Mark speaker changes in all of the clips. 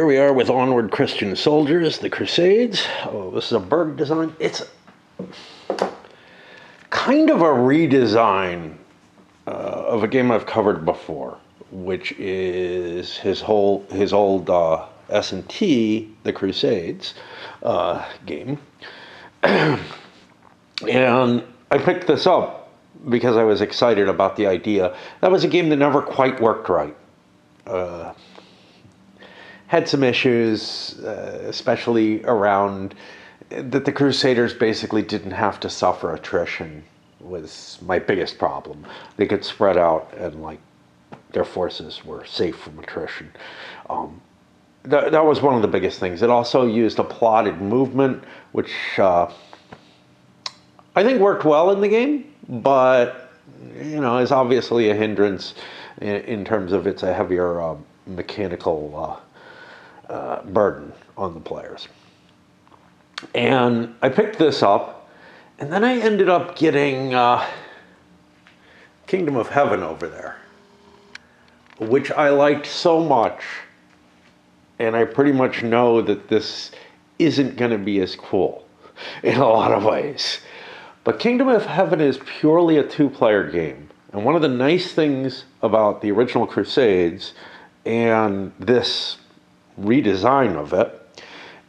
Speaker 1: Here we are with Onward Christian Soldiers, the Crusades. Oh, this is a Berg design. It's kind of a redesign of a game I've covered before, which is his old S&T, the Crusades game. And I picked this up because I was excited about the idea. That was a game that never quite worked right. Had some issues, especially around that the Crusaders basically didn't have to suffer attrition was my biggest problem. They could spread out and their forces were safe from attrition. That was one of the biggest things. It also used a plotted movement, which I think worked well in the game, but is obviously a hindrance in terms of it's a heavier mechanical burden on the players. And I picked this up, and then I ended up getting Kingdom of Heaven over there, which I liked so much, and I pretty much know that this isn't going to be as cool in a lot of ways. But Kingdom of Heaven is purely a two-player game, and one of the nice things about the original Crusades and this redesign of it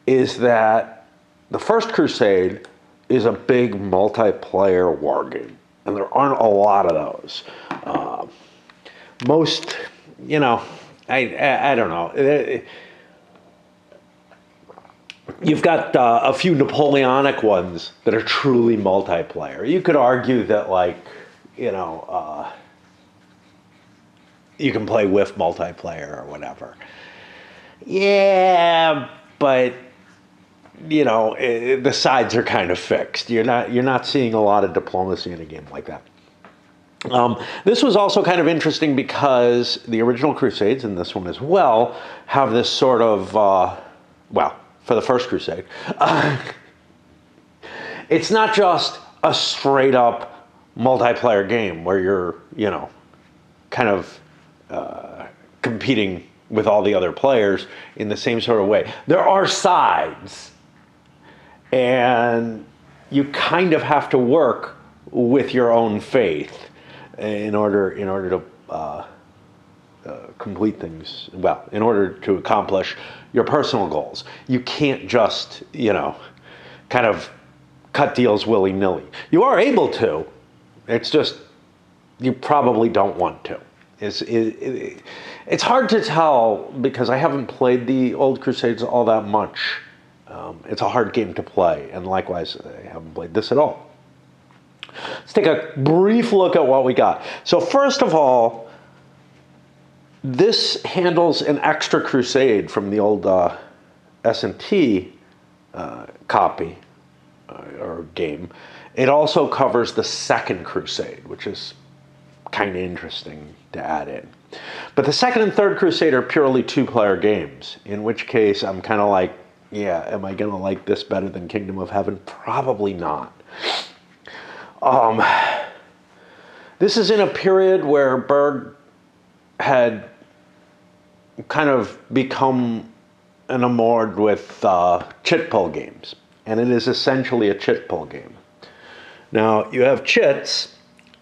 Speaker 1: is that the first Crusade is a big multiplayer war game, and there aren't a lot of those. Most, I don't know. You've got a few Napoleonic ones that are truly multiplayer. You could argue that, you can play with multiplayer or whatever. Yeah, but the sides are kind of fixed. You're not seeing a lot of diplomacy in a game like that. This was also kind of interesting because the original Crusades, and this one as well, have this sort of for the first Crusade, it's not just a straight up multiplayer game where you're kind of competing with all the other players in the same sort of way. There are sides, and you kind of have to work with your own faith in order to complete things. Well, in order to accomplish your personal goals, you can't just kind of cut deals willy-nilly. You are able to. It's just you probably don't want to. It's hard to tell because I haven't played the old Crusades all that much. It's a hard game to play, and likewise, I haven't played this at all. Let's take a brief look at what we got. So first of all, this handles an extra Crusade from the old S&T copy or game. It also covers the second Crusade, which is kind of interesting to add in. But the second and third Crusade are purely two-player games, in which case I'm kind of like, yeah, am I going to like this better than Kingdom of Heaven? Probably not. This is in a period where Berg had kind of become enamored with chit pull games, and it is essentially a chit pull game. Now, you have chits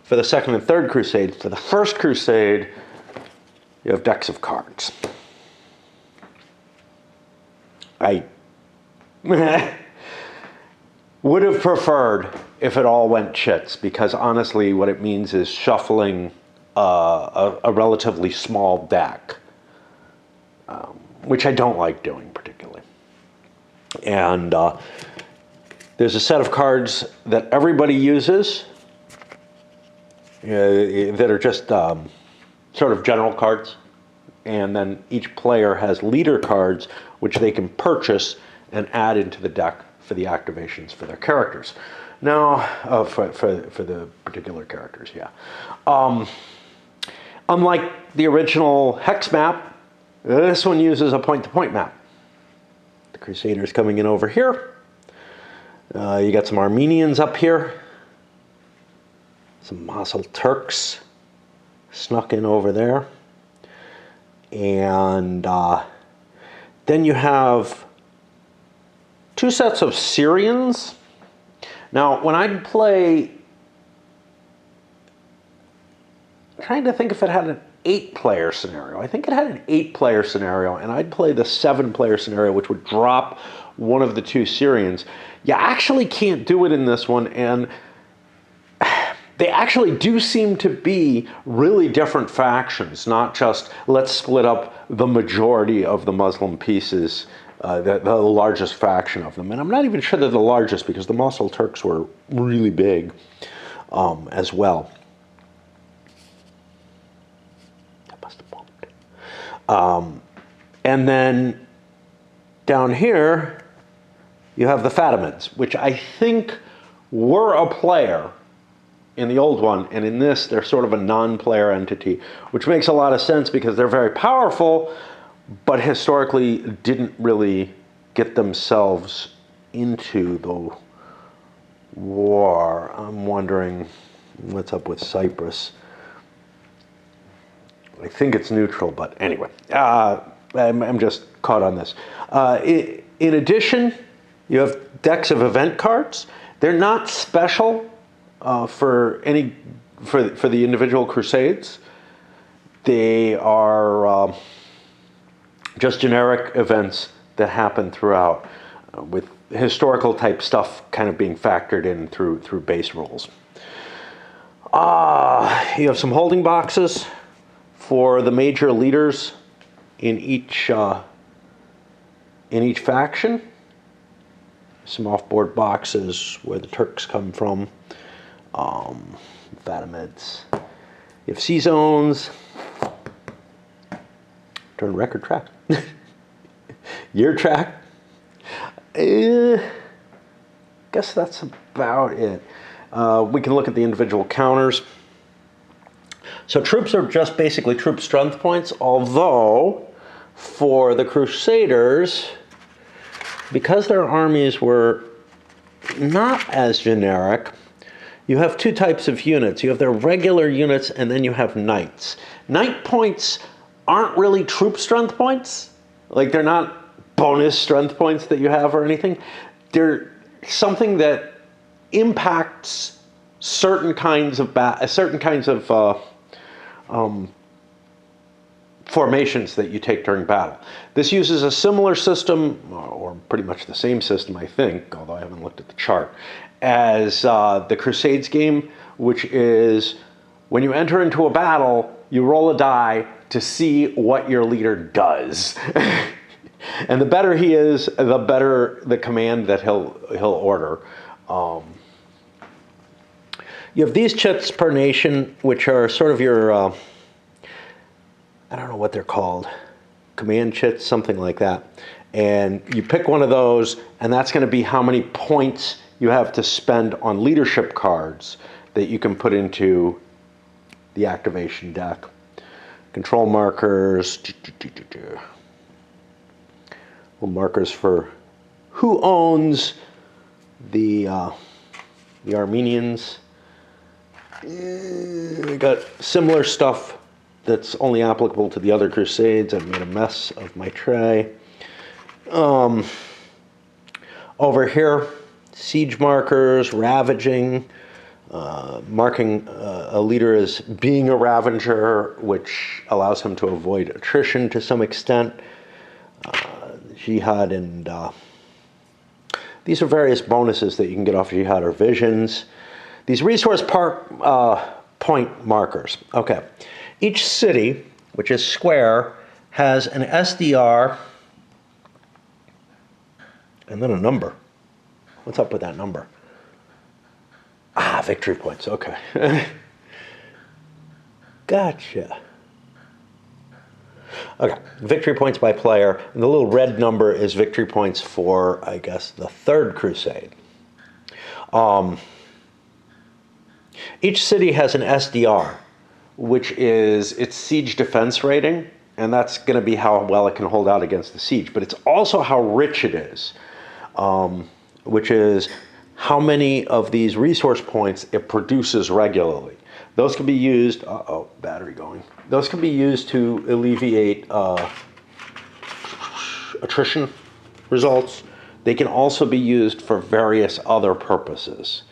Speaker 1: for the second and third Crusade. For the first Crusade, you have decks of cards. I would have preferred if it all went chits, because honestly what it means is shuffling a relatively small deck, which I don't like doing particularly. And there's a set of cards that everybody uses that are just sort of general cards, and then each player has leader cards which they can purchase and add into the deck for the activations for their characters. Now, for the particular characters, yeah. Unlike the original hex map, this one uses a point-to-point map. The Crusaders coming in over here. You got some Armenians up here. Some Mosul Turks snuck in over there. And Then you have 2 sets of Syrians. Now, when I'd play, trying to think if it had an 8-player scenario. I think it had an 8-player scenario, and I'd play the 7-player scenario, which would drop one of the 2 Syrians. You actually can't do it in this one, and they actually do seem to be really different factions, not just let's split up the majority of the Muslim pieces, the largest faction of them. And I'm not even sure they're the largest because the Mosul Turks were really big as well. That must have bumped. And then down here, you have the Fatimids, which I think were a player in the old one, and in this, they're sort of a non-player entity, which makes a lot of sense because they're very powerful, but historically didn't really get themselves into the war. I'm wondering what's up with Cyprus. I think it's neutral, but anyway, I'm just caught on this. In addition, you have decks of event cards. They're not special for the individual crusades. They are just generic events that happen throughout, with historical type stuff kind of being factored in through base rules. You have some holding boxes for the major leaders in each faction. Some off-board boxes where the Turks come from. Fatimids. You have C-zones. Turn record track. Year track. Guess that's about it. We can look at the individual counters. So troops are just basically troop strength points, although for the Crusaders, because their armies were not as generic, you have 2 types of units. You have their regular units, and then you have knights. Knight points aren't really troop strength points. Like, they're not bonus strength points that you have or anything. They're something that impacts certain kinds of formations that you take during battle. This uses a similar system, or pretty much the same system, I think, although I haven't looked at the chart, as the Crusades game, which is when you enter into a battle, you roll a die to see what your leader does. And the better he is, the better the command that he'll order. You have these chits per nation, which are sort of your, I don't know what they're called, command chits, something like that. And you pick one of those, and that's going to be how many points you have to spend on leadership cards that you can put into the activation deck. Control markers, little markers for who owns the Armenians. We got similar stuff that's only applicable to the other Crusades. I've made a mess of my tray. Over here, siege markers, ravaging, marking a leader as being a ravager, which allows him to avoid attrition to some extent. Jihad, and these are various bonuses that you can get off Jihad or visions. These resource point markers. Okay. Each city, which is square, has an SDR and then a number. What's up with that number? Victory points. Okay. Gotcha. Okay, victory points by player. And the little red number is victory points for, I guess, the Third Crusade. Each city has an SDR, which is its siege defense rating, and that's going to be how well it can hold out against the siege. But it's also how rich it is, which is how many of these resource points it produces regularly. Those can be used, battery going. Those can be used to alleviate attrition results. They can also be used for various other purposes.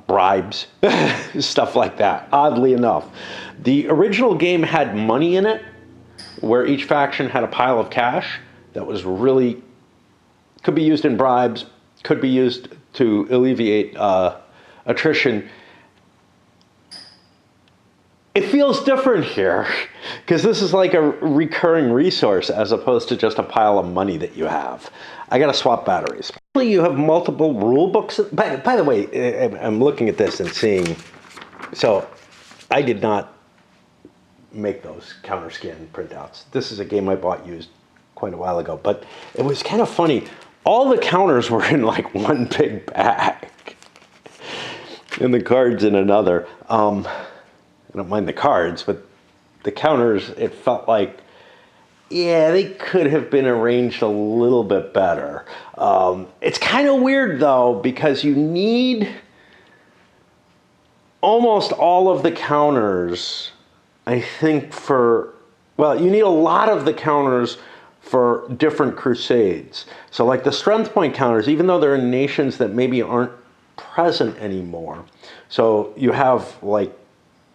Speaker 1: Bribes, stuff like that, oddly enough. The original game had money in it, where each faction had a pile of cash that was really, could be used in bribes, could be used to alleviate attrition. It feels different here, because this is like a recurring resource as opposed to just a pile of money that you have. I gotta swap batteries. You have multiple rule books. By the way, I'm looking at this and seeing, so I did not make those counter scan printouts. This is a game I bought used quite a while ago, but it was kind of funny. All the counters were in like one big bag, and the cards in another. I don't mind the cards, but the counters, it felt like, yeah, they could have been arranged a little bit better. It's kind of weird, though, because you need almost all of the counters, I think, you need a lot of the counters for different crusades. So like the strength point counters, even though they're in nations that maybe aren't present anymore. So you have like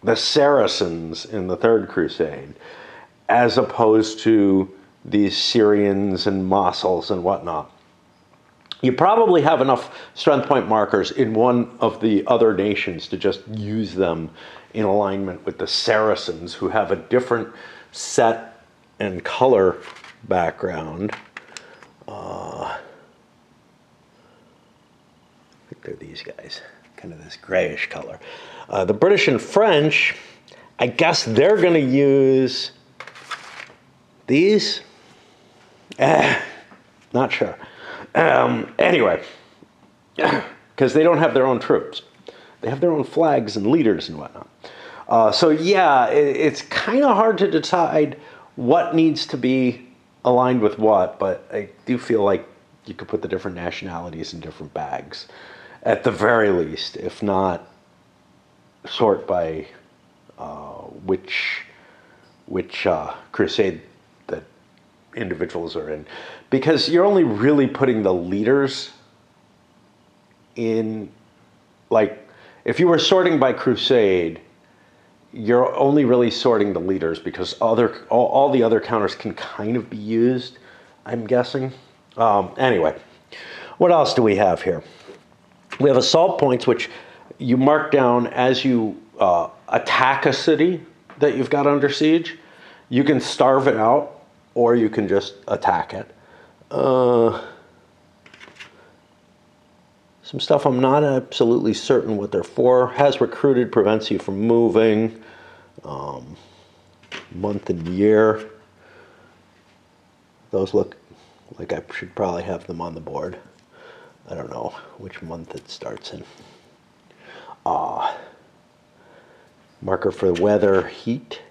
Speaker 1: the Saracens in the Third Crusade, as opposed to these Syrians and Moslems and whatnot. You probably have enough strength point markers in one of the other nations to just use them in alignment with the Saracens, who have a different set and color background. I think they're these guys, kind of this grayish color. The British and French, I guess they're going to use these. Not sure. Anyway, because they don't have their own troops. They have their own flags and leaders and whatnot. So yeah, it's kind of hard to decide what needs to be aligned with what, but I do feel like you could put the different nationalities in different bags, at the very least, if not sort by which crusade that individuals are in, because you're only really putting the leaders in, like, if you were sorting by crusade, you're only really sorting the leaders, because all the other counters can kind of be used, I'm guessing. Anyway, what else do we have here? We have assault points, which you mark down as you attack a city that you've got under siege. You can starve it out, or you can just attack it. Some stuff I'm not absolutely certain what they're for. Has recruited, prevents you from moving. Month and year. Those look like I should probably have them on the board. I don't know which month it starts in. Marker for weather, heat.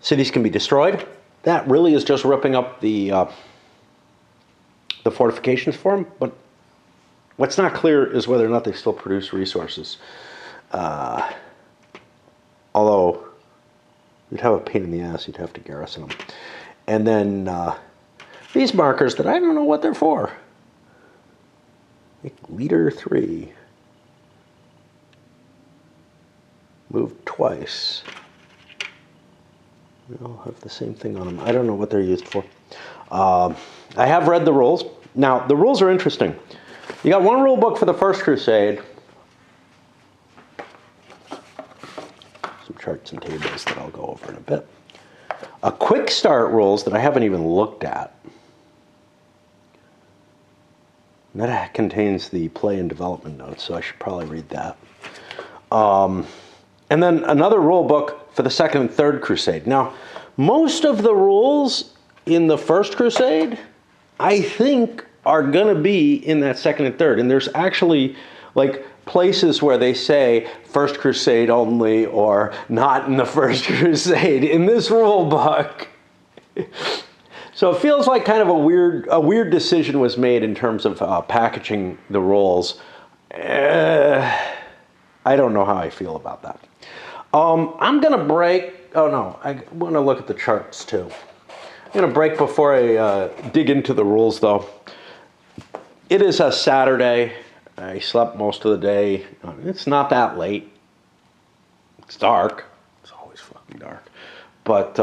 Speaker 1: Cities can be destroyed. That really is just ripping up the fortifications for them, but what's not clear is whether or not they still produce resources. Although you'd have a pain in the ass, you'd have to garrison them. And then these markers that I don't know what they're for. Like leader 3. Move twice. They'll have the same thing on them. I don't know what they're used for. I have read the rules. Now, the rules are interesting. You got one rule book for the First Crusade. Some charts and tables that I'll go over in a bit. A quick start rules that I haven't even looked at. And that contains the play and development notes, so I should probably read that. And then another rule book for the Second and Third Crusade. Now, most of the rules in the First Crusade, I think, are going to be in that Second and Third. And there's actually, like, places where they say First Crusade only or not in the First Crusade in this rule book. So it feels like kind of a weird decision was made in terms of packaging the rules. I don't know how I feel about that. I'm going to break. Oh no, I want to look at the charts too. I'm going to break before I dig into the rules, though. It is a Saturday. I slept most of the day. It's not that late. It's dark. It's always fucking dark. But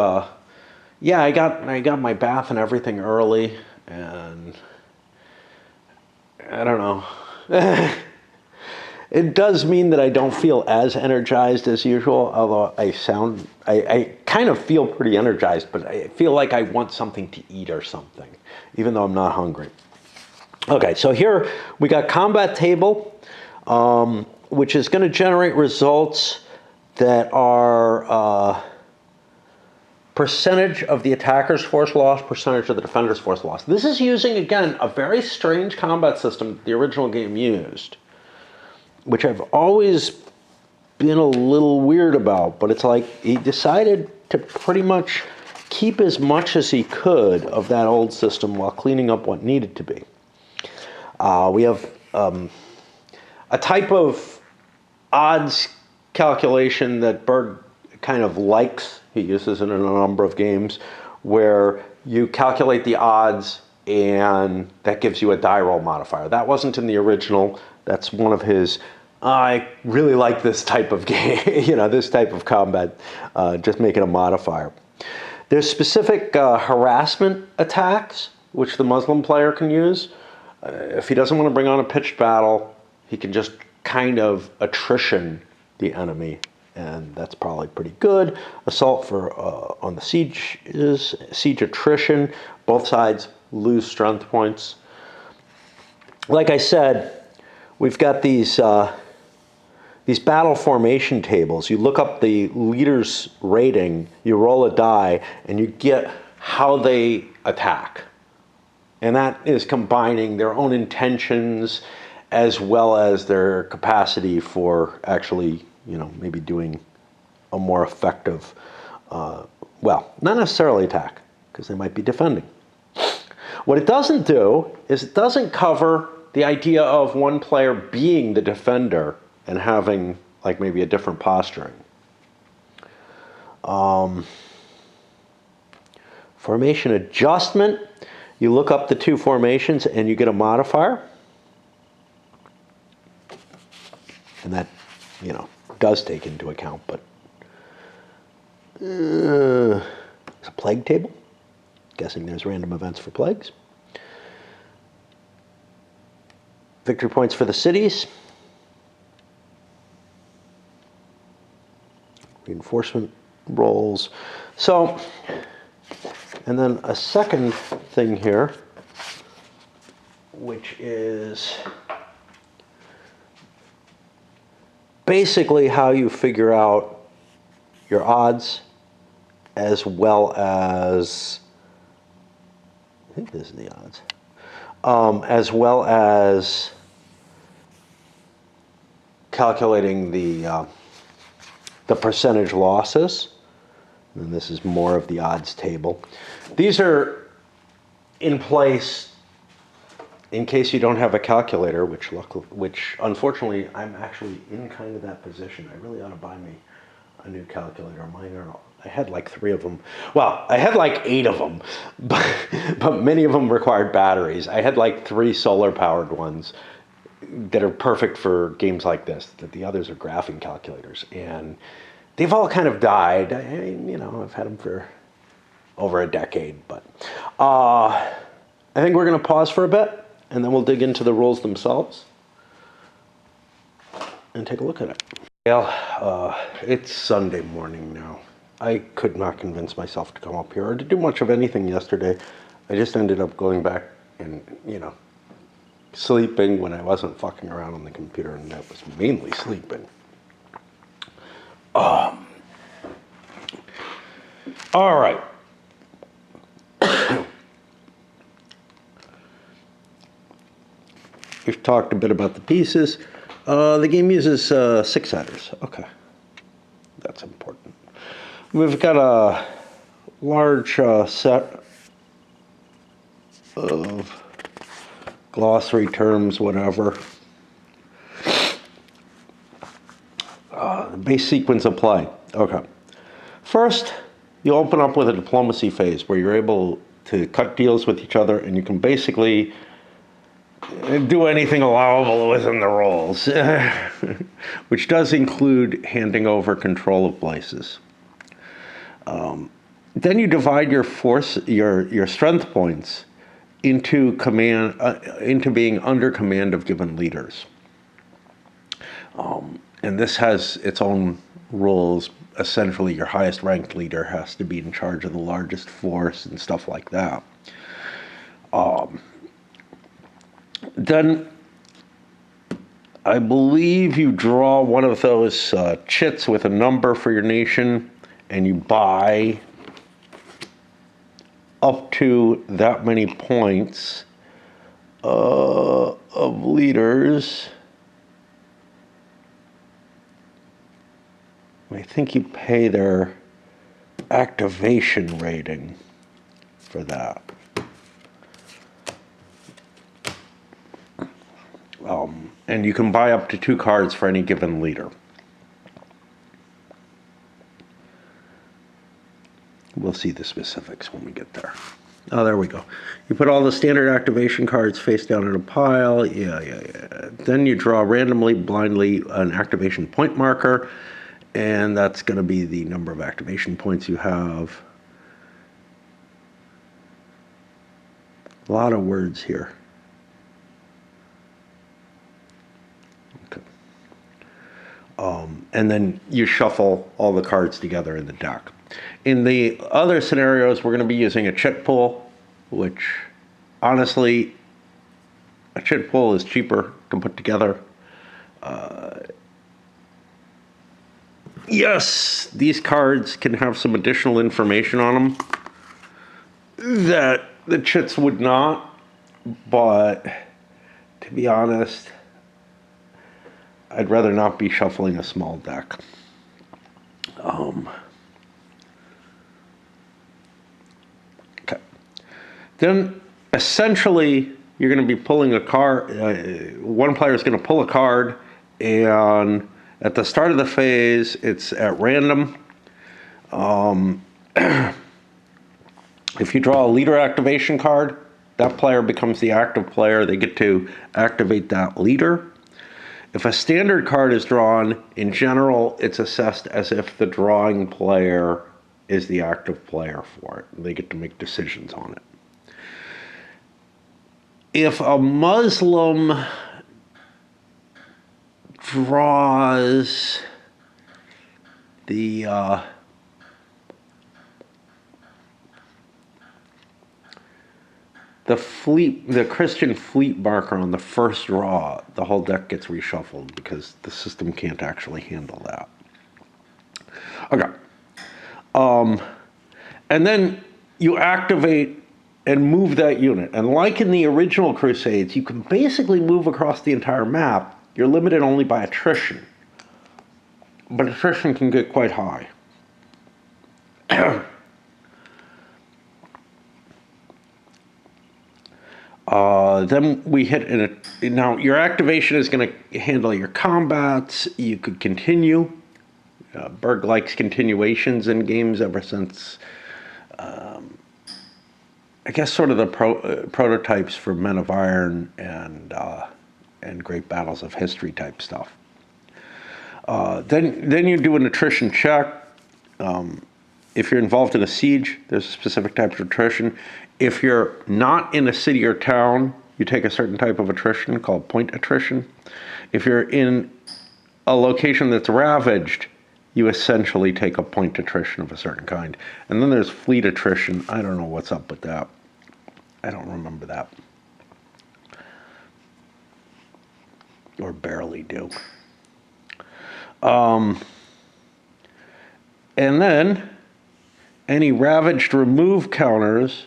Speaker 1: yeah, I got my bath and everything early, and I don't know. It does mean that I don't feel as energized as usual, although I kind of feel pretty energized, but I feel like I want something to eat or something, even though I'm not hungry. Okay, so here we got combat table, which is going to generate results that are percentage of the attacker's force loss, percentage of the defender's force loss. This is using, again, a very strange combat system the original game used, which I've always been a little weird about, but it's like he decided to pretty much keep as much as he could of that old system while cleaning up what needed to be. We have a type of odds calculation that Berg kind of likes. He uses it in a number of games where you calculate the odds and that gives you a die roll modifier. That wasn't in the original. That's one of his, I really like this type of game, this type of combat, just make it a modifier. There's specific harassment attacks, which the Muslim player can use. If he doesn't want to bring on a pitched battle, he can just kind of attrition the enemy, and that's probably pretty good. Assault for on the siege is siege attrition. Both sides lose strength points. Like I said, we've got these battle formation tables. You look up the leader's rating, you roll a die, and you get how they attack. And that is combining their own intentions as well as their capacity for actually, maybe doing a more effective, not necessarily attack, because they might be defending. What it doesn't do is it doesn't cover the idea of one player being the defender and having like maybe a different posturing. Formation adjustment. You look up the two formations and you get a modifier. And that, does take into account, but it's a plague table. Guessing there's random events for plagues. Victory points for the cities. Reinforcement rolls. So, and then a second thing here, which is basically how you figure out your odds as well as, I think this is the odds, as well as calculating the percentage losses. And this is more of the odds table. These are in place in case you don't have a calculator, which unfortunately I'm actually in kind of that position. I really ought to buy me a new calculator. Mine are, I had like 3 of them. Well, I had like 8 of them, but many of them required batteries. I had like 3 solar powered ones that are perfect for games like this. That the others are graphing calculators, and they've all kind of died. I've had them for over a decade, but I think we're going to pause for a bit, and then we'll dig into the rules themselves and take a look at it. Well, it's Sunday morning now. I could not convince myself to come up here or to do much of anything yesterday. I just ended up going back and, sleeping when I wasn't fucking around on the computer, and that was mainly sleeping. All right. We've talked a bit about the pieces. The game uses 6-siders. Okay. That's important. We've got a large set of glossary terms, whatever. Base sequence applied. Okay. First, you open up with a diplomacy phase where you're able to cut deals with each other, and you can basically do anything allowable within the rules, which does include handing over control of places. Then you divide your force, your strength points, into into being under command of given leaders. And this has its own rules. Essentially, your highest ranked leader has to be in charge of the largest force and stuff like that. Then I believe you draw one of those chits with a number for your nation, and you buy up to that many points of leaders. I think you pay their activation rating for that. And you can buy up to 2 cards for any given leader. We'll see the specifics when we get there. Oh, there we go. You put all the standard activation cards face down in a pile. Yeah. Then you draw randomly, blindly, an activation point marker, and that's going to be the number of activation points you have. A lot of words here. Okay. And then you shuffle all the cards together in the deck. In the other scenarios, we're going to be using a chit pool, which honestly, a chit pool is cheaper to put together. Yes, these cards can have some additional information on them that the chits would not, but to be honest, I'd rather not be shuffling a small deck. Okay. Then, essentially, you're going to be pulling a card. One player is going to pull a card, and at the start of the phase, it's at random. If you draw a leader activation card, that player becomes the active player. They get to activate that leader. If a standard card is drawn, in general, it's assessed as if the drawing player is the active player for it. They get to make decisions on it. If a Muslim draws the Christian fleet marker on the first draw, the whole deck gets reshuffled because the system can't actually handle that. Okay. And then you activate and move that unit. And like in the original Crusades, you can basically move across the entire map. You're limited only by attrition. But attrition can get quite high. Then we hit now your activation is going to handle your combats. You could continue. Berg likes continuations in games ever since, I guess, sort of the prototypes for Men of Iron and Great Battles of History type stuff. Then you do an attrition check. If you're involved in a siege, there's a specific type of attrition. If you're not in a city or town, you take a certain type of attrition called point attrition. If you're in a location that's ravaged, you essentially take a point attrition of a certain kind. And then there's fleet attrition. I don't know what's up with that. I don't remember that. Or barely do. And then any ravaged remove counters.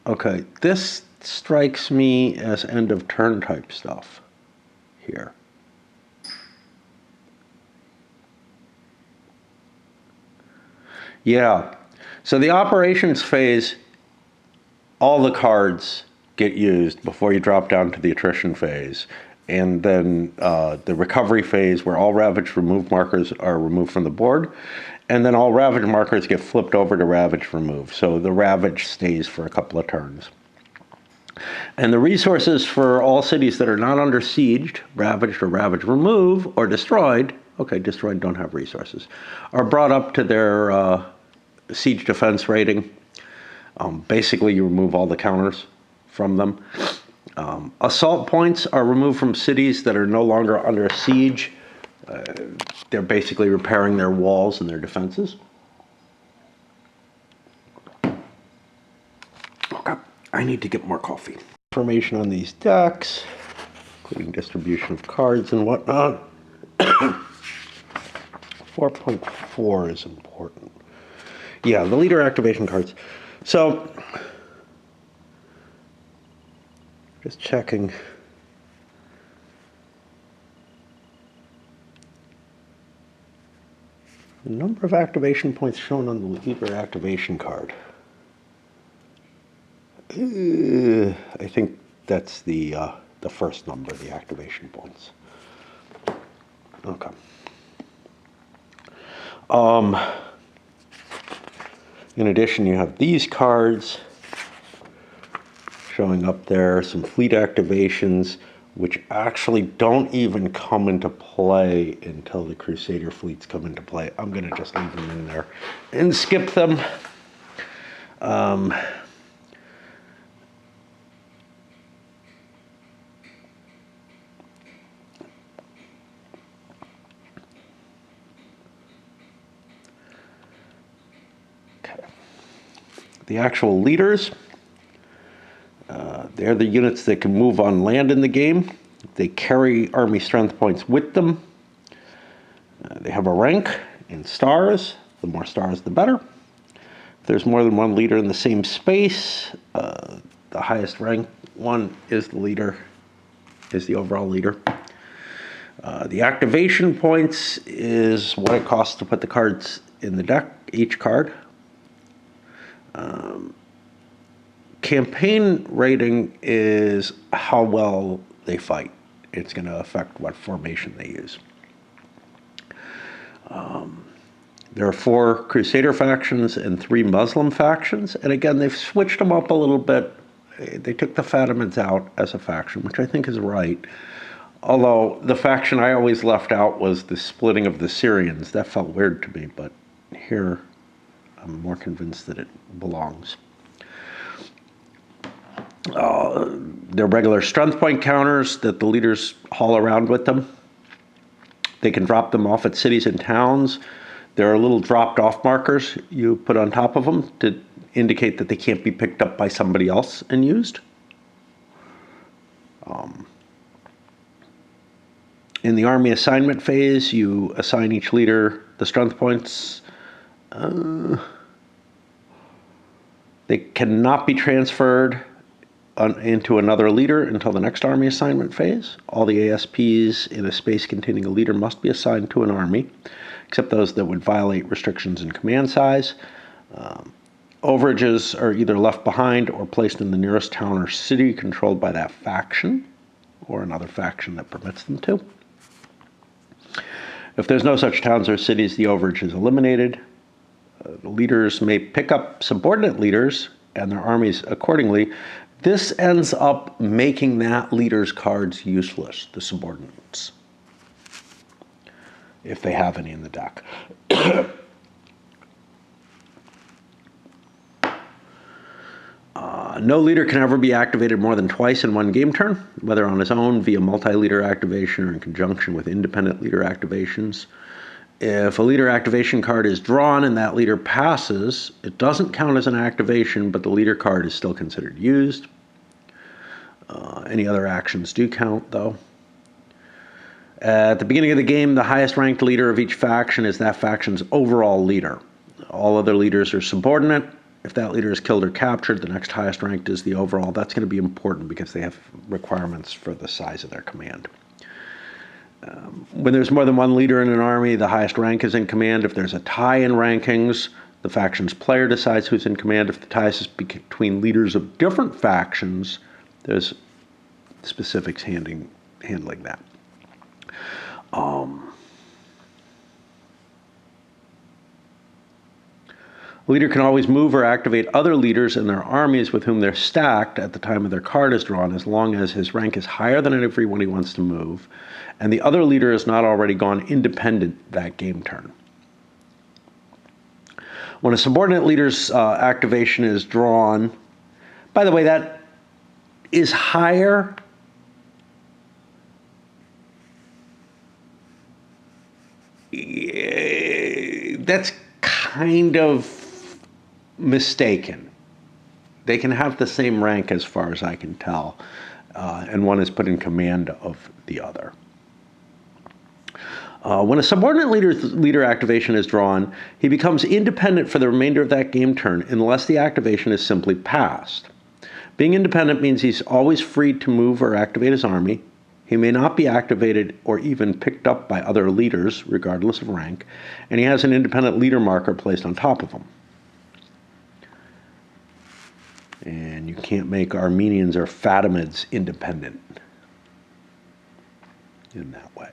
Speaker 1: Okay, this strikes me as end of turn type stuff here. Yeah, so the operations phase, all the cards get used before you drop down to the attrition phase. And then the recovery phase, where all ravaged remove markers are removed from the board. and then all Ravage markers get flipped over to Ravage Remove. So the Ravage stays for a couple of turns. And the resources for all cities that are not under sieged, ravaged or Ravage Remove, or destroyed, okay, destroyed don't have resources, are brought up to their siege defense rating. Basically, you remove all the counters from them. Assault points are removed from cities that are no longer under siege. They're basically repairing their walls and their defenses. Okay, I need to get more coffee. Information on these decks, including distribution of cards and whatnot. 4.4 is important. Yeah, the leader activation cards. So, just checking. The number of activation points shown on the leader activation card. I think that's the first number, the activation points. Okay. In addition, you have these cards showing up there, some fleet activations, which actually don't even come into play until the Crusader fleets come into play. I'm going to just leave them in there and skip them. Okay. The actual leaders. They're the units that can move on land in the game. They carry army strength points with them. They have a rank in stars. The more stars, the better. If there's more than one leader in the same space, the highest rank one is the leader, is the overall leader. The activation points is what it costs to put the cards in the deck, each card. Campaign rating is how well they fight. It's going to affect what formation they use. There are 4 Crusader factions and 3 Muslim factions. And again, they've switched them up a little bit. They took the Fatimids out as a faction, which I think is right. Although the faction I always left out was the splitting of the Syrians. That felt weird to me, but here I'm more convinced that it belongs. They're regular strength point counters that the leaders haul around with them. They can drop them off at cities and towns. There are little dropped off markers you put on top of them to indicate that they can't be picked up by somebody else and used. In the army assignment phase, you assign each leader the strength points. They cannot be transferred into another leader until the next army assignment phase. All the ASPs in a space containing a leader must be assigned to an army, except those that would violate restrictions in command size. Overages are either left behind or placed in the nearest town or city controlled by that faction, or another faction that permits them to. If there's no such towns or cities, the overage is eliminated. The leaders may pick up subordinate leaders and their armies accordingly. This ends up making that leader's cards useless, the subordinates, if they have any in the deck. No leader can ever be activated more than twice in one game turn, whether on his own via multi-leader activation or in conjunction with independent leader activations. If a leader activation card is drawn and that leader passes, it doesn't count as an activation, but the leader card is still considered used. Any other actions do count, though. At the beginning of the game, the highest ranked leader of each faction is that faction's overall leader. All other leaders are subordinate. If that leader is killed or captured, the next highest ranked is the overall. That's going to be important because they have requirements for the size of their command. When there's more than one leader in an army, the highest rank is in command. If there's a tie in rankings, the faction's player decides who's in command. If the tie is between leaders of different factions, there's specifics handling that. A leader can always move or activate other leaders in their armies with whom they're stacked at the time of their card is drawn, as long as his rank is higher than everyone he wants to move, and the other leader has not already gone independent that game turn. When a subordinate leader's activation is drawn, by the way, that is higher. That's kind of mistaken. They can have the same rank as far as I can tell, and one is put in command of the other. When a subordinate leader activation is drawn, he becomes independent for the remainder of that game turn unless the activation is simply passed. Being independent means he's always free to move or activate his army. He may not be activated or even picked up by other leaders, regardless of rank, and he has an independent leader marker placed on top of him. And you can't make Armenians or Fatimids independent in that way.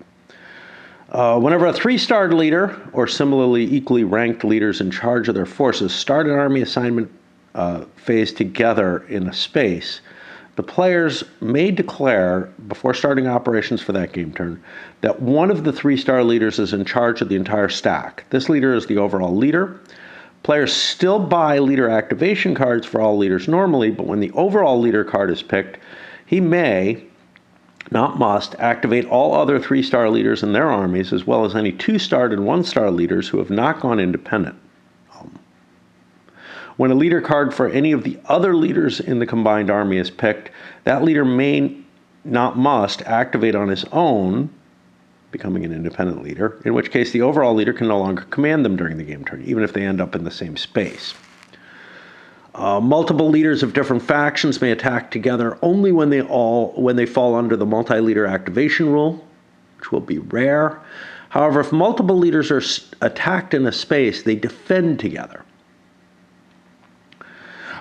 Speaker 1: Whenever a 3-starred leader or similarly equally ranked leaders in charge of their forces start an army assignment phase together in a space, the players may declare, before starting operations for that game turn, that one of the 3-star leaders is in charge of the entire stack. This leader is the overall leader. Players still buy leader activation cards for all leaders normally, but when the overall leader card is picked, he may, not must, activate all other 3-star leaders in their armies, as well as any 2-starred and 1-star leaders who have not gone independent. When a leader card for any of the other leaders in the combined army is picked, that leader may, not must, activate on his own, becoming an independent leader, in which case the overall leader can no longer command them during the game turn, even if they end up in the same space. Multiple leaders of different factions may attack together only when they fall under the multi-leader activation rule, which will be rare. However, if multiple leaders are attacked in a space, they defend together.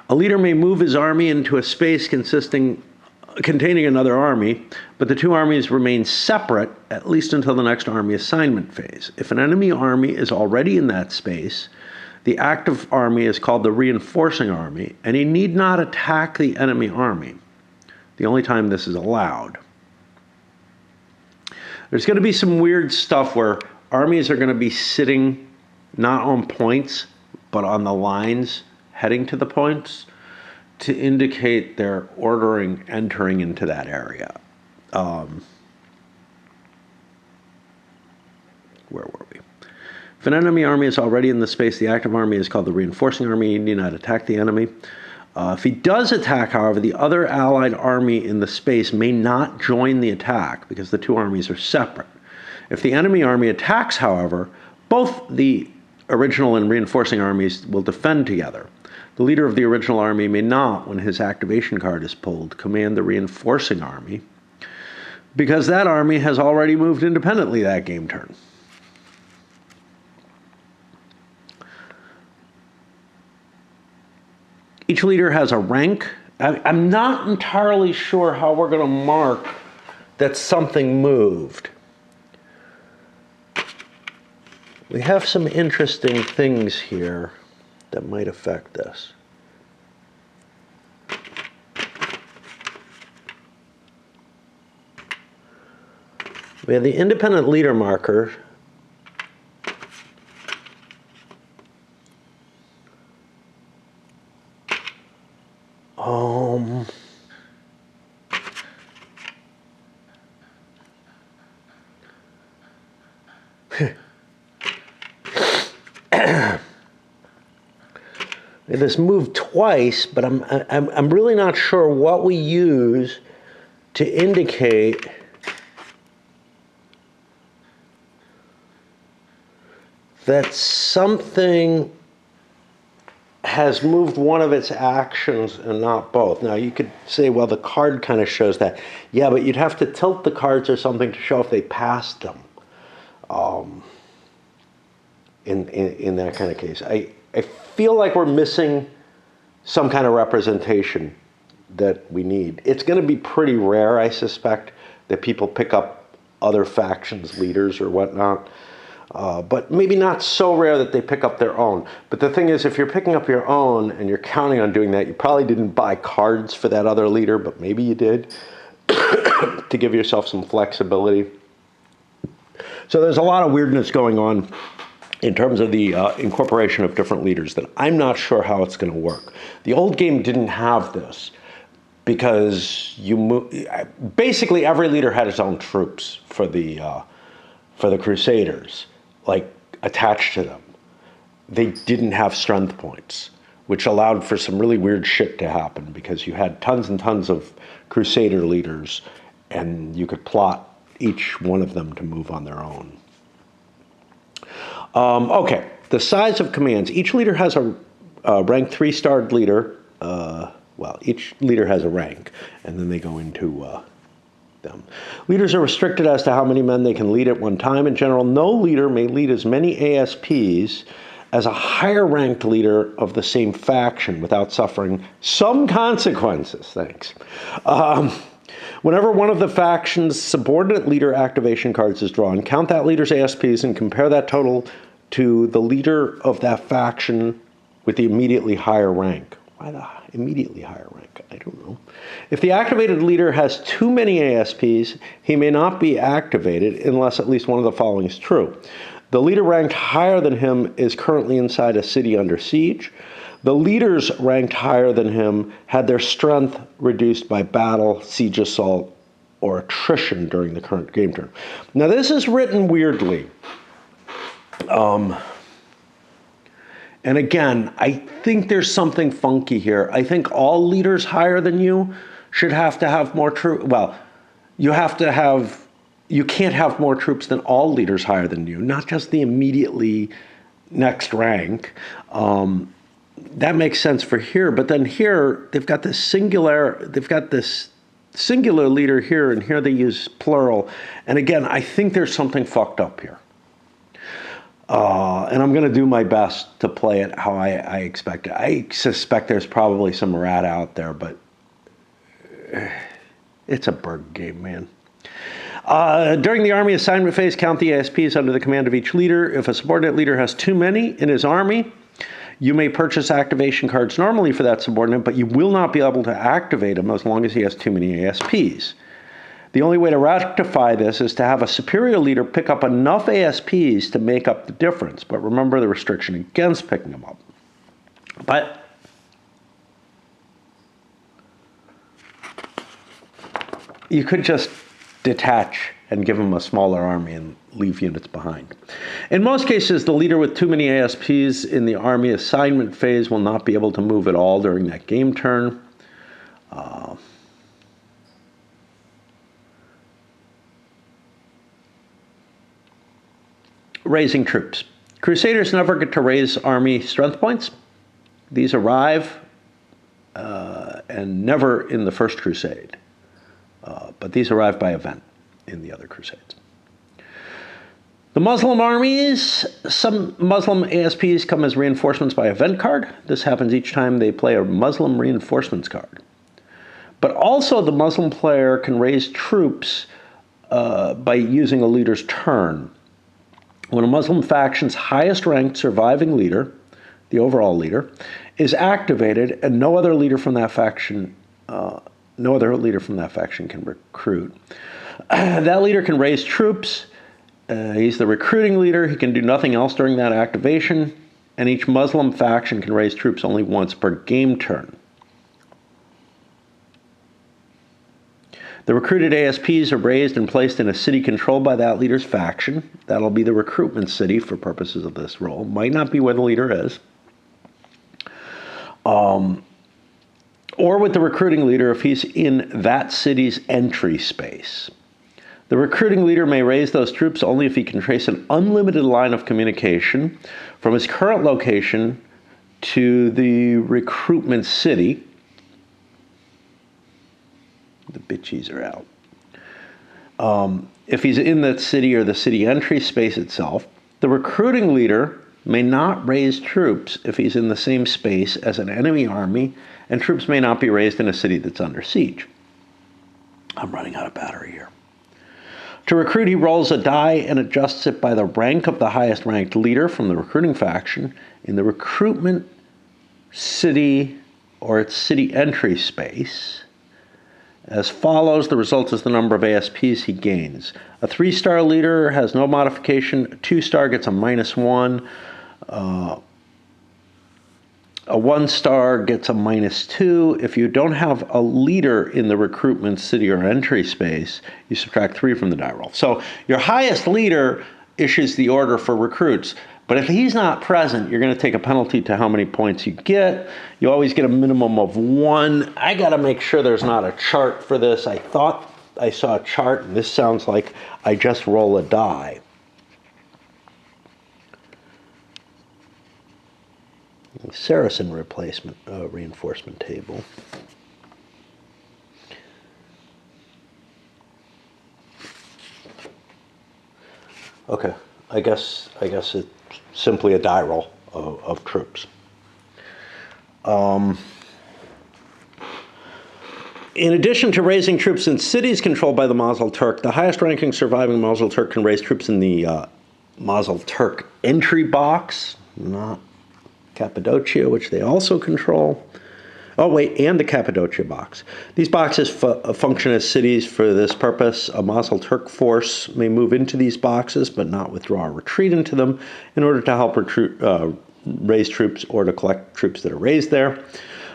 Speaker 1: A leader may move his army into a space containing another army, but the two armies remain separate at least until the next army assignment phase. If an enemy army is already in that space, the active army is called the reinforcing army, and he need not attack the enemy army. The only time this is allowed. There's going to be some weird stuff where armies are going to be sitting not on points, but on the lines heading to the points to indicate they're entering into that area. Where were we? If an enemy army is already in the space, the active army is called the reinforcing army. He need not attack the enemy. If he does attack, however, the other allied army in the space may not join the attack because the two armies are separate. If the enemy army attacks, however, both the original and reinforcing armies will defend together. The leader of the original army may not, when his activation card is pulled, command the reinforcing army because that army has already moved independently that game turn. Each leader has a rank. I'm not entirely sure how we're going to mark that something moved. We have some interesting things here that might affect this. We have the independent leader marker. This moved twice, but I'm really not sure what we use to indicate that something has moved one of its actions and not both. Now you could say, well, the card kind of shows that. Yeah, but you'd have to tilt the cards or something to show if they passed them. In that kind of case, I feel like we're missing some kind of representation that we need. It's going to be pretty rare, I suspect, that people pick up other factions' leaders or whatnot. but maybe not so rare that they pick up their own. But the thing is, if you're picking up your own and you're counting on doing that, you probably didn't buy cards for that other leader, but maybe you did to give yourself some flexibility. So there's a lot of weirdness going on in terms of the incorporation of different leaders that I'm not sure how it's going to work. The old game didn't have this because basically every leader had his own troops for the Crusaders, like attached to them. They didn't have strength points, which allowed for some really weird shit to happen because you had tons and tons of Crusader leaders and you could plot each one of them to move on their own. Okay, the size of commands. Each leader has a rank 3-starred leader. Well, each leader has a rank, and then they go into them. Leaders are restricted as to how many men they can lead at one time. In general, no leader may lead as many ASPs as a higher-ranked leader of the same faction without suffering some consequences. Thanks. Whenever one of the faction's subordinate leader activation cards is drawn, count that leader's ASPs and compare that total to the leader of that faction with the immediately higher rank. Why the immediately higher rank? I don't know. If the activated leader has too many ASPs, he may not be activated unless at least one of the following is true. The leader ranked higher than him is currently inside a city under siege. The leaders ranked higher than him had their strength reduced by battle, siege assault, or attrition during the current game turn. Now this is written weirdly. And again, I think there's something funky here. I think all leaders higher than you should have to have more troops. Well, you can't have more troops than all leaders higher than you, not just the immediately next rank. That makes sense for here, but then here they've got this singular leader here, and here they use plural. And again, I think there's something fucked up here. And I'm going to do my best to play it how I expect it. I suspect there's probably some rat out there, but it's a bird game, man. During the army assignment phase, count the ASPs under the command of each leader. If a subordinate leader has too many in his army, you may purchase activation cards normally for that subordinate, but you will not be able to activate him as long as he has too many ASPs. The only way to rectify this is to have a superior leader pick up enough ASPs to make up the difference. But remember the restriction against picking them up. But you could just detach and give them a smaller army and leave units behind. In most cases, the leader with too many ASPs in the army assignment phase will not be able to move at all during that game turn. Raising troops. Crusaders never get to raise army strength points. These arrive and never in the first crusade. But these arrive by event in the other crusades. The Muslim armies, some Muslim ASPs come as reinforcements by event card. This happens each time they play a Muslim reinforcements card. But also the Muslim player can raise troops by using a leader's turn. When a Muslim faction's highest ranked surviving leader, the overall leader, is activated and no other leader from that faction can recruit. That leader can raise troops. He's the recruiting leader. He can do nothing else during that activation. And each Muslim faction can raise troops only once per game turn. The recruited ASPs are raised and placed in a city controlled by that leader's faction. That'll be the recruitment city for purposes of this role. Might not be where the leader is. Or with the recruiting leader if he's in that city's entry space. The recruiting leader may raise those troops only if he can trace an unlimited line of communication from his current location to the recruitment city. The bitchies are out. If he's in that city or the city entry space itself, the recruiting leader may not raise troops if he's in the same space as an enemy army, and troops may not be raised in a city that's under siege. I'm running out of battery here. To recruit, he rolls a die and adjusts it by the rank of the highest ranked leader from the recruiting faction in the recruitment city or its city entry space. As follows, the result is the number of ASPs he gains. A 3-star leader has no modification. A 2-star gets a -1. A 1-star gets a -2. If you don't have a leader in the recruitment city or entry space, you subtract 3 from the die roll. So your highest leader issues the order for recruits. But if he's not present, you're going to take a penalty to how many points you get. You always get a minimum of 1. I got to make sure there's not a chart for this. I thought I saw a chart, and this sounds like I just roll a die. Saracen replacement reinforcement table. Okay, I guess it's simply a die roll of troops. In addition to raising troops in cities controlled by the Mazal Turk, the highest ranking surviving Mazal Turk can raise troops in the Mazal Turk entry box, not Cappadocia, which they also control. Oh, wait, and the Cappadocia box. These boxes function as cities for this purpose. A Mazal Turk force may move into these boxes, but not withdraw or retreat into them in order to help raise troops or to collect troops that are raised there.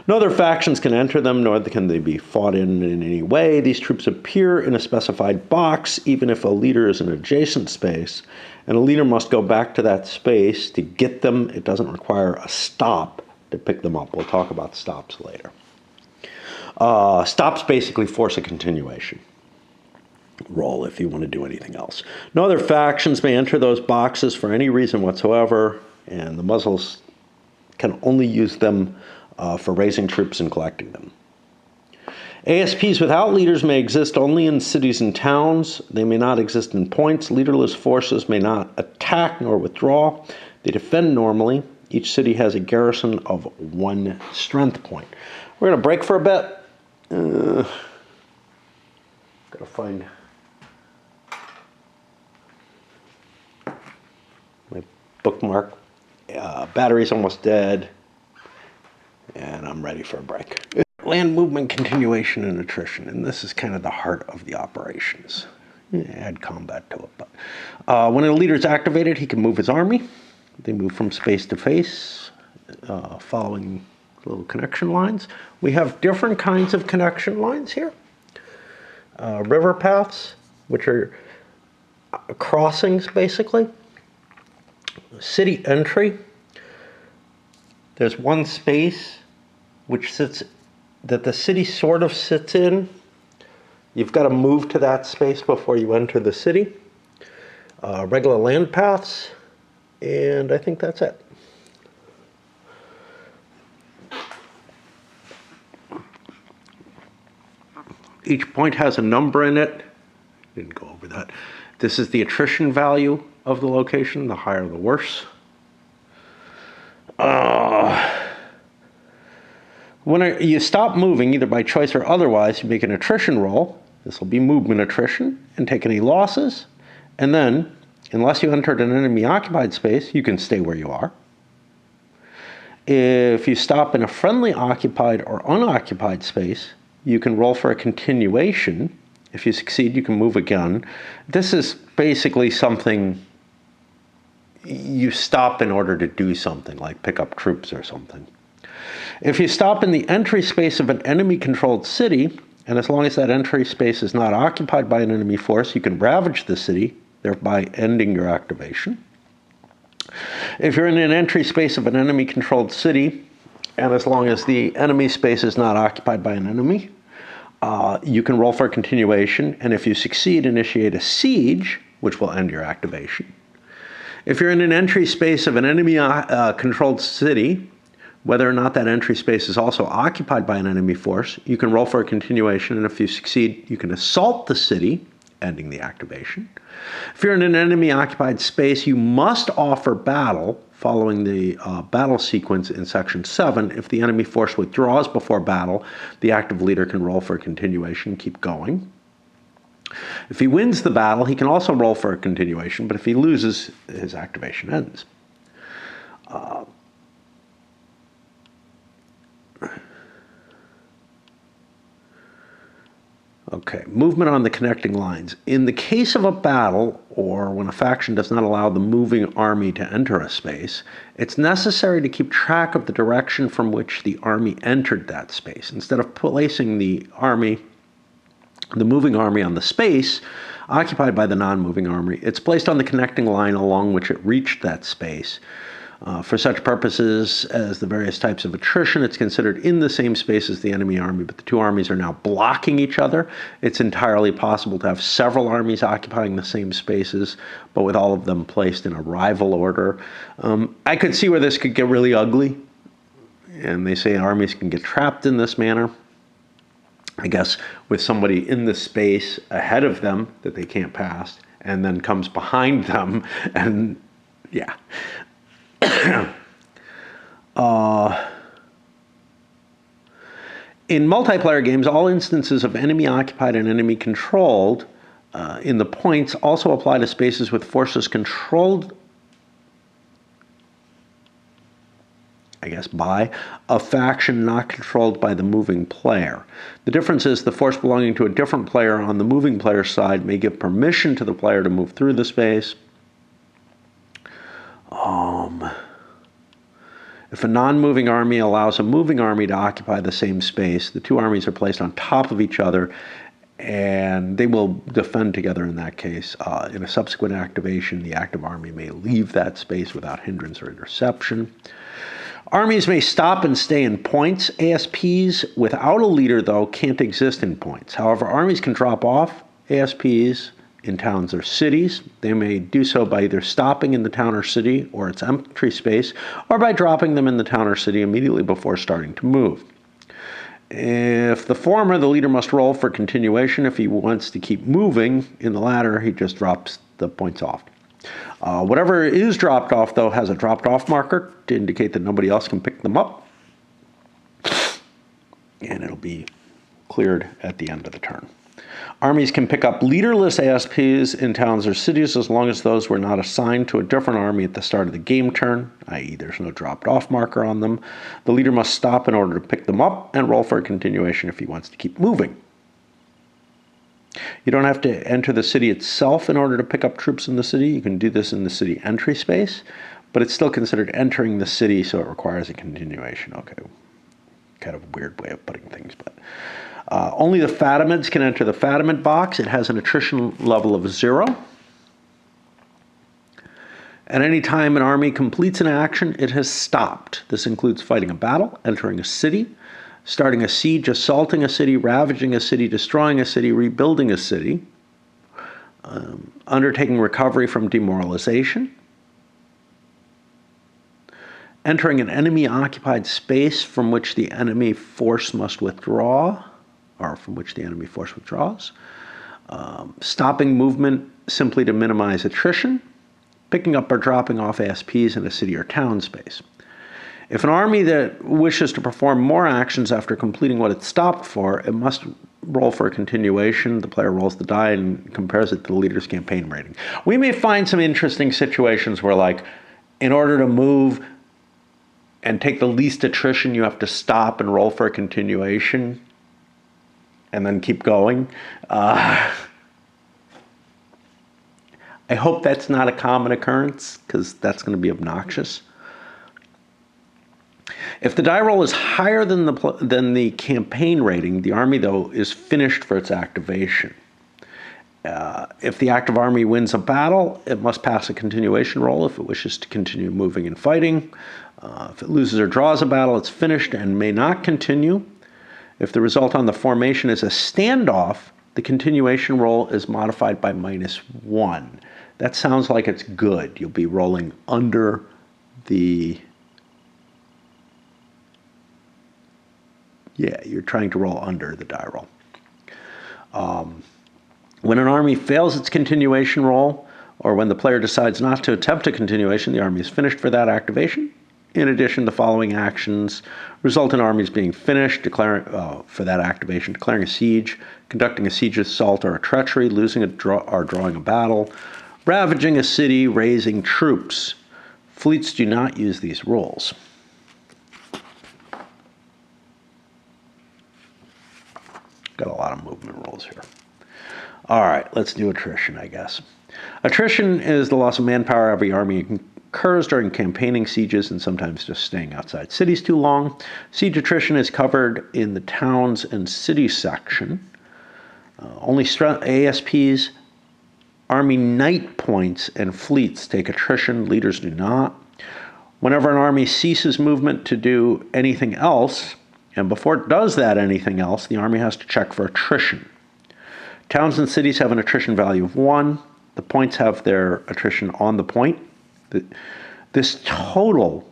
Speaker 1: No other factions can enter them, nor can they be fought in any way. These troops appear in a specified box, even if a leader is in an adjacent space, and a leader must go back to that space to get them. It doesn't require a stop to pick them up. We'll talk about stops later. Stops basically force a continuation roll if you want to do anything else. No other factions may enter those boxes for any reason whatsoever, and the Muslims can only use them for raising troops and collecting them. ASPs without leaders may exist only in cities and towns. They may not exist in points. Leaderless forces may not attack nor withdraw. They defend normally. Each city has a garrison of 1 strength point. We're going to break for a bit. Got to find my bookmark. Battery's almost dead. And I'm ready for a break. Land movement, continuation, and attrition. And this is kind of the heart of the operations. Add combat to it. But when a leader is activated, he can move his army. They move from space to face, following little connection lines. We have different kinds of connection lines here. River paths, which are crossings, basically. City entry. There's one space that the city sort of sits in. You've got to move to that space before you enter the city. Regular land paths. And I think that's it. Each point has a number in it. Didn't go over that. This is the attrition value of the location. The higher, the worse. When you stop moving, either by choice or otherwise, you make an attrition roll. This will be movement attrition, and take any losses. And then, unless you entered an enemy-occupied space, you can stay where you are. If you stop in a friendly occupied or unoccupied space, you can roll for a continuation. If you succeed, you can move again. This is basically something you stop in order to do something, like pick up troops or something. If you stop in the entry space of an enemy-controlled city, and as long as that entry space is not occupied by an enemy force, you can ravage the city, thereby ending your activation. If you're in an entry space of an enemy-controlled city, and as long as the enemy space is not occupied by an enemy, you can roll for a continuation, and if you succeed, initiate a siege, which will end your activation. If you're in an entry space of an enemy-controlled city, whether or not that entry space is also occupied by an enemy force, you can roll for a continuation, and if you succeed, you can assault the city, ending the activation. If you're in an enemy-occupied space, you must offer battle, following the battle sequence in Section 7. If the enemy force withdraws before battle, the active leader can roll for a continuation, keep going. If he wins the battle, he can also roll for a continuation, but if he loses, his activation ends. Okay, movement on the connecting lines. In the case of a battle, or when a faction does not allow the moving army to enter a space, it's necessary to keep track of the direction from which the army entered that space. Instead of placing the moving army on the space occupied by the non-moving army, it's placed on the connecting line along which it reached that space. For such purposes as the various types of attrition, it's considered in the same space as the enemy army, but the two armies are now blocking each other. It's entirely possible to have several armies occupying the same spaces, but with all of them placed in a rival order. I could see where this could get really ugly, and they say armies can get trapped in this manner. I guess with somebody in the space ahead of them that they can't pass, and then comes behind them, and yeah. In multiplayer games, all instances of enemy occupied and enemy controlled in the points also apply to spaces with forces controlled, I guess, by a faction not controlled by the moving player. The difference is the force belonging to a different player on the moving player's side may give permission to the player to move through the space. If a non-moving army allows a moving army to occupy the same space, the two armies are placed on top of each other, and they will defend together in that case. In a subsequent activation, the active army may leave that space without hindrance or interception. Armies may stop and stay in points. ASPs without a leader, though, can't exist in points. However, armies can drop off ASPs in towns or cities. They may do so by either stopping in the town or city or its entry space, or by dropping them in the town or city immediately before starting to move. If the former, the leader must roll for continuation. If he wants to keep moving, in the latter, he just drops the points off. Whatever is dropped off, though, has a dropped off marker to indicate that nobody else can pick them up. And it'll be cleared at the end of the turn. Armies can pick up leaderless ASPs in towns or cities as long as those were not assigned to a different army at the start of the game turn, i.e. there's no dropped off marker on them. The leader must stop in order to pick them up and roll for a continuation if he wants to keep moving. You don't have to enter the city itself in order to pick up troops in the city. You can do this in the city entry space, but it's still considered entering the city, so it requires a continuation. Okay, kind of a weird way of putting things, but only the Fatimids can enter the Fatimid box. It has an attrition level of 0. At any time an army completes an action, it has stopped. This includes fighting a battle, entering a city, starting a siege, assaulting a city, ravaging a city, destroying a city, rebuilding a city, undertaking recovery from demoralization, entering an enemy-occupied space from which the enemy force must withdraw, or from which the enemy force withdraws, stopping movement simply to minimize attrition, picking up or dropping off ASPs in a city or town space. If an army that wishes to perform more actions after completing what it stopped for, it must roll for a continuation. The player rolls the die and compares it to the leader's campaign rating. We may find some interesting situations where, like, in order to move and take the least attrition, you have to stop and roll for a continuation and then keep going. I hope that's not a common occurrence, because that's going to be obnoxious. If the die roll is higher than the campaign rating, the army, though, is finished for its activation. If the active army wins a battle, it must pass a continuation roll if it wishes to continue moving and fighting. If it loses or draws a battle, it's finished and may not continue. If the result on the formation is a standoff, the continuation roll is modified by -1. That sounds like it's good. You'll be rolling under the... Yeah, you're trying to roll under the die roll. When an army fails its continuation roll, or when the player decides not to attempt a continuation, the army is finished for that activation. In addition, the following actions result in armies being finished, declaring for that activation, declaring a siege, conducting a siege assault or a treachery, losing or drawing a battle, ravaging a city, raising troops. Fleets do not use these rules. Got a lot of movement rules here. All right, let's do attrition, I guess. Attrition is the loss of manpower every army occurs during campaigning, sieges, and sometimes just staying outside cities too long. Siege attrition is covered in the towns and cities section. Only ASPs, army knight points, and fleets take attrition. Leaders do not. Whenever an army ceases movement to do anything else, and before it does that anything else, the army has to check for attrition. Towns and cities have an attrition value of 1. The points have their attrition on the point. This total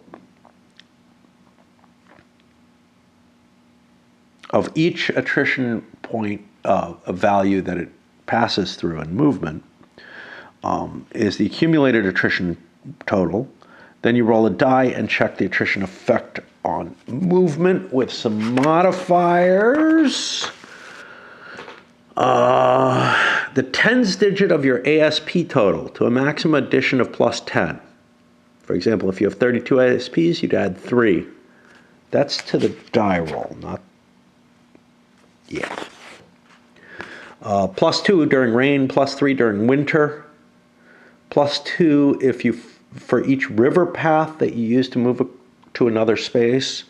Speaker 1: of each attrition point a value that it passes through in movement is the accumulated attrition total. Then you roll a die and check the attrition effect on movement with some modifiers. The tens digit of your ASP total to a maximum addition of plus 10. For example, if you have 32 ASPs, you'd add 3. That's to the die roll, not... Yeah. Plus 2 during rain, plus 3 during winter, plus 2 if you, for each river path that you use to move to another space.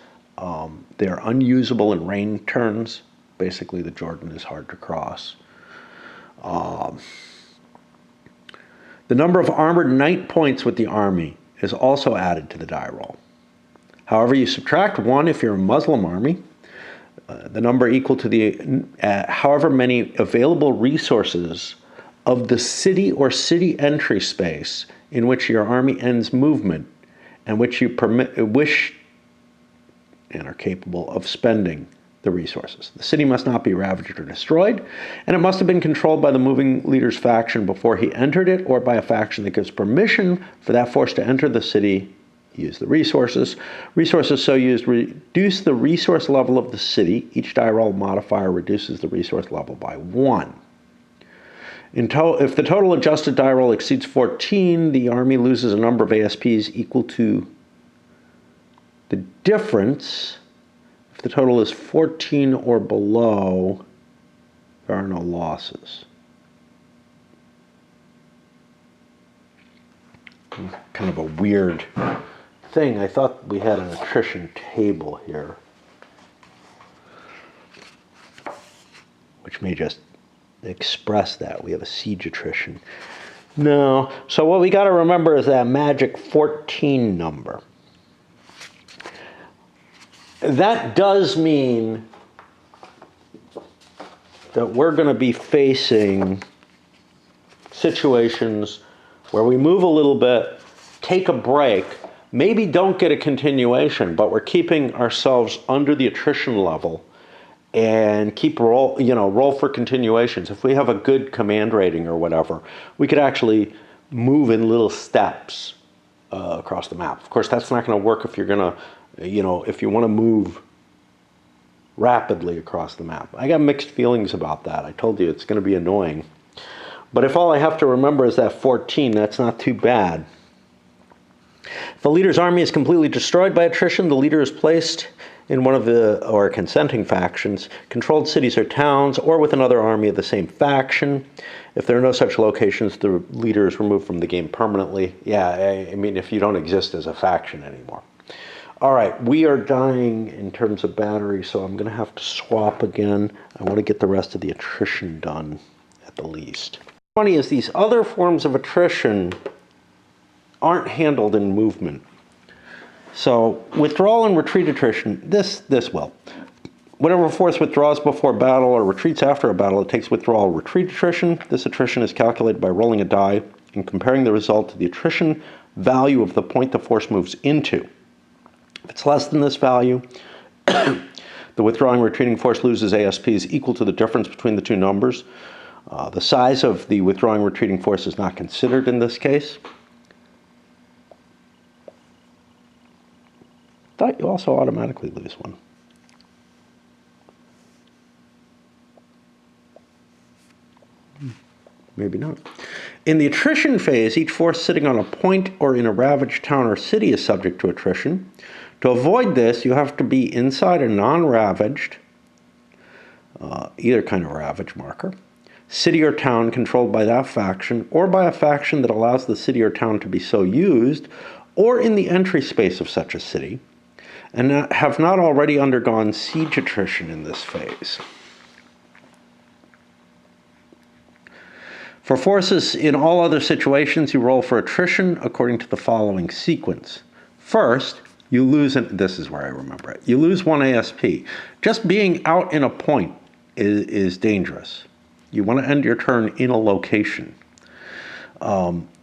Speaker 1: They're unusable in rain turns. Basically, the Jordan is hard to cross. The number of armored knight points with the army is also added to the die roll. However, you subtract 1 if you're a Muslim army. The number equal to the however many available resources of the city or city entry space in which your army ends movement and which you wish and are capable of spending the resources. The city must not be ravaged or destroyed, and it must have been controlled by the moving leader's faction before he entered it, or by a faction that gives permission for that force to enter the city. Use the resources. Resources so used reduce the resource level of the city. Each die roll modifier reduces the resource level by 1. If the total adjusted die roll exceeds 14, the army loses a number of ASPs equal to the difference. If the total is 14 or below, there are no losses. Kind of a weird thing. I thought we had an attrition table here, which may just express that. We have a siege attrition. No. So what we got to remember is that magic 14 number. That does mean that we're going to be facing situations where we move a little bit, take a break, maybe don't get a continuation, but we're keeping ourselves under the attrition level and keep roll for continuations. If we have a good command rating or whatever, we could actually move in little steps across the map. Of course, that's not going to work if you're going to, if you want to move rapidly across the map. I got mixed feelings about that. I told you it's going to be annoying. But if all I have to remember is that 14, that's not too bad. If the leader's army is completely destroyed by attrition, the leader is placed in one of the consenting factions, controlled cities or towns, or with another army of the same faction. If there are no such locations, the leader is removed from the game permanently. Yeah, I mean, if you don't exist as a faction anymore. All right, we are dying in terms of battery, so I'm going to have to swap again. I want to get the rest of the attrition done at the least. Funny is these other forms of attrition aren't handled in movement. So withdrawal and retreat attrition, this will. Whenever a force withdraws before battle or retreats after a battle, it takes withdrawal retreat attrition. This attrition is calculated by rolling a die and comparing the result to the attrition value of the point the force moves into. If it's less than this value, the withdrawing retreating force loses ASPs equal to the difference between the two numbers. The size of the withdrawing retreating force is not considered in this case. thought you also automatically lose one. Maybe not. In the attrition phase, each force sitting on a point or in a ravaged town or city is subject to attrition. To avoid this, you have to be inside a non-ravaged, either kind of ravage marker, city or town controlled by that faction, or by a faction that allows the city or town to be so used, or in the entry space of such a city, and have not already undergone siege attrition in this phase. For forces in all other situations, you roll for attrition according to the following sequence. First, you lose, this is where I remember it, you lose 1 ASP. Just being out in a point is dangerous. You want to end your turn in a location.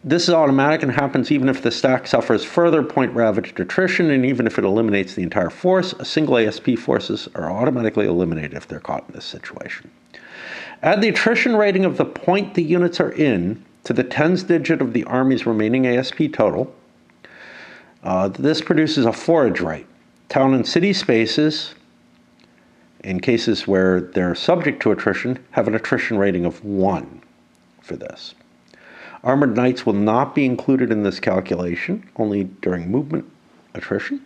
Speaker 1: This is automatic and happens even if the stack suffers further point ravaged attrition, and even if it eliminates the entire force, a single ASP forces are automatically eliminated if they're caught in this situation. Add the attrition rating of the point the units are in to the tens digit of the Army's remaining ASP total. This produces a forage rate. Town and city spaces, in cases where they're subject to attrition, have an attrition rating of 1 for this. Armored knights will not be included in this calculation, only during movement attrition.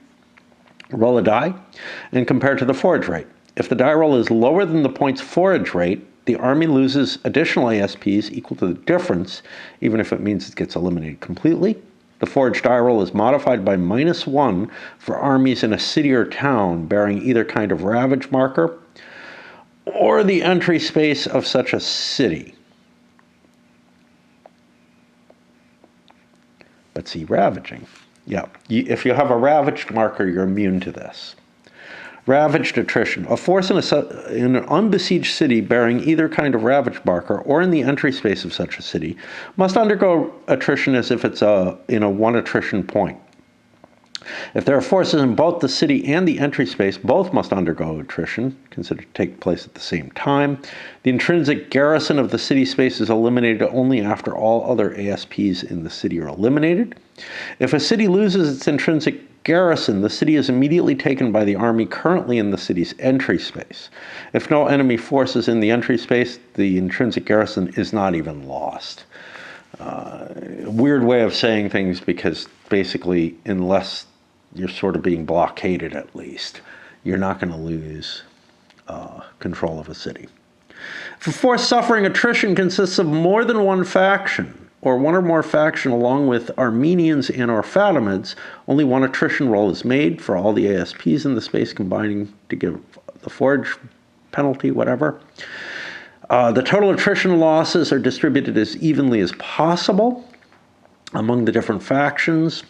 Speaker 1: Roll a die and compare to the forage rate. If the die roll is lower than the point's forage rate, the Army loses additional ASPs equal to the difference, even if it means it gets eliminated completely. The forage die roll is modified by -1 for armies in a city or town bearing either kind of ravage marker or the entry space of such a city. But see, ravaging. Yeah, if you have a ravaged marker, you're immune to this. Ravaged attrition. A force in an unbesieged city bearing either kind of ravaged marker or in the entry space of such a city must undergo attrition as if it's in a 1 attrition point. If there are forces in both the city and the entry space, both must undergo attrition, considered to take place at the same time. The intrinsic garrison of the city space is eliminated only after all other ASPs in the city are eliminated. If a city loses its intrinsic garrison, the city is immediately taken by the army currently in the city's entry space. If no enemy force is in the entry space, the intrinsic garrison is not even lost. Weird way of saying things, because basically, unless you're sort of being blockaded at least, you're not going to lose control of a city. If a force suffering attrition consists of more than one faction, or one or more faction along with Armenians and or Fatimids, only one attrition roll is made for all the ASPs in the space combining to give the forage penalty, whatever. The total attrition losses are distributed as evenly as possible among the different factions.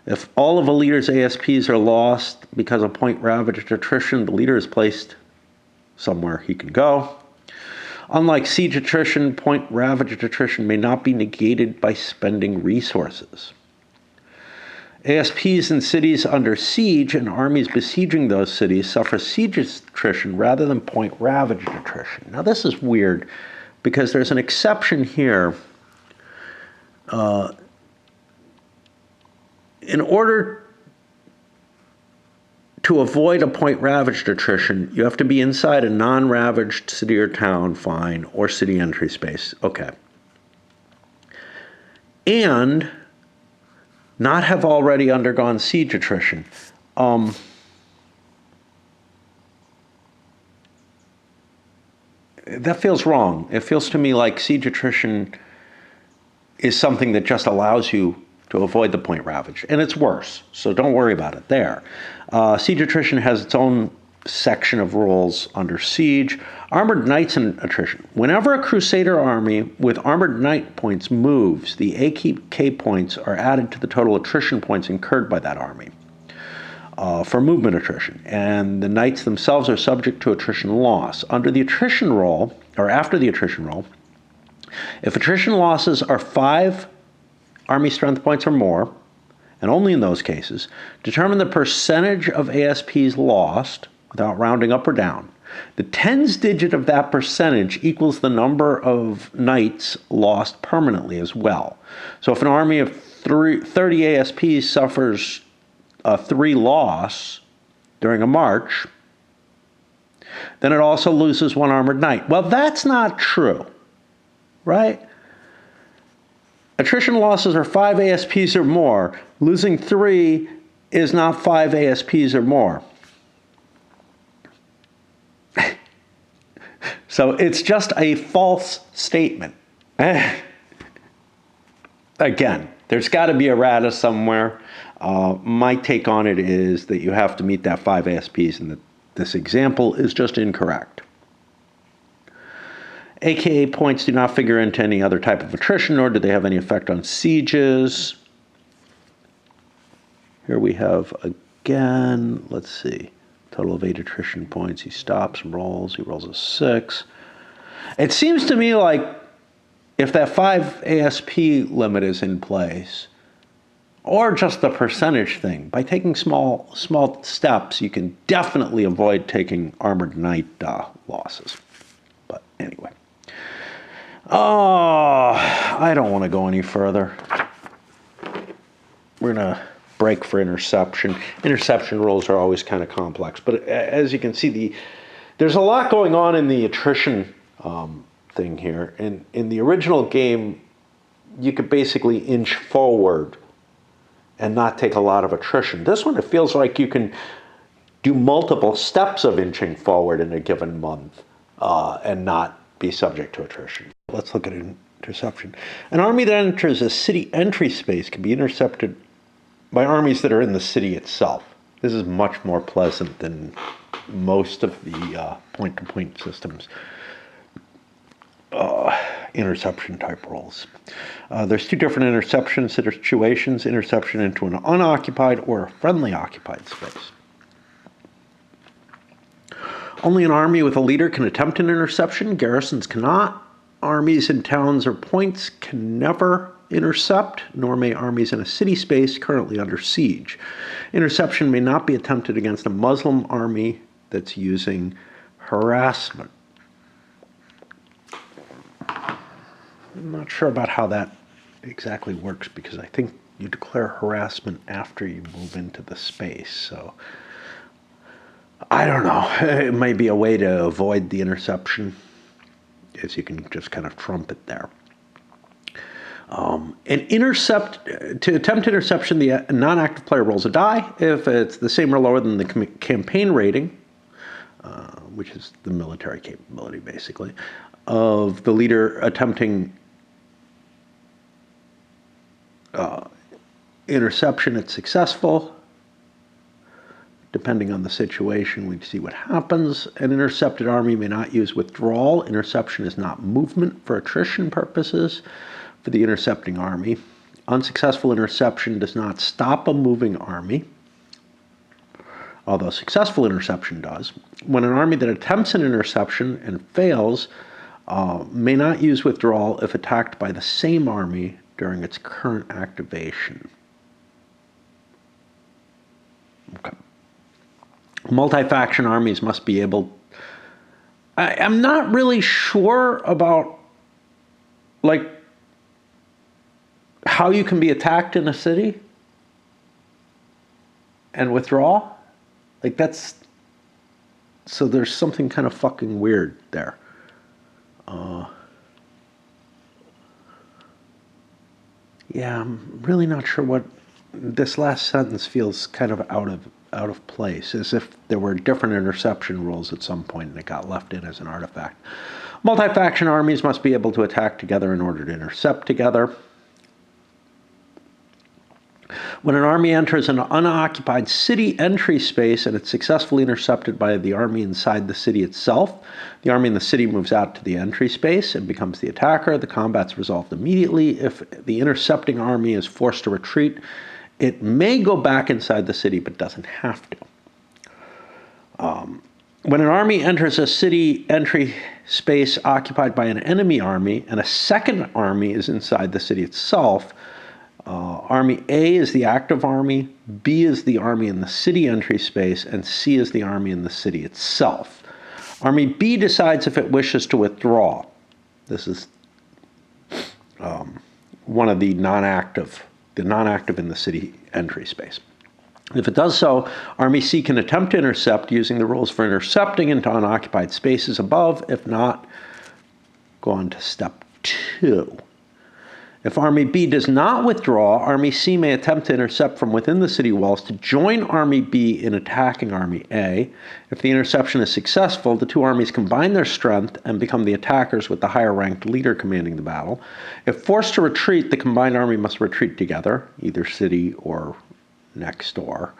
Speaker 1: If all of a leader's ASPs are lost because of point ravaged attrition, the leader is placed somewhere he can go. Unlike siege attrition, point ravaged attrition may not be negated by spending resources. ASPs in cities under siege and armies besieging those cities suffer siege attrition rather than point ravaged attrition. Now this is weird because there's an exception here. In order to avoid a point ravaged attrition, you have to be inside a non-ravaged city or town, fine, or city entry space, okay. And not have already undergone siege attrition. That feels wrong. It feels to me like siege attrition is something that just allows you to avoid the point ravage, and it's worse, so don't worry about it there. Siege attrition has its own section of rules under siege. Armored knights and attrition. Whenever a crusader army with armored knight points moves, the AK points are added to the total attrition points incurred by that army for movement attrition, and the knights themselves are subject to attrition loss. Under the attrition roll, or after the attrition roll, if attrition losses are 5 Army strength points or more, and only in those cases, determine the percentage of ASPs lost without rounding up or down. The tens digit of that percentage equals the number of knights lost permanently as well. So if an army of 30 ASPs suffers a 3 loss during a march, then it also loses 1 armored knight. Well, that's not true, right? Attrition losses are 5 ASPs or more. Losing 3 is not 5 ASPs or more. So it's just a false statement. Again, there's got to be errata somewhere. My take on it is that you have to meet that 5 ASPs, and that this example is just incorrect. AKA points do not figure into any other type of attrition, nor do they have any effect on sieges. Here we have, again, let's see, total of 8 attrition points. He stops, rolls, he rolls a 6. It seems to me like if that 5 ASP limit is in place, or just the percentage thing, by taking small steps, you can definitely avoid taking armored knight losses. But anyway. Oh, I don't want to go any further. We're going to break for interception. Interception rules are always kind of complex. But as you can see, there's a lot going on in the attrition thing here. And in the original game, you could basically inch forward and not take a lot of attrition. This one, it feels like you can do multiple steps of inching forward in a given month and not be subject to attrition. Let's look at interception. An army that enters a city entry space can be intercepted by armies that are in the city itself. This is much more pleasant than most of the point-to-point systems. Interception type roles. There's 2 different interception situations: interception into an unoccupied or a friendly occupied space. Only an army with a leader can attempt an interception. Garrisons cannot. Armies in towns or points can never intercept, nor may armies in a city space currently under siege. Interception may not be attempted against a Muslim army that's using harassment. I'm not sure about how that exactly works, because I think you declare harassment after you move into the space. So I don't know. It might be a way to avoid the interception, is you can just kind of trump it there. To attempt interception, the non-active player rolls a die. If it's the same or lower than the campaign rating, which is the military capability, basically, of the leader attempting interception, it's successful. Depending on the situation, we see what happens. An intercepted army may not use withdrawal. Interception is not movement for attrition purposes for the intercepting army. Unsuccessful interception does not stop a moving army, although successful interception does. When an army that attempts an interception and fails may not use withdrawal if attacked by the same army during its current activation. Okay. Multi-faction armies must be able... I'm not really sure about, like, how you can be attacked in a city and withdraw. Like, that's... So there's something kind of fucking weird there. Yeah, I'm really not sure what... This last sentence feels kind of out of place, as if there were different interception rules at some point and it got left in as an artifact. Multi-faction armies must be able to attack together in order to intercept together. When an army enters an unoccupied city entry space and it's successfully intercepted by the army inside the city itself, the army in the city moves out to the entry space and becomes the attacker. The combat's resolved immediately. If the intercepting army is forced to retreat, it may go back inside the city, but doesn't have to. When an army enters a city entry space occupied by an enemy army, and a second army is inside the city itself, Army A is the active army, B is the army in the city entry space, and C is the army in the city itself. Army B decides if it wishes to withdraw. This is one of the non-active the non-active in the city entry space. If it does so, Army C can attempt to intercept using the rules for intercepting into unoccupied spaces above. If not, go on to step 2. If Army B does not withdraw, Army C may attempt to intercept from within the city walls to join Army B in attacking Army A. If the interception is successful, the two armies combine their strength and become the attackers with the higher-ranked leader commanding the battle. If forced to retreat, the combined army must retreat together, either city or next door.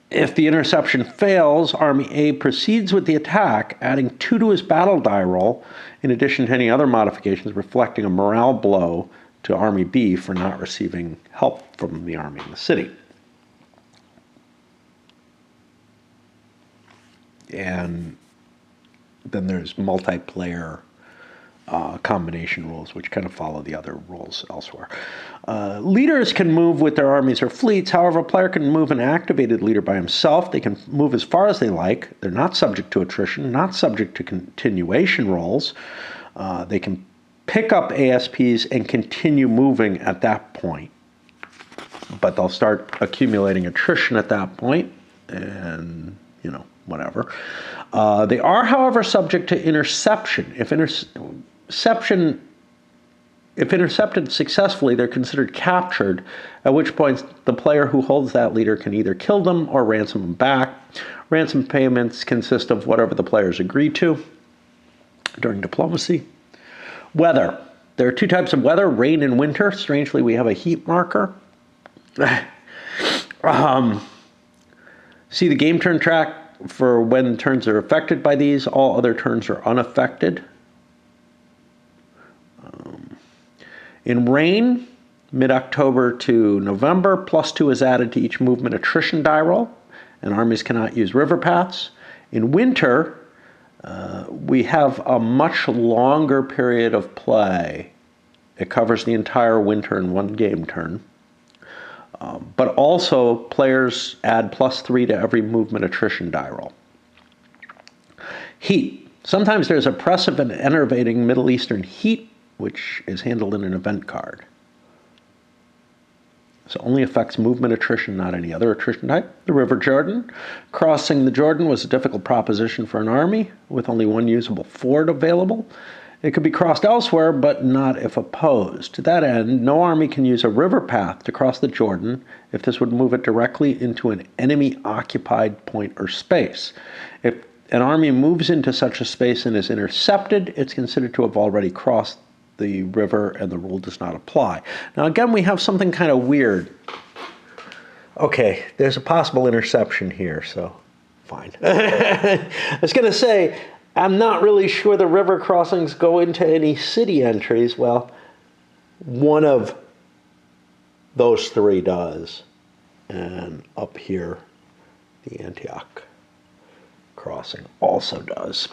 Speaker 1: If the interception fails, Army A proceeds with the attack, adding 2 to his battle die roll, in addition to any other modifications, reflecting a morale blow to Army B for not receiving help from the army in the city. And then there's multiplayer combination rules, which kind of follow the other rules elsewhere. Leaders can move with their armies or fleets. However, a player can move an activated leader by himself. They can move as far as they like. They're not subject to attrition, not subject to continuation rolls. They can pick up ASPs and continue moving at that point. But they'll start accumulating attrition at that point, and, whatever. They are, however, subject to interception. If intercepted successfully, they're considered captured, at which point the player who holds that leader can either kill them or ransom them back. Ransom payments consist of whatever the players agree to during diplomacy. Weather. There are 2 types of weather, rain and winter. Strangely, we have a heat marker. See the game turn track for when turns are affected by these. All other turns are unaffected. In rain, mid-October to November, +2 is added to each movement attrition die roll, and armies cannot use river paths. In winter, we have a much longer period of play. It covers the entire winter in 1 game turn. But also, players add +3 to every movement attrition die roll. Heat. Sometimes there's oppressive and enervating Middle Eastern heat, which is handled in an event card. So only affects movement attrition, not any other attrition type. The River Jordan. Crossing the Jordan was a difficult proposition for an army, with only 1 usable ford available. It could be crossed elsewhere, but not if opposed. To that end, no army can use a river path to cross the Jordan if this would move it directly into an enemy-occupied point or space. If an army moves into such a space and is intercepted, it's considered to have already crossed the river and the rule does not apply. Now again, we have something kind of weird. Okay, there's a possible interception here, so fine. I was going to say, I'm not really sure the river crossings go into any city entries. Well, one of those 3 does. And up here, the Antioch crossing also does.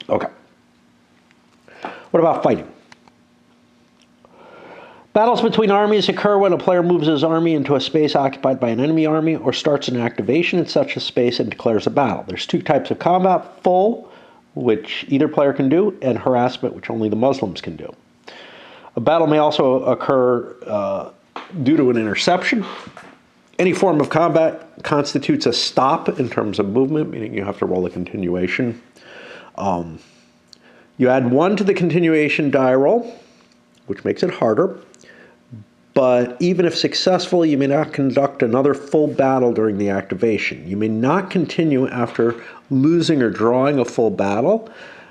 Speaker 1: Okay. What about fighting? Battles between armies occur when a player moves his army into a space occupied by an enemy army or starts an activation in such a space and declares a battle. There's 2 types of combat: full, which either player can do, and harassment, which only the Muslims can do. A battle may also occur due to an interception. Any form of combat constitutes a stop in terms of movement, meaning you have to roll a continuation. You add 1 to the continuation die roll, which makes it harder. But even if successful, you may not conduct another full battle during the activation. You may not continue after losing or drawing a full battle.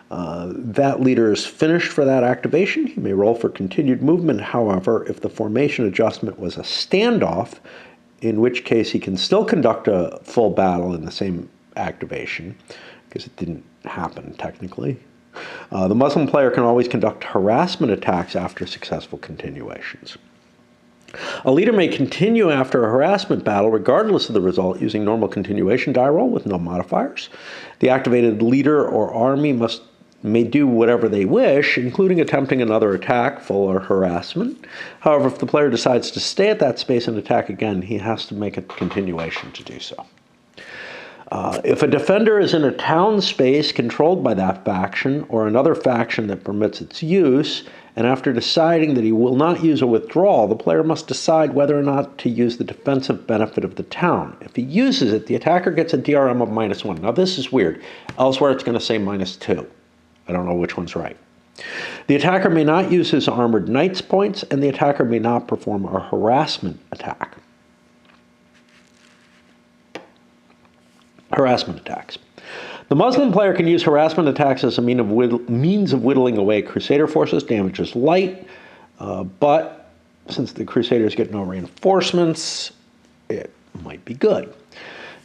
Speaker 1: That leader is finished for that activation. He may roll for continued movement, however, if the formation adjustment was a standoff, in which case he can still conduct a full battle in the same activation, because it didn't happen technically. The Muslim player can always conduct harassment attacks after successful continuations. A leader may continue after a harassment battle regardless of the result using normal continuation die roll with no modifiers. The activated leader or army may do whatever they wish, including attempting another attack, full or harassment. However, if the player decides to stay at that space and attack again, he has to make a continuation to do so. If a defender is in a town space controlled by that faction or another faction that permits its use, and after deciding that he will not use a withdrawal, the player must decide whether or not to use the defensive benefit of the town. If he uses it, the attacker gets a DRM of -1. Now this is weird. Elsewhere it's going to say -2. I don't know which one's right. The attacker may not use his armored knight's points, and the attacker may not perform a harassment attack. Harassment attacks. The Muslim player can use harassment attacks as a means of whittling away Crusader forces. Damage is light, but since the Crusaders get no reinforcements, it might be good.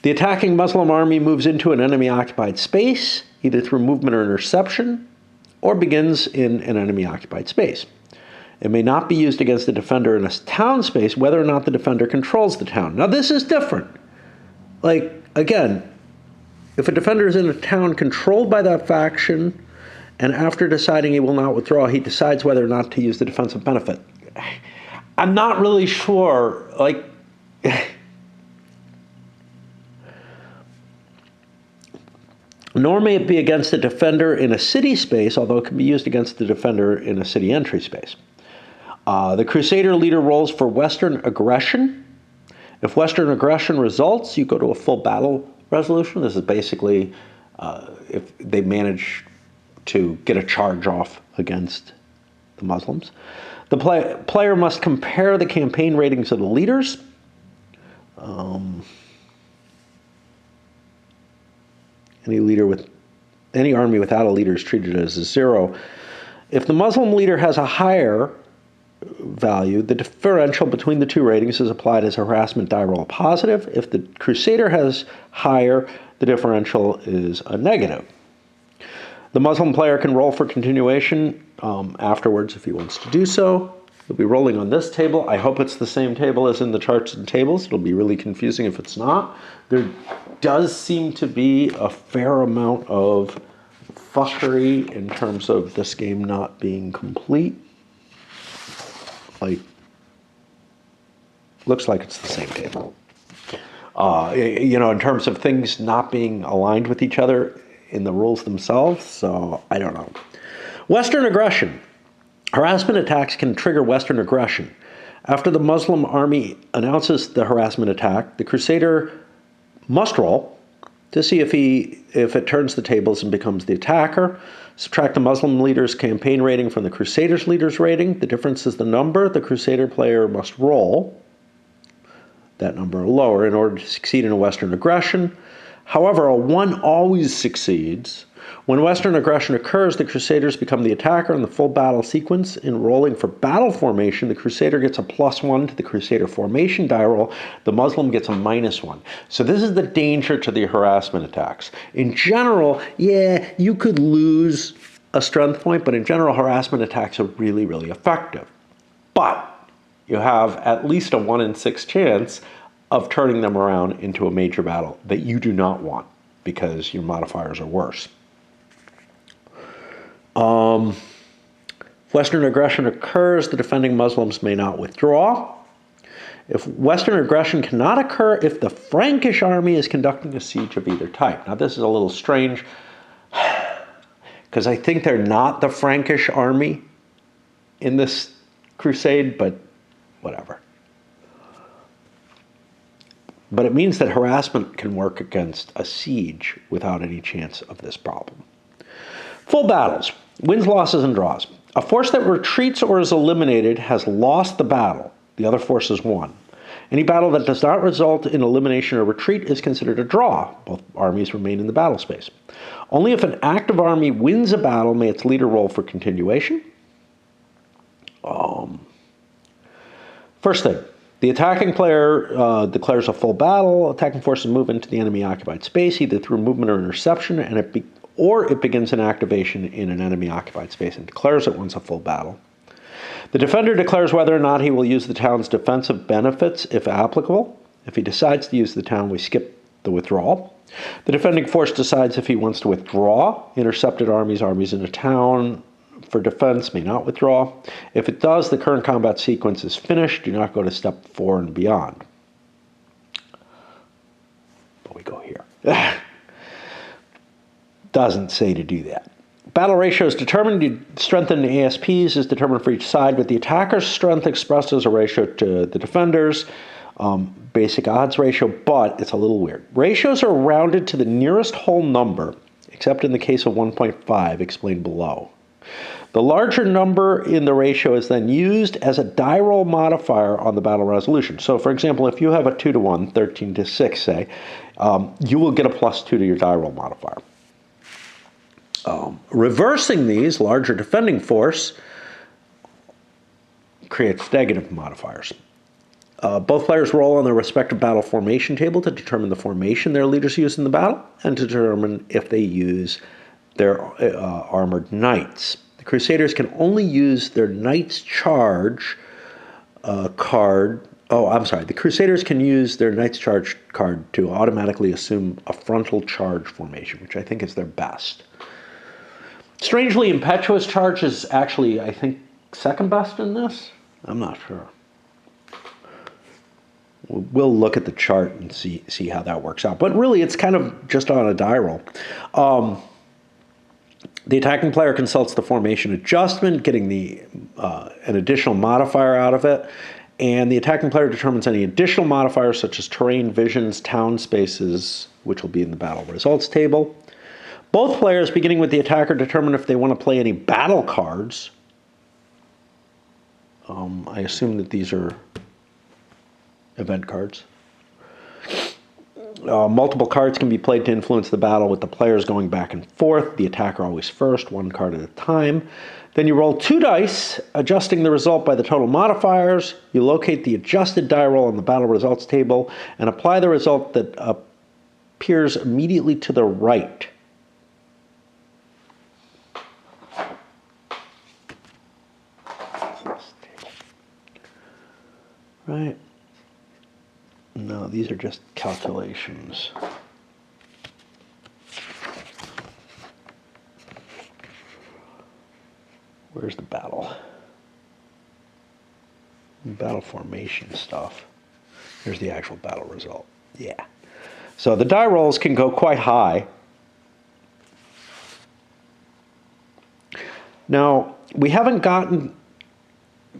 Speaker 1: The attacking Muslim army moves into an enemy-occupied space, either through movement or interception, or begins in an enemy-occupied space. It may not be used against the defender in a town space, whether or not the defender controls the town. Now, this is different. Like, again, if a defender is in a town controlled by that faction, and after deciding he will not withdraw, he decides whether or not to use the defensive benefit. I'm not really sure, like... Nor may it be against the defender in a city space, although it can be used against the defender in a city entry space. The Crusader leader rolls for Western aggression. If Western aggression results, you go to a full battle resolution. This is basically if they manage to get a charge off against the Muslims. The player must compare the campaign ratings of the leaders. Any army without a leader is treated as a 0. If the Muslim leader has a higher value, the differential between the two ratings is applied as a harassment die roll positive. If the Crusader has higher, the differential is a negative. The Muslim player can roll for continuation afterwards if he wants to do so. He'll be rolling on this table. I hope it's the same table as in the charts and tables. It'll be really confusing if it's not. There does seem to be a fair amount of fuckery in terms of this game not being complete. Like, looks like it's the same table. In terms of things not being aligned with each other in the rules themselves, so I don't know. Western aggression. Harassment attacks can trigger Western aggression. After the Muslim army announces the harassment attack, the Crusader must roll to see if it turns the tables and becomes the attacker. Subtract the Muslim leader's campaign rating from the Crusader's leader's rating. The difference is the number the Crusader player must roll, that number or lower, in order to succeed in a Western aggression. However, a 1 always succeeds. When Western aggression occurs, the Crusaders become the attacker in the full battle sequence. In rolling for battle formation, the Crusader gets a +1 to the Crusader formation die roll. The Muslim gets a -1. So this is the danger to the harassment attacks. In general, yeah, you could lose a strength point, but in general, harassment attacks are really, really effective. But you have at least a 1 in 6 chance of turning them around into a major battle that you do not want because your modifiers are worse. If Western aggression occurs, the defending Muslims may not withdraw. If Western aggression cannot occur if the Frankish army is conducting a siege of either type. Now this is a little strange because I think they're not the Frankish army in this crusade, but whatever. But it means that harassment can work against a siege without any chance of this problem. Full battles, wins, losses, and draws. A force that retreats or is eliminated has lost the battle. The other force has won. Any battle that does not result in elimination or retreat is considered a draw. Both armies remain in the battle space. Only if an active army wins a battle may its leader roll for continuation. First thing, the attacking player declares a full battle. Attacking forces move into the enemy-occupied space, either through movement or interception, and it begins an activation in an enemy-occupied space and declares it once a full battle. The defender declares whether or not he will use the town's defensive benefits, if applicable. If he decides to use the town, we skip the withdrawal. The defending force decides if he wants to withdraw. Intercepted armies in a town for defense may not withdraw. If it does, the current combat sequence is finished. Do not go to step 4 and beyond. But we go here. Doesn't say to do that. Battle ratio is determined. Strength in the ASPs is determined for each side, with the attacker's strength expressed as a ratio to the defender's. Basic odds ratio, but it's a little weird. Ratios are rounded to the nearest whole number, except in the case of 1.5, explained below. The larger number in the ratio is then used as a die roll modifier on the battle resolution. So, for example, if you have a 2 to 1, 13 to 6, say, you will get a +2 to your die roll modifier. Reversing these, larger defending force creates negative modifiers. Both players roll on their respective battle formation table to determine the formation their leaders use in the battle and to determine if they use their armored knights. The Crusaders can only use their Knight's Charge card. Oh, I'm sorry. The Crusaders can use their Knight's Charge card to automatically assume a frontal charge formation, which I think is their best. Strangely, Impetuous Charge is actually, I think, second best in this. I'm not sure. We'll look at the chart and see how that works out. But really, it's kind of just on a die roll. The attacking player consults the formation adjustment, getting an additional modifier out of it. And the attacking player determines any additional modifiers, such as terrain, visions, town spaces, which will be in the battle results table. Both players, beginning with the attacker, determine if they want to play any battle cards. I assume that these are event cards. Multiple cards can be played to influence the battle, with the players going back and forth, the attacker always first, one card at a time. Then you roll 2 dice, adjusting the result by the total modifiers. You locate the adjusted die roll on the battle results table and apply the result that appears immediately to the right. Right. No, these are just calculations. Where's the battle? Battle formation stuff. Here's the actual battle result. Yeah. So the die rolls can go quite high. Now, we haven't gotten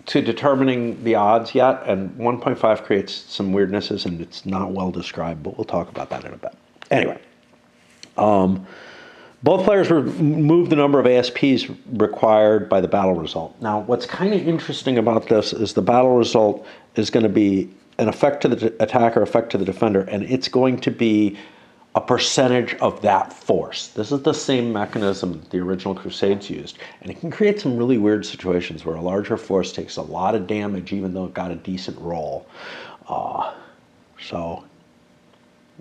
Speaker 1: to determining the odds yet, and 1.5 creates some weirdnesses, and it's not well described, but we'll talk about that in a bit. Anyway, both players remove the number of ASPs required by the battle result. Now, what's kind of interesting about this is the battle result is going to be an effect to the attacker, effect to the defender, and it's going to be a percentage of that force. This is the same mechanism the original Crusades used, and it can create some really weird situations where a larger force takes a lot of damage even though it got a decent roll. So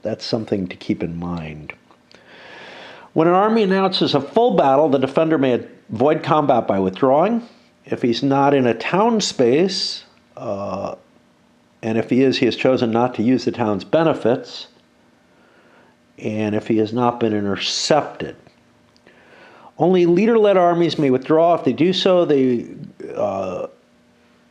Speaker 1: that's something to keep in mind. When an army announces a full battle, the defender may avoid combat by withdrawing. If he's not in a town space, and if he has chosen not to use the town's benefits, and if he has not been intercepted. Only leader-led armies may withdraw. If they do so, they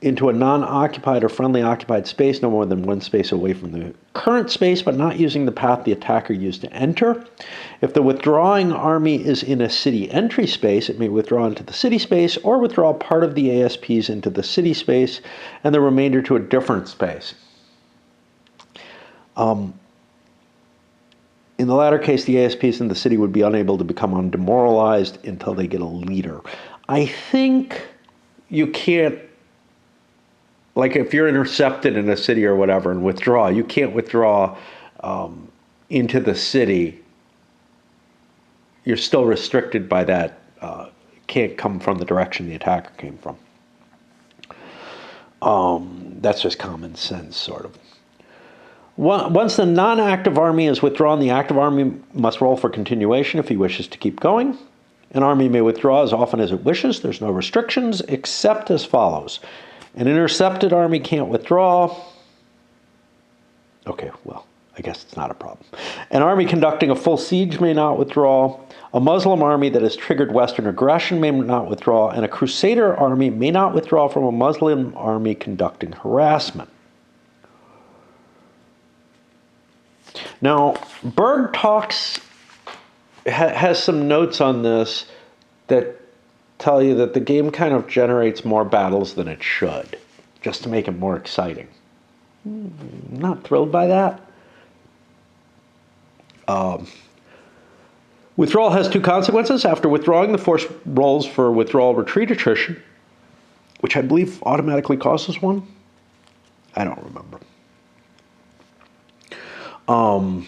Speaker 1: into a non-occupied or friendly occupied space, no more than one space away from the current space, but not using the path the attacker used to enter. If the withdrawing army is in a city entry space, it may withdraw into the city space or withdraw part of the ASPs into the city space and the remainder to a different space. In the latter case, the ASPs in the city would be unable to become undemoralized until they get a leader. I think you can't, like if you're intercepted in a city or whatever and withdraw, you can't withdraw into the city. You're still restricted by that. Can't come from the direction the attacker came from. That's just common sense, sort of. Once the non-active army is withdrawn, the active army must roll for continuation if he wishes to keep going. An army may withdraw as often as it wishes. There's no restrictions, except as follows. An intercepted army can't withdraw. Okay, well, I guess it's not a problem. An army conducting a full siege may not withdraw. A Muslim army that has triggered Western aggression may not withdraw. And a Crusader army may not withdraw from a Muslim army conducting harassment. Now, Berg has some notes on this that tell you that the game kind of generates more battles than it should, just to make it more exciting. Not thrilled by that. Withdrawal has two consequences. After withdrawing, the force rolls for withdrawal retreat attrition, which I believe automatically causes one. I don't remember. We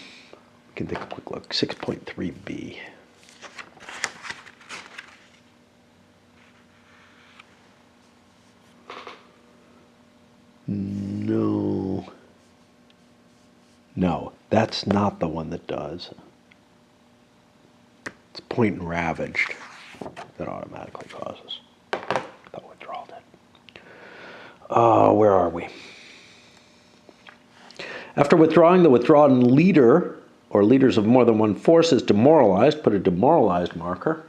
Speaker 1: can take a quick look. 6.3b. No, that's not the one that does. It's point and ravaged that automatically causes. I thought withdrawal did. Where are we? After withdrawing, the withdrawn leader or leaders of more than one force is demoralized. Put a demoralized marker.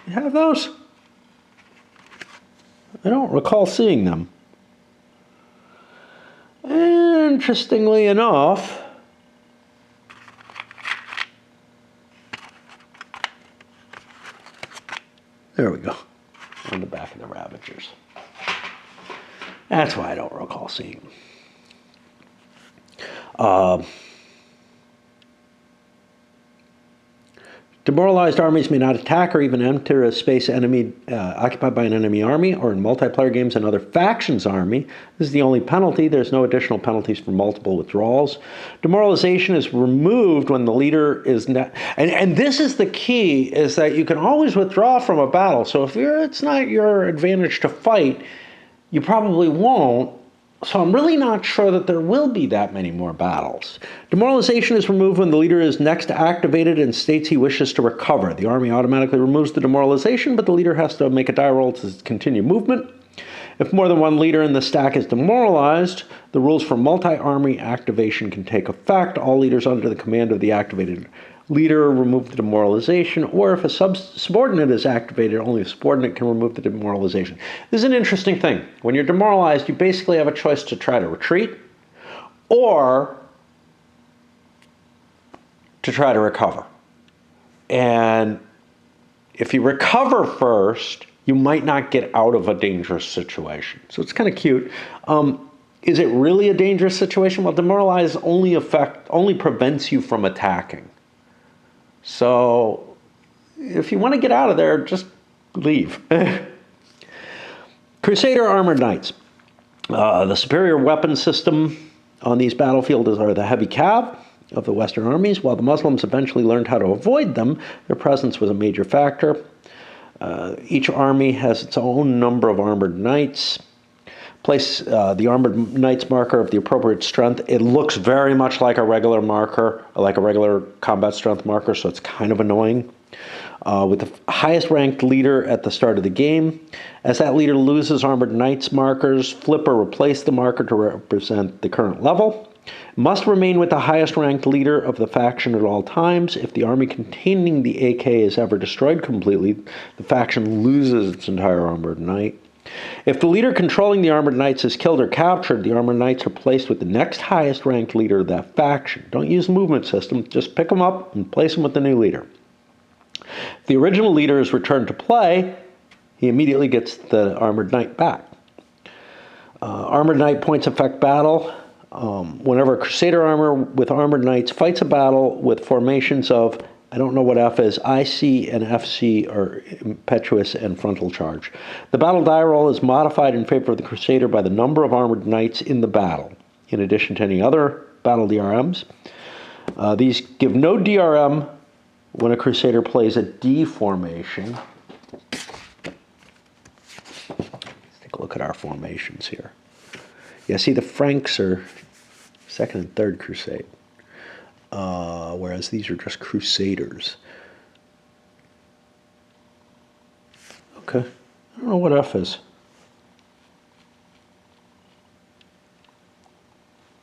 Speaker 1: You have those? I don't recall seeing them. Interestingly enough, there we go, on the back of the Ravagers. That's why I don't recall seeing them. Demoralized armies may not attack or even enter a space enemy occupied by an enemy army or in multiplayer games another faction's army. This is the only penalty. There's no additional penalties for multiple withdrawals. Demoralization is removed when the leader is not... And this is the key, is that you can always withdraw from a battle. So if it's not your advantage to fight, you probably won't. So I'm really not sure that there will be that many more battles. Demoralization is removed when the leader is next activated and states he wishes to recover. The army automatically removes the demoralization, but the leader has to make a die roll to continue movement. If more than one leader in the stack is demoralized, the rules for multi-army activation can take effect. All leaders under the command of the activated leader remove the demoralization, or if a subordinate is activated, only a subordinate can remove the demoralization. This is an interesting thing. When you're demoralized, you basically have a choice to try to retreat or to try to recover. And if you recover first, you might not get out of a dangerous situation. So it's kind of cute. Is it really a dangerous situation? Well, demoralize only prevents you from attacking. So if you want to get out of there, just leave. Crusader Armored Knights. The superior weapon system on these battlefields are the heavy cav of the Western armies. While the Muslims eventually learned how to avoid them, their presence was a major factor. Each army has its own number of armored knights. Place the armored knight's marker of the appropriate strength. It looks very much like a regular marker, like a regular combat strength marker, so it's kind of annoying. With the highest ranked leader at the start of the game. As that leader loses armored knight's markers, flip or replace the marker to represent the current level. Must remain with the highest ranked leader of the faction at all times. If the army containing the AK is ever destroyed completely, the faction loses its entire armored knight. If the leader controlling the armored knights is killed or captured, the armored knights are placed with the next highest ranked leader of that faction. Don't use the movement system, just pick them up and place them with the new leader. If the original leader is returned to play, he immediately gets the armored knight back. Armored knight points affect battle. Whenever a Crusader armor with armored knights fights a battle with formations of, I don't know what F is, IC and FC are impetuous and frontal charge. The battle die roll is modified in favor of the Crusader by the number of armored knights in the battle, in addition to any other battle DRMs. These give no DRM when a Crusader plays a D formation. Let's take a look at our formations here. Yeah, see, the Franks are second and third crusade. Whereas these are just Crusaders. Okay, I don't know what F is.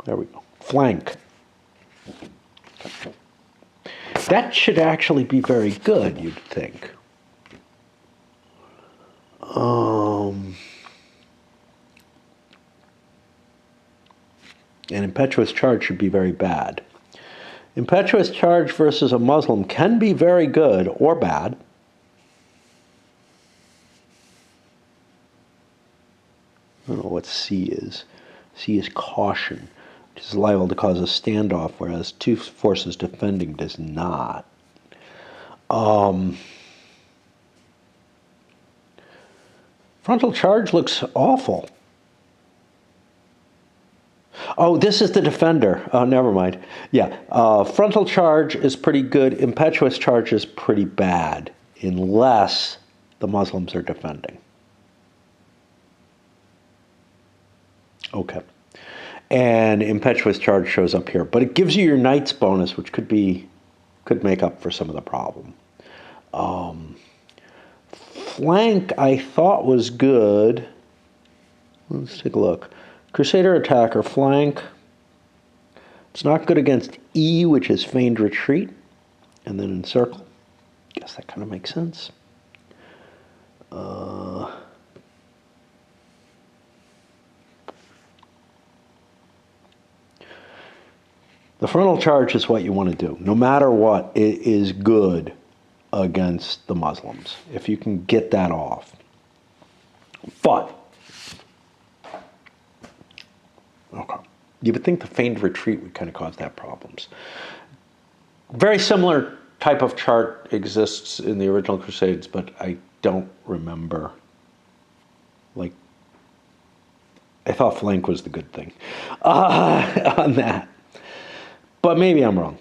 Speaker 1: There we go. Flank. That should actually be very good, you'd think. And impetuous charge should be very bad. Impetuous charge versus a Muslim can be very good or bad. what C is. C is caution, which is liable to cause a standoff, whereas two forces defending does not. Frontal charge looks awful. Oh, this is the defender. Oh, never mind. Yeah, frontal charge is pretty good. Impetuous charge is pretty bad, unless the Muslims are defending. Okay. And impetuous charge shows up here, but it gives you your knight's bonus, which could make up for some of the problem. Flank I thought was good. Let's take a look. Crusader attacker flank. It's not good against E, which is feigned retreat, and then encircle. Guess that kind of makes sense. The frontal charge is what you want to do. No matter what, it is good against the Muslims, if you can get that off. But, okay, you would think the feigned retreat would kind of cause that problems. Very similar type of chart exists in the original Crusades, but I don't remember. Like, I thought flank was the good thing on that. But maybe I'm wrong.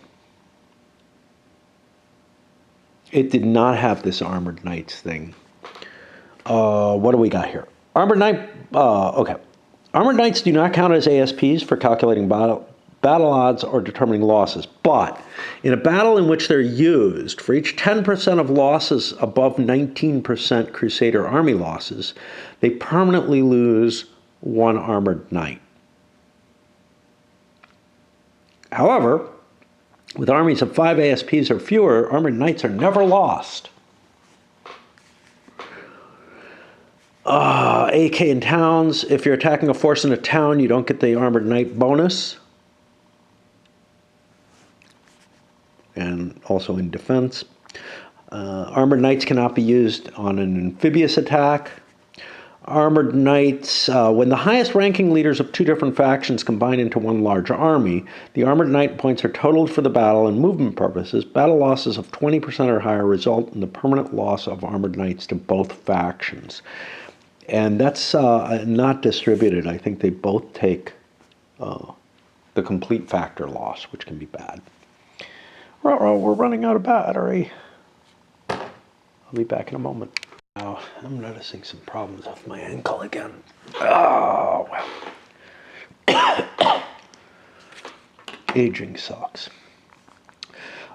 Speaker 1: It did not have this armored knights thing. What do we got here? Armored knight, okay. Armored knights do not count as ASPs for calculating battle odds or determining losses. But in a battle in which they're used, for each 10% of losses above 19% Crusader army losses, they permanently lose one armored knight. However, with armies of 5 ASPs or fewer, armored knights are never lost. AK in towns. If you're attacking a force in a town, you don't get the armored knight bonus. And also in defense. Armored knights cannot be used on an amphibious attack. Armored knights, when the highest ranking leaders of two different factions combine into one large army, the armored knight points are totaled for the battle and movement purposes. Battle losses of 20% or higher result in the permanent loss of armored knights to both factions. And that's not distributed. I think they both take the complete factor loss, which can be bad. We're running out of battery. I'll be back in a moment. Now, I'm noticing some problems with my ankle again. Oh, well. Aging sucks.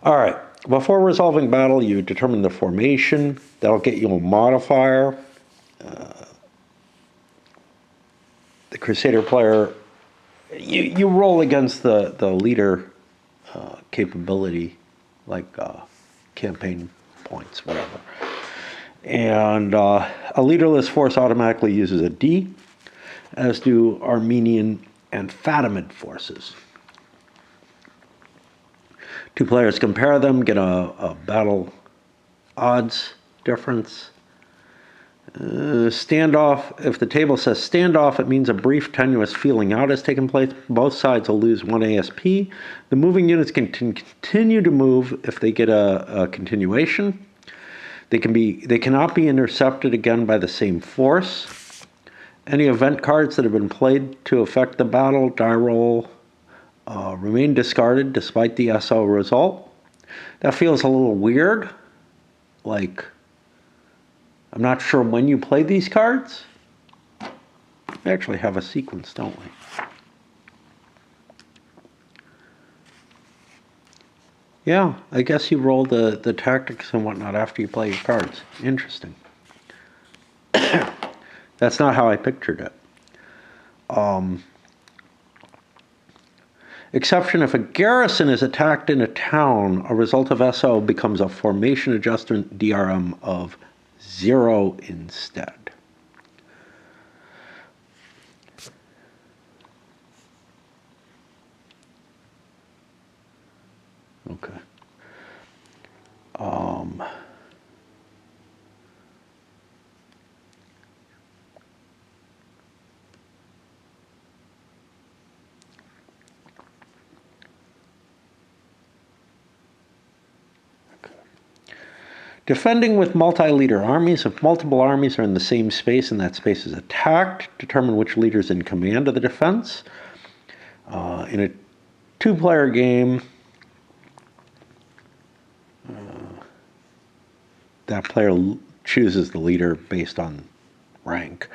Speaker 1: All right. Before resolving battle, you determine the formation. That'll get you a modifier. The Crusader player, you roll against the leader capability, like campaign points, whatever. And a leaderless force automatically uses a D, as do Armenian and Fatimid forces. Two players compare them, get a battle odds difference. Standoff, if the table says standoff, it means a brief, tenuous feeling out has taken place. Both sides will lose one ASP. The moving units can continue to move if they get a continuation. They cannot be intercepted again by the same force. Any event cards that have been played to affect the battle, die roll, remain discarded despite the SO result. That feels a little weird. Like, I'm not sure when you play these cards. We actually have a sequence, don't we? Yeah, I guess you roll the tactics and whatnot after you play your cards. Interesting. That's not how I pictured it. Exception, if a garrison is attacked in a town, a result of SO becomes a formation adjustment DRM of 0 instead. Okay. Defending with multi-leader armies. If multiple armies are in the same space and that space is attacked, determine which leader is in command of the defense. In a two-player game, that player chooses the leader based on rank.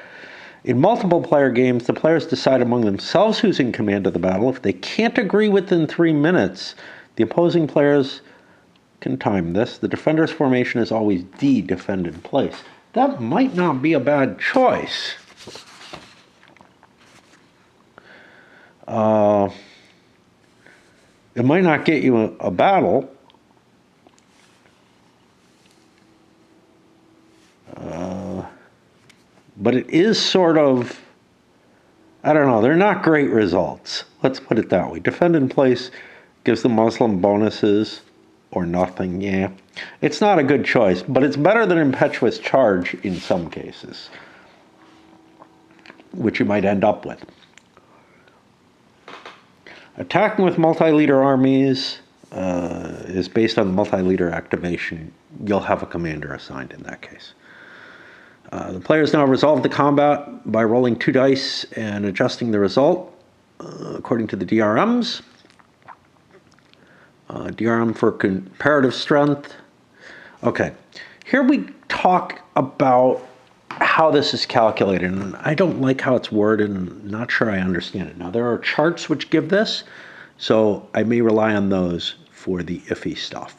Speaker 1: In multiple player games, the players decide among themselves who's in command of the battle. If they can't agree within 3 minutes, the opposing players can time this. The defender's formation is always D, defend in place. That might not be a bad choice. It might not get you a battle. But it is sort of, I don't know, they're not great results. Let's put it that way. Defend in place gives the Muslim bonuses or nothing, yeah. It's not a good choice, but it's better than impetuous charge in some cases, which you might end up with. Attacking with multi-leader armies is based on the multi-leader activation. You'll have a commander assigned in that case. The players now resolve the combat by rolling 2 dice and adjusting the result according to the DRMs. DRM for comparative strength. Okay, here we talk about how this is calculated, and I don't like how it's worded and not sure I understand it. Now, there are charts which give this, so I may rely on those for the iffy stuff.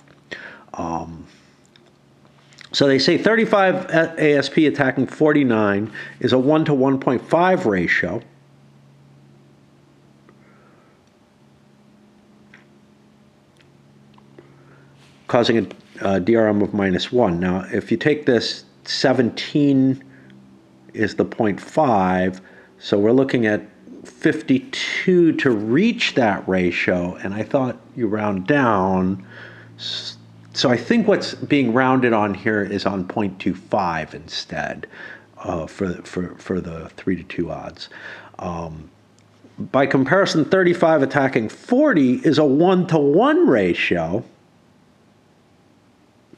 Speaker 1: So they say 35 ASP attacking 49 is a 1 to 1.5 ratio. Causing a DRM of -1. Now, if you take this, 17 is the 0.5, so we're looking at 52 to reach that ratio, and I thought you round down. So I think what's being rounded on here is on 0.25 instead for the 3 to 2 odds. By comparison, 35 attacking 40 is a 1 to 1 ratio.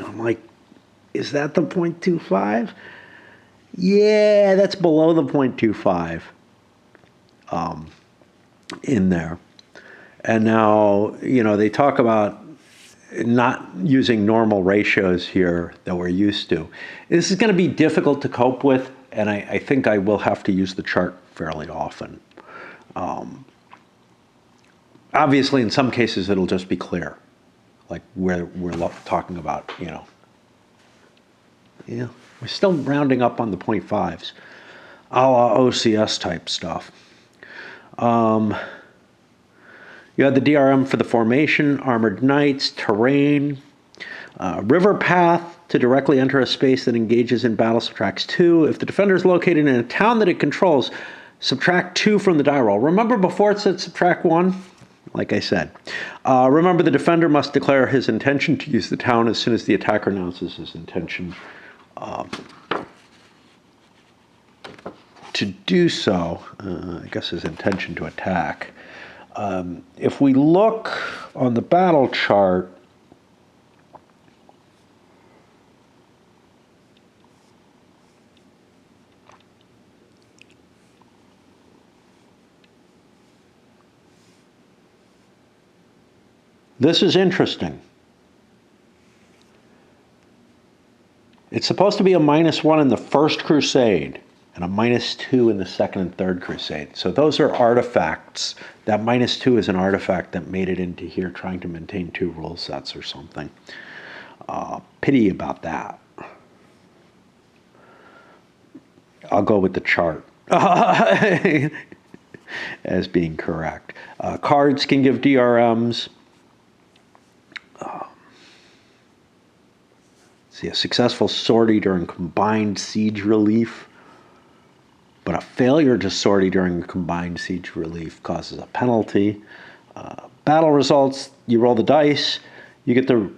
Speaker 1: I'm like, is that the 0.25? Yeah, that's below the 0.25 in there. And now, they talk about not using normal ratios here that we're used to. This is going to be difficult to cope with, and I think I will have to use the chart fairly often. Obviously, in some cases, it'll just be clear, like where we're talking about, Yeah, we're still rounding up on the 0.5s, a la OCS type stuff. You had the DRM for the formation, armored knights, terrain, river path to directly enter a space that engages in battle subtracts 2. If the defender is located in a town that it controls, subtract 2 from the die roll. Remember before it said subtract 1? Like I said. Remember the defender must declare his intention to use the town as soon as the attacker announces his intention to do so. I guess his intention to attack. If we look on the battle chart, this is interesting. It's supposed to be a -1 in the first crusade and a -2 in the second and third crusade. So those are artifacts. That -2 is an artifact that made it into here trying to maintain 2 rule sets or something. Pity about that. I'll go with the chart as being correct. Cards can give DRMs. See, a successful sortie during combined siege relief, but a failure to sortie during combined siege relief causes a penalty. Battle results, you roll the dice, you get the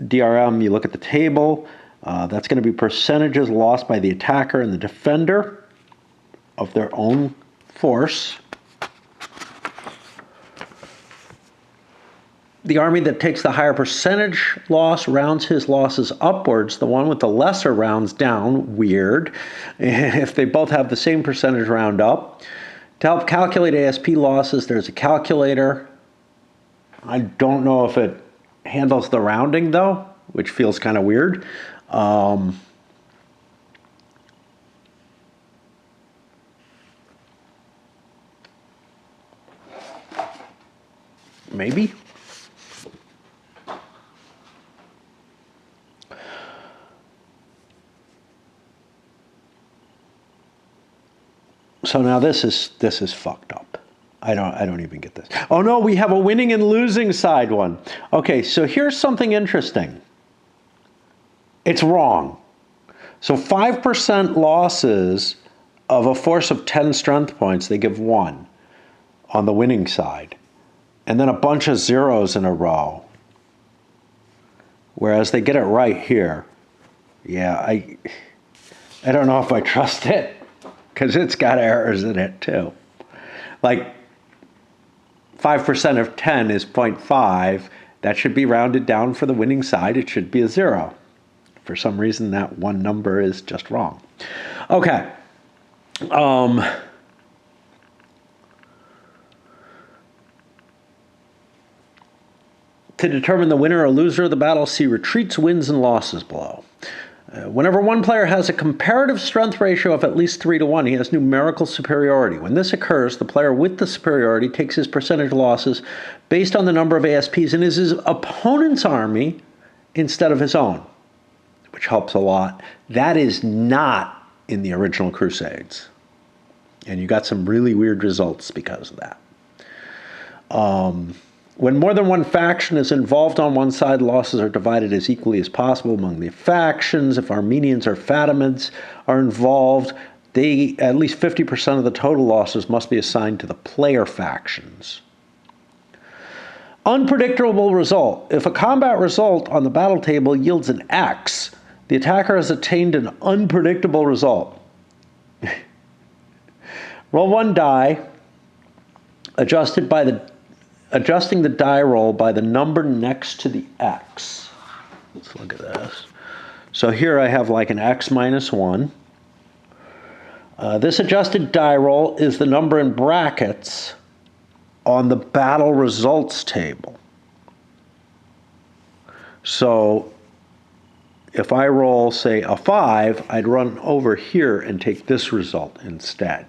Speaker 1: DRM, you look at the table. That's going to be percentages lost by the attacker and the defender of their own force. The army that takes the higher percentage loss rounds his losses upwards. The one with the lesser rounds down. Weird. If they both have the same percentage, round up. To help calculate ASP losses, there's a calculator. I don't know if it handles the rounding, though, which feels kind of weird. Maybe. So now this is fucked up. I don't even get this. Oh no, we have a winning and losing side one. Okay, so here's something interesting. It's wrong. So 5% losses of a force of 10 strength points, they give 1 on the winning side. And then a bunch of zeros in a row. Whereas they get it right here. Yeah, I don't know if I trust it, because it's got errors in it too. Like 5% of 10 is 0.5. That should be rounded down for the winning side. It should be a 0. For some reason, that one number is just wrong. Okay. To determine the winner or loser of the battle, see retreats, wins, and losses below. Whenever one player has a comparative strength ratio of at least 3 to 1, he has numerical superiority. When this occurs, the player with the superiority takes his percentage losses based on the number of ASPs in his opponent's army instead of his own, which helps a lot. That is not in the original Crusades. And you got some really weird results because of that. When more than one faction is involved on one side, losses are divided as equally as possible among the factions. If Armenians or Fatimids are involved, at least 50% of the total losses must be assigned to the player factions. Unpredictable result. If a combat result on the battle table yields an X, the attacker has attained an unpredictable result. Roll 1 die, adjusting the die roll by the number next to the X. Let's look at this. So here I have like an X minus 1. This adjusted die roll is the number in brackets on the battle results table. So if I roll, say, a 5, I'd run over here and take this result instead.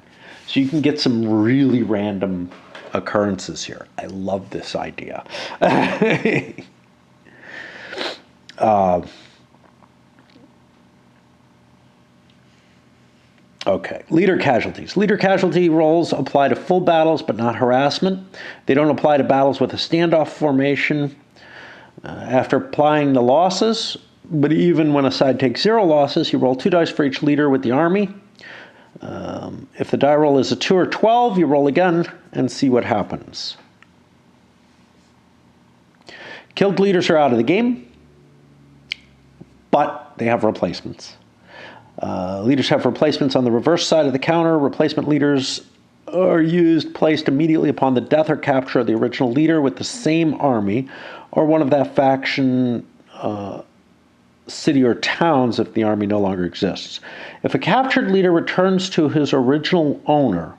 Speaker 1: So you can get some really random occurrences here. I love this idea. Okay, leader casualties. Leader casualty rolls apply to full battles, but not harassment. They don't apply to battles with a standoff formation. After applying the losses, but even when a side takes 0 losses, you roll 2 dice for each leader with the army. If the die roll is a 2 or 12, you roll again and see what happens. Killed leaders are out of the game, but they have replacements. Leaders have replacements on the reverse side of the counter. Replacement leaders are placed immediately upon the death or capture of the original leader with the same army, or one of that faction, city, or towns if the army no longer exists. If a captured leader returns to his original owner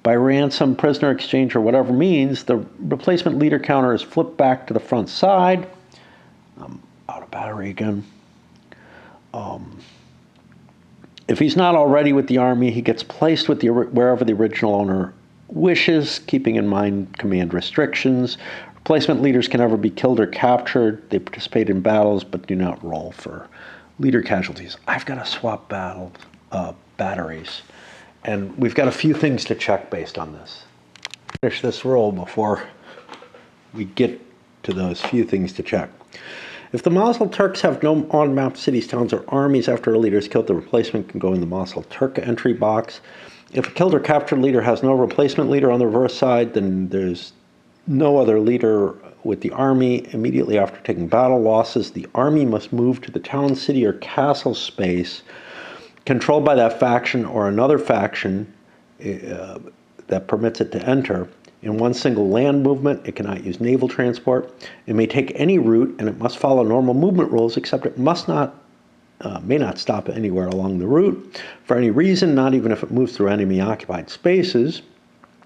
Speaker 1: by ransom, prisoner exchange, or whatever means, the replacement leader counter is flipped back to the front side. I'm out of battery again. If he's not already with the army, he gets placed with wherever the original owner wishes, keeping in mind command restrictions. Replacement leaders can never be killed or captured. They participate in battles, but do not roll for leader casualties. I've got to swap batteries, and we've got a few things to check based on this. Finish this roll before we get to those few things to check. If the Mosul Turks have no on-map cities, towns, or armies after a leader is killed, the replacement can go in the Mosul Turk entry box. If a killed or captured leader has no replacement leader on the reverse side, then there's no other leader with the army. Immediately after taking battle losses, the army must move to the town, city, or castle space controlled by that faction or another faction that permits it to enter. In one single land movement, it cannot use naval transport. It may take any route, and it must follow normal movement rules, except it may not stop anywhere along the route for any reason, not even if it moves through enemy-occupied spaces.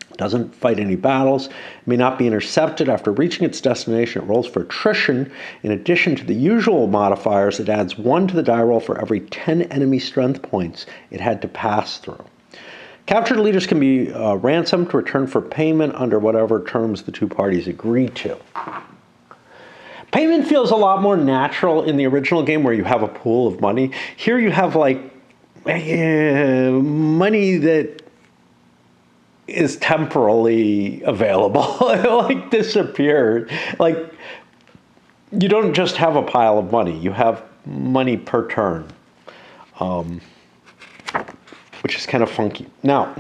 Speaker 1: It doesn't fight any battles. It may not be intercepted after reaching its destination. It rolls for attrition. In addition to the usual modifiers, it adds 1 to the die roll for every 10 enemy strength points it had to pass through. Captured leaders can be ransomed to return for payment under whatever terms the two parties agree to. Payment feels a lot more natural in the original game where you have a pool of money. Here you have like money that is temporarily available. It like disappeared. Like you don't just have a pile of money. You have money per turn, which is kind of funky. Now,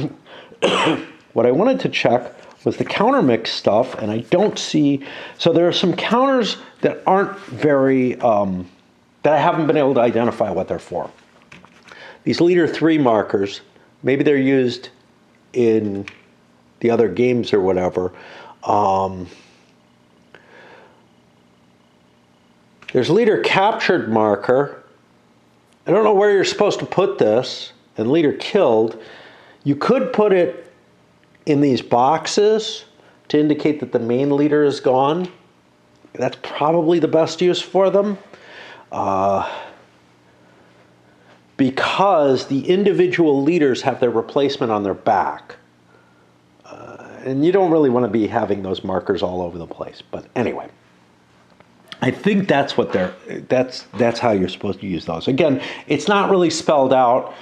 Speaker 1: what I wanted to check was the counter mix stuff, and I don't see, so there are some counters that aren't very, that I haven't been able to identify what they're for. These leader 3 markers, maybe they're used in the other games or whatever. There's leader captured marker. I don't know where you're supposed to put this, and leader killed. You could put it in these boxes to indicate that the main leader is gone. That's probably the best use for them. Because the individual leaders have their replacement on their back. And you don't really want to be having those markers all over the place. But anyway, I think that's what that's how you're supposed to use those. Again, it's not really spelled out.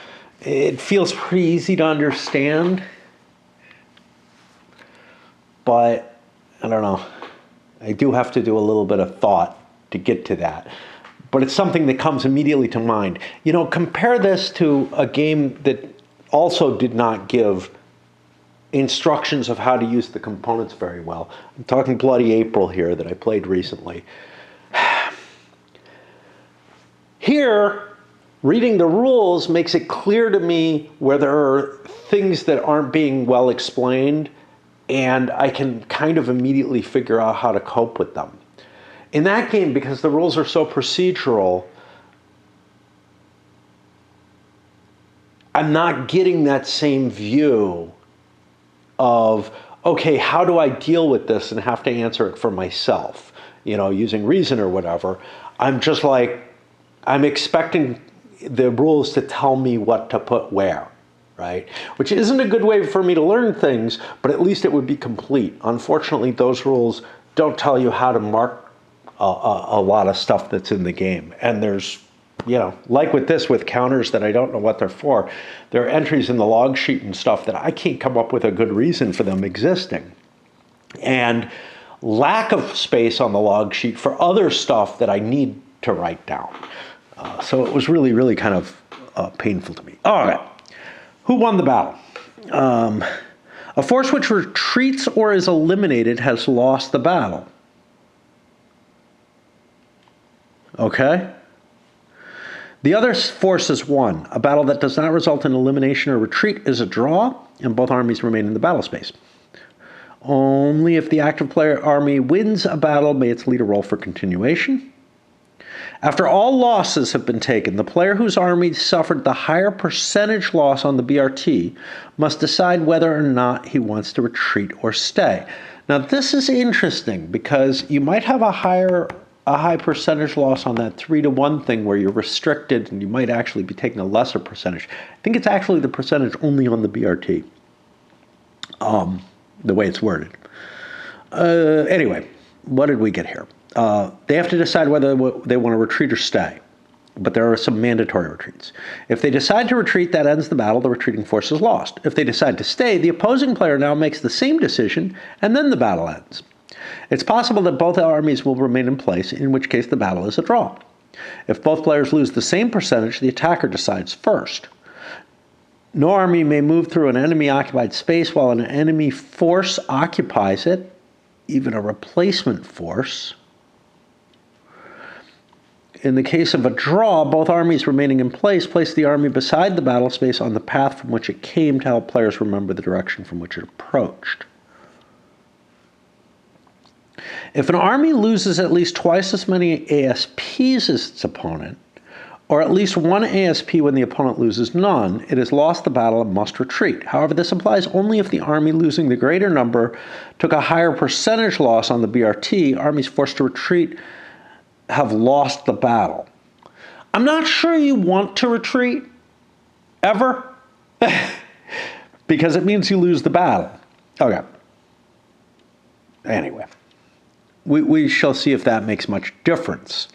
Speaker 1: It feels pretty easy to understand. But I don't know. I do have to do a little bit of thought to get to that. But it's something that comes immediately to mind. You know, compare this to a game that also did not give instructions of how to use the components very well. I'm talking Bloody April here that I played recently. Here, reading the rules makes it clear to me where there are things that aren't being well explained, and I can kind of immediately figure out how to cope with them. In that game, because the rules are so procedural, I'm not getting that same view of, okay, how do I deal with this and have to answer it for myself, you know, using reason or whatever. I'm just like, I'm expecting the rules to tell me what to put where. Right? Which isn't a good way for me to learn things, but at least it would be complete. Unfortunately, those rules don't tell you how to mark a lot of stuff that's in the game. And there's, you know, like with this, with counters that I don't know what they're for, there are entries in the log sheet and stuff that I can't come up with a good reason for them existing. And lack of space on the log sheet for other stuff that I need to write down. So it was really, really kind of painful to me. All right. Who won the battle? A force which retreats or is eliminated has lost the battle. Okay? The other force is won. A battle that does not result in elimination or retreat is a draw, and both armies remain in the battle space. Only if the active player army wins a battle may its leader roll for continuation. After all losses have been taken, the player whose army suffered the higher percentage loss on the BRT must decide whether or not he wants to retreat or stay. Now, this is interesting because you might have a high percentage loss on that 3-to-1 thing where you're restricted and you might actually be taking a lesser percentage. I think it's actually the percentage only on the BRT, the way it's worded. Anyway, what did we get here? They have to decide whether they want to retreat or stay, but there are some mandatory retreats. If they decide to retreat, that ends the battle. The retreating force is lost. If they decide to stay, the opposing player now makes the same decision, and then the battle ends. It's possible that both armies will remain in place, in which case the battle is a draw. If both players lose the same percentage, the attacker decides first. No army may move through an enemy-occupied space while an enemy force occupies it, even a replacement force. In the case of a draw, both armies remaining in place place the army beside the battle space on the path from which it came to help players remember the direction from which it approached. If an army loses at least twice as many ASPs as its opponent, or at least one ASP when the opponent loses none, it has lost the battle and must retreat. However, this applies only if the army losing the greater number took a higher percentage loss on the BRT. Armies forced to retreat have lost the battle. I'm not sure you want to retreat, ever, because it means you lose the battle. Okay. Anyway, we shall see if that makes much difference.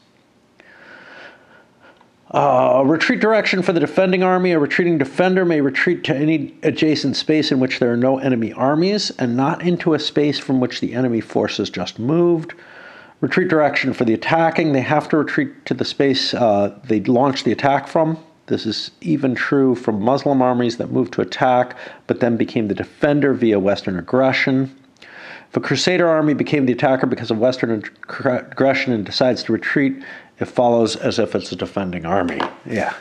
Speaker 1: Retreat direction for the defending army. A retreating defender may retreat to any adjacent space in which there are no enemy armies and not into a space from which the enemy forces just moved. Retreat direction for the attacking. They have to retreat to the space they launched the attack from. This is even true from Muslim armies that moved to attack but then became the defender via Western aggression. If a Crusader army became the attacker because of Western aggression and decides to retreat, it follows as if it's a defending army. Yeah.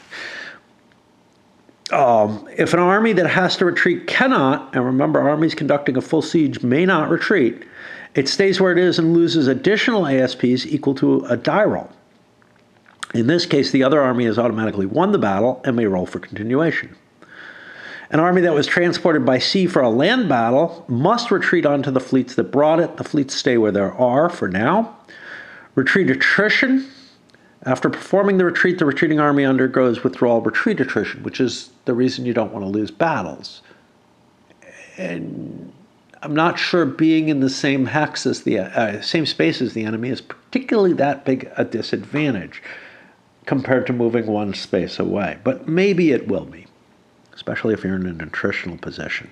Speaker 1: If an army that has to retreat cannot, and remember, armies conducting a full siege may not retreat, it stays where it is and loses additional ASPs equal to a die roll. In this case, the other army has automatically won the battle and may roll for continuation. An army that was transported by sea for a land battle must retreat onto the fleets that brought it. The fleets stay where they are for now. Retreat attrition. After performing the retreating army undergoes withdrawal retreat attrition, which is the reason you don't want to lose battles. And I'm not sure being in the same hex as the same space as the enemy is particularly that big a disadvantage compared to moving one space away. But maybe it will be, especially if you're in an attritional position.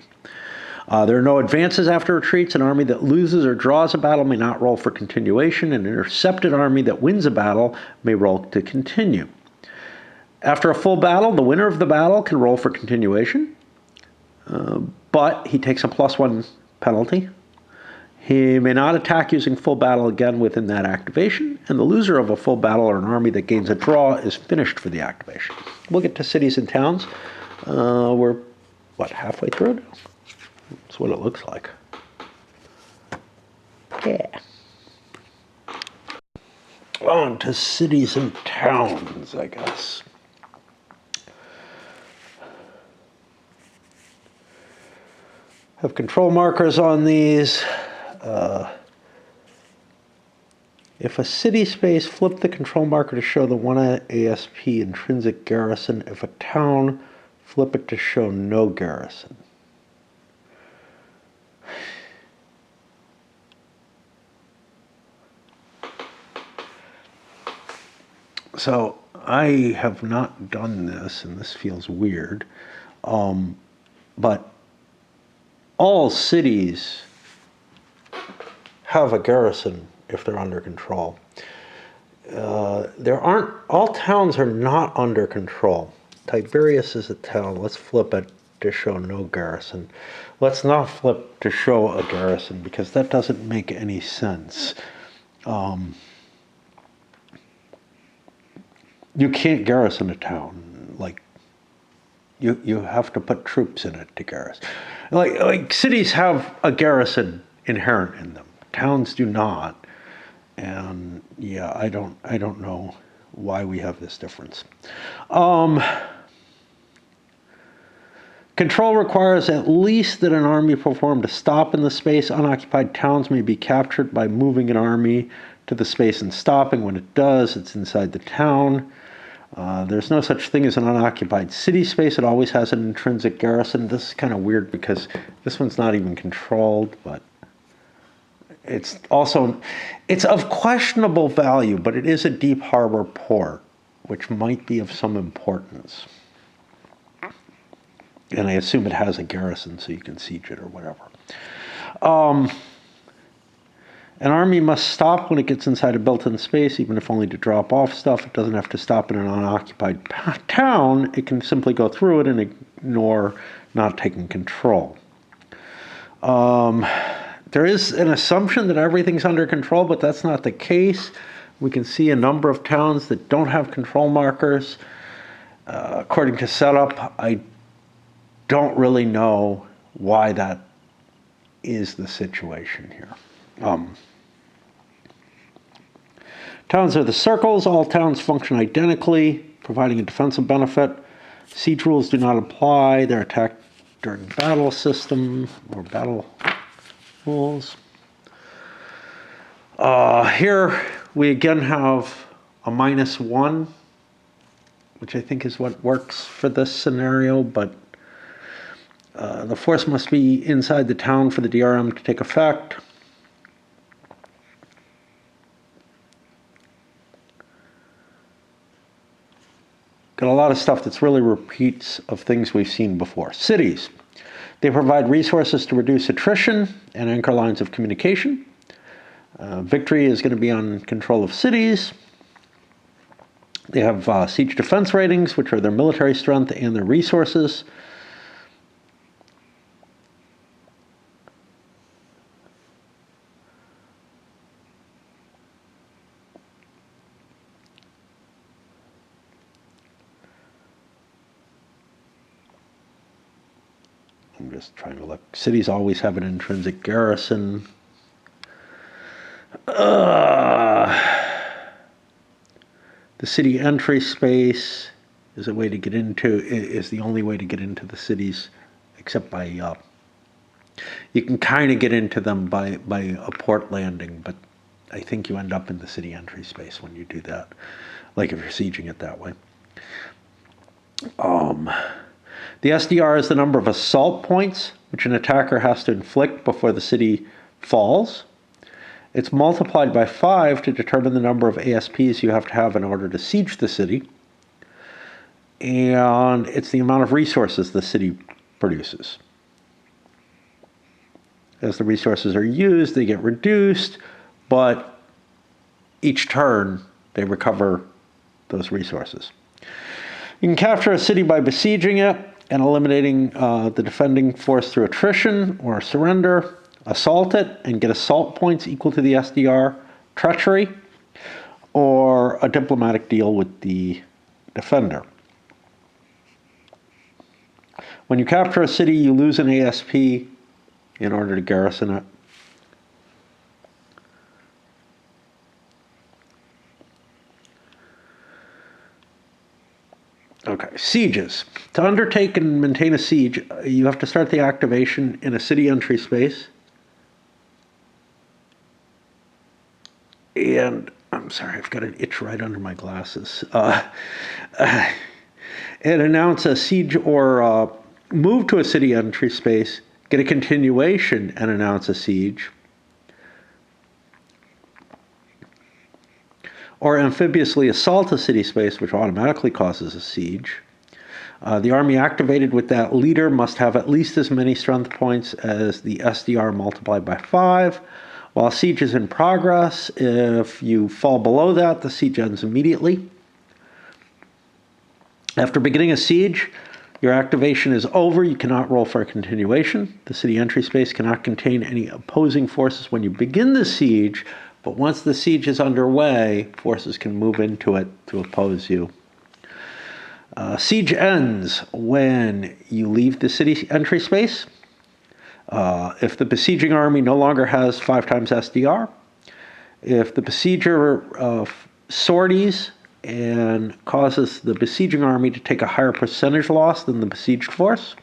Speaker 1: There are no advances after retreats. An army that loses or draws a battle may not roll for continuation. An intercepted army that wins a battle may roll to continue. After a full battle, the winner of the battle can roll for continuation, but he takes a +1 penalty. He may not attack using full battle again within that activation, and the loser of a full battle or an army that gains a draw is finished for the activation. We'll get to cities and towns. We're, halfway through now? That's what it looks like. Yeah. On to cities and towns, I guess. Have control markers on these. If a city space, flip the control marker to show the 1 ASP intrinsic garrison. If a town, flip it to show no garrison. So I have not done this, and this feels weird, but all cities have a garrison if they're under control. All towns are not under control. Tiberias is a town. Let's flip it to show no garrison. Let's not flip to show a garrison because that doesn't make any sense. You can't garrison a town. Like, you have to put troops in it to garrison. Like cities have a garrison inherent in them. Towns do not. And yeah, I don't know why we have this difference. Control requires at least that an army perform a stop in the space. Unoccupied towns may be captured by moving an army to the space and stopping. When it does, it's inside the town. There's no such thing as an unoccupied city space. It always has an intrinsic garrison. This is kind of weird because this one's not even controlled, but it's of questionable value, but it is a deep harbor port, which might be of some importance. And I assume it has a garrison so you can siege it or whatever. An army must stop when it gets inside a built-in space, even if only to drop off stuff. It doesn't have to stop in an unoccupied town. It can simply go through it and ignore not taking control. There is an assumption that everything's under control, but that's not the case. We can see a number of towns that don't have control markers. According to setup, I don't really know why that is the situation here. Towns are the circles. All towns function identically, providing a defensive benefit. Siege rules do not apply. They're attacked during battle system or battle rules. Here we again have a -1, which I think is what works for this scenario, but the force must be inside the town for the DRM to take effect. Got a lot of stuff that's really repeats of things we've seen before. Cities. They provide resources to reduce attrition and anchor lines of communication. Victory is going to be on control of cities. They have siege defense ratings, which are their military strength and their resources. I'm just trying to look. Cities always have an intrinsic garrison. The city entry space is a way to get into, is the only way to get into the cities, except by, you can kind of get into them by a port landing, but I think you end up in the city entry space when you do that, like if you're sieging it that way. The SDR is the number of assault points which an attacker has to inflict before the city falls. It's multiplied by 5 to determine the number of ASPs you have to have in order to siege the city. And it's the amount of resources the city produces. As the resources are used, they get reduced, but each turn they recover those resources. You can capture a city by besieging it and eliminating the defending force through attrition or surrender, assault it and get assault points equal to the SDR, treachery, or a diplomatic deal with the defender. When you capture a city, you lose an ASP in order to garrison it. Okay, sieges. To undertake and maintain a siege, you have to start the activation in a city entry space. And I'm sorry, I've got an itch right under my glasses. And announce a siege or move to a city entry space, get a continuation and announce a siege. Or amphibiously assault a city space, which automatically causes a siege. The army activated with that leader must have at least as many strength points as the SDR multiplied by 5. While siege is in progress, if you fall below that, the siege ends immediately. After beginning a siege, your activation is over. You cannot roll for a continuation. The city entry space cannot contain any opposing forces when you begin the siege, but once the siege is underway, forces can move into it to oppose you. Siege ends when you leave the city entry space. If the besieging army no longer has 5 times SDR, if the besieger sorties and causes the besieging army to take a higher percentage loss than the besieged force,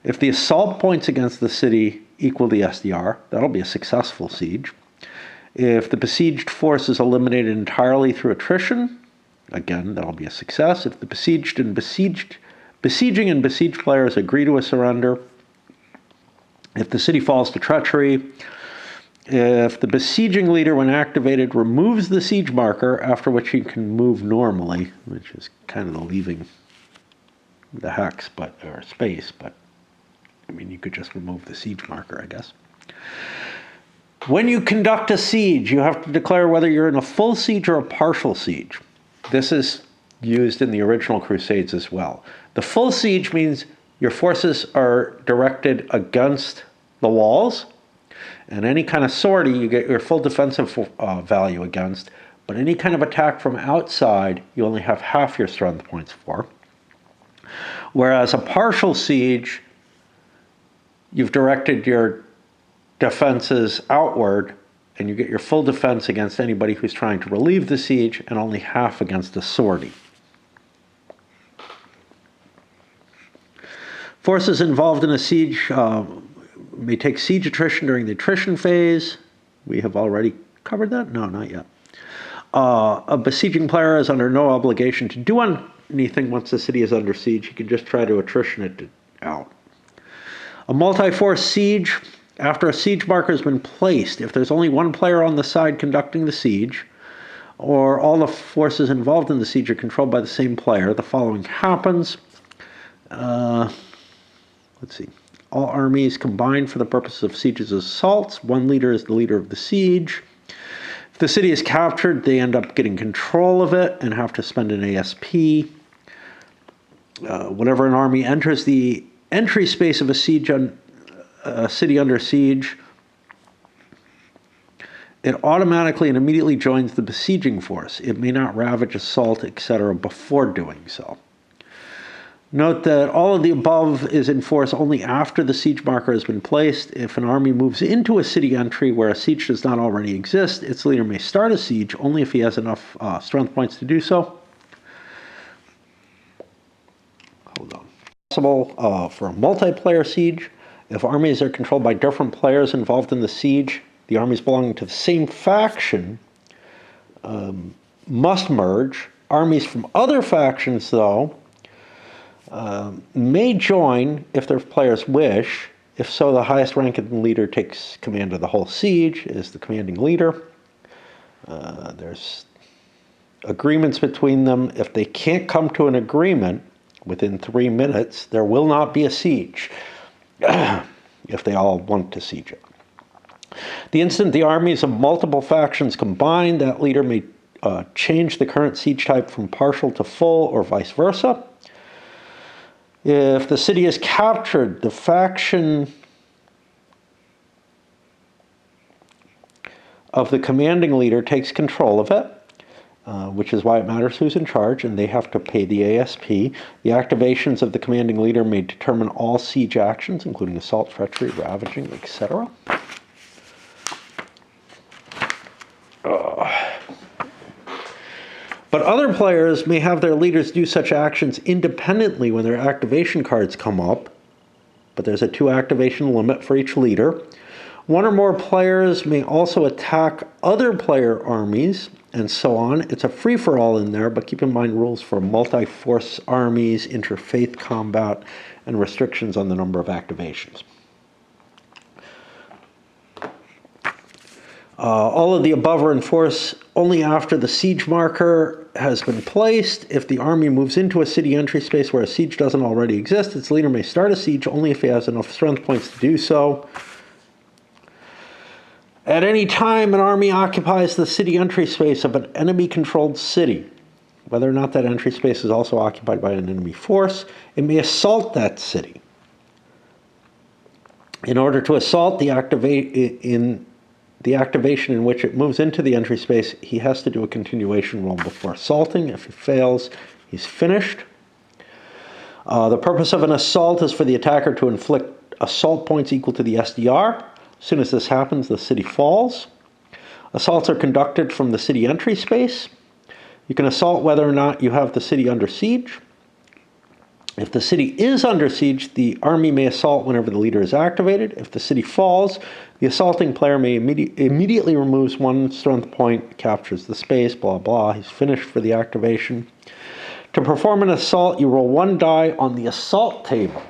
Speaker 1: if the assault points against the city equal the SDR, that'll be a successful siege. If the besieged force is eliminated entirely through attrition, again, that'll be a success. If the besieging and besieged players agree to a surrender, if the city falls to treachery, if the besieging leader, when activated, removes the siege marker, after which he can move normally, which is kind of the leaving the hex, or space, but I mean, you could just remove the siege marker, I guess. When you conduct a siege, you have to declare whether you're in a full siege or a partial siege. This is used in the original Crusades as well. The full siege means your forces are directed against the walls, and any kind of sortie you get your full defensive value against, but any kind of attack from outside you only have half your strength points for. Whereas a partial siege, you've directed your defenses outward and you get your full defense against anybody who's trying to relieve the siege, and only half against a sortie. Forces involved in a siege may take siege attrition during the attrition phase. We have already covered that? No, not yet. A besieging player is under no obligation to do anything once the city is under siege. He can just try to attrition it out. A multi-force siege, after a siege marker has been placed, if there's only one player on the side conducting the siege, or all the forces involved in the siege are controlled by the same player, the following happens. Let's see. All armies combine for the purpose of sieges and assaults. One leader is the leader of the siege. If the city is captured, they end up getting control of it and have to spend an ASP. Whenever an army enters the entry space of a city under siege, it automatically and immediately joins the besieging force. It may not ravage, assault, etc. before doing so. Note that all of the above is in force only after the siege marker has been placed. If an army moves into a city entry where a siege does not already exist, its leader may start a siege only if he has enough strength points to do so. Hold on. Possible for a multiplayer siege. If armies are controlled by different players involved in the siege, the armies belonging to the same faction must merge. Armies from other factions, though, may join if their players wish. If so, the highest ranking leader takes command of the whole siege, is the commanding leader. There's agreements between them. If they can't come to an agreement within 3 minutes, there will not be a siege if they all want to siege it. The instant the armies of multiple factions combine, that leader may change the current siege type from partial to full or vice versa. If the city is captured, the faction of the commanding leader takes control of it, which is why it matters who's in charge, and they have to pay the ASP. The activations of the commanding leader may determine all siege actions, including assault, treachery, ravaging, etc. But other players may have their leaders do such actions independently when their activation cards come up, but there's a 2 activation limit for each leader. One or more players may also attack other player armies, and so on. It's a free-for-all in there, but keep in mind rules for multi-force armies, interfaith combat, and restrictions on the number of activations. All of the above are in force only after the siege marker has been placed. If the army moves into a city entry space where a siege doesn't already exist, its leader may start a siege only if he has enough strength points to do so. At any time, an army occupies the city entry space of an enemy-controlled city. Whether or not that entry space is also occupied by an enemy force, it may assault that city. In order to assault the activation in which it moves into the entry space, he has to do a continuation roll before assaulting. If he fails, he's finished. The purpose of an assault is for the attacker to inflict assault points equal to the SDR. As soon as this happens, the city falls. Assaults are conducted from the city entry space. You can assault whether or not you have the city under siege. If the city is under siege, the army may assault whenever the leader is activated. If the city falls, the assaulting player may immediately removes 1 strength point, captures the space, blah, blah. He's finished for the activation. To perform an assault, you roll 1 die on the assault table.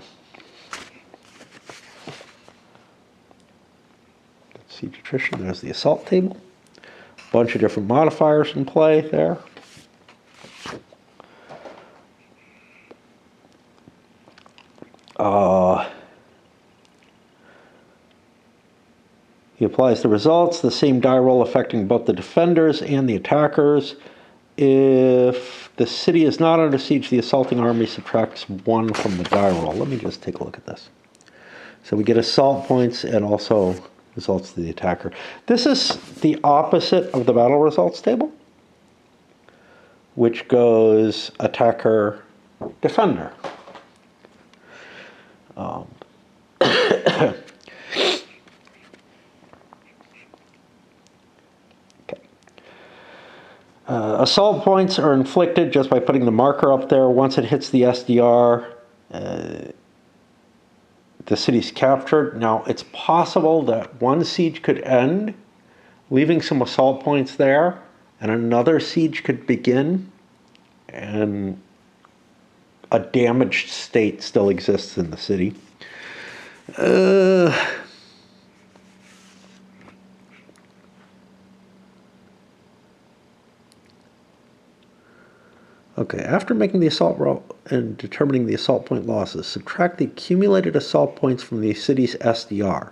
Speaker 1: Siege attrition, there's the assault table. Bunch of different modifiers in play there. He applies the results, the same die roll affecting both the defenders and the attackers. If the city is not under siege, the assaulting army subtracts 1 from the die roll. Let me just take a look at this. So we get assault points and also results to the attacker. This is the opposite of the battle results table, which goes attacker, defender. Assault points are inflicted just by putting the marker up there. Once it hits the SDR, the city's captured. Now, it's possible that one siege could end, leaving some assault points there, and another siege could begin, and a damaged state still exists in the city. Okay, after making the assault roll and determining the assault point losses, subtract the accumulated assault points from the city's SDR.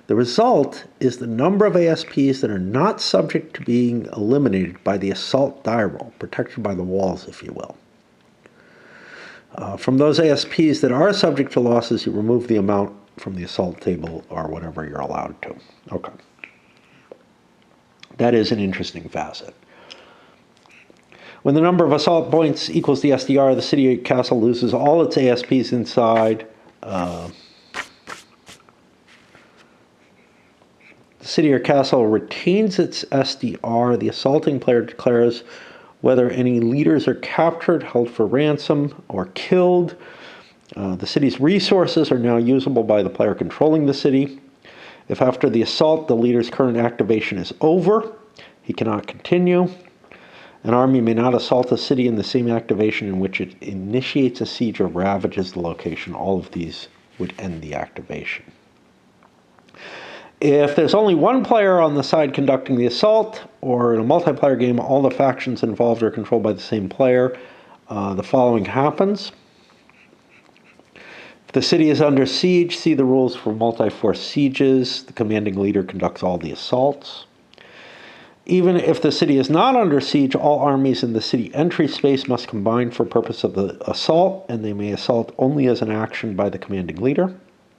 Speaker 1: The result is the number of ASPs that are not subject to being eliminated by the assault die roll, protected by the walls, if you will. From those ASPs that are subject to losses, you remove the amount from the assault table or whatever you're allowed to. Okay. That is an interesting facet. When the number of assault points equals the SDR, the city or castle loses all its ASPs inside. The city or castle retains its SDR. The assaulting player declares whether any leaders are captured, held for ransom, or killed. The city's resources are now usable by the player controlling the city. If after the assault the leader's current activation is over, he cannot continue. An army may not assault a city in the same activation in which it initiates a siege or ravages the location. All of these would end the activation. If there's only one player on the side conducting the assault, or in a multiplayer game all the factions involved are controlled by the same player, the following happens. If the city is under siege, see the rules for multi-force sieges. The commanding leader conducts all the assaults. Even if the city is not under siege, all armies in the city entry space must combine for purpose of the assault, and they may assault only as an action by the commanding leader.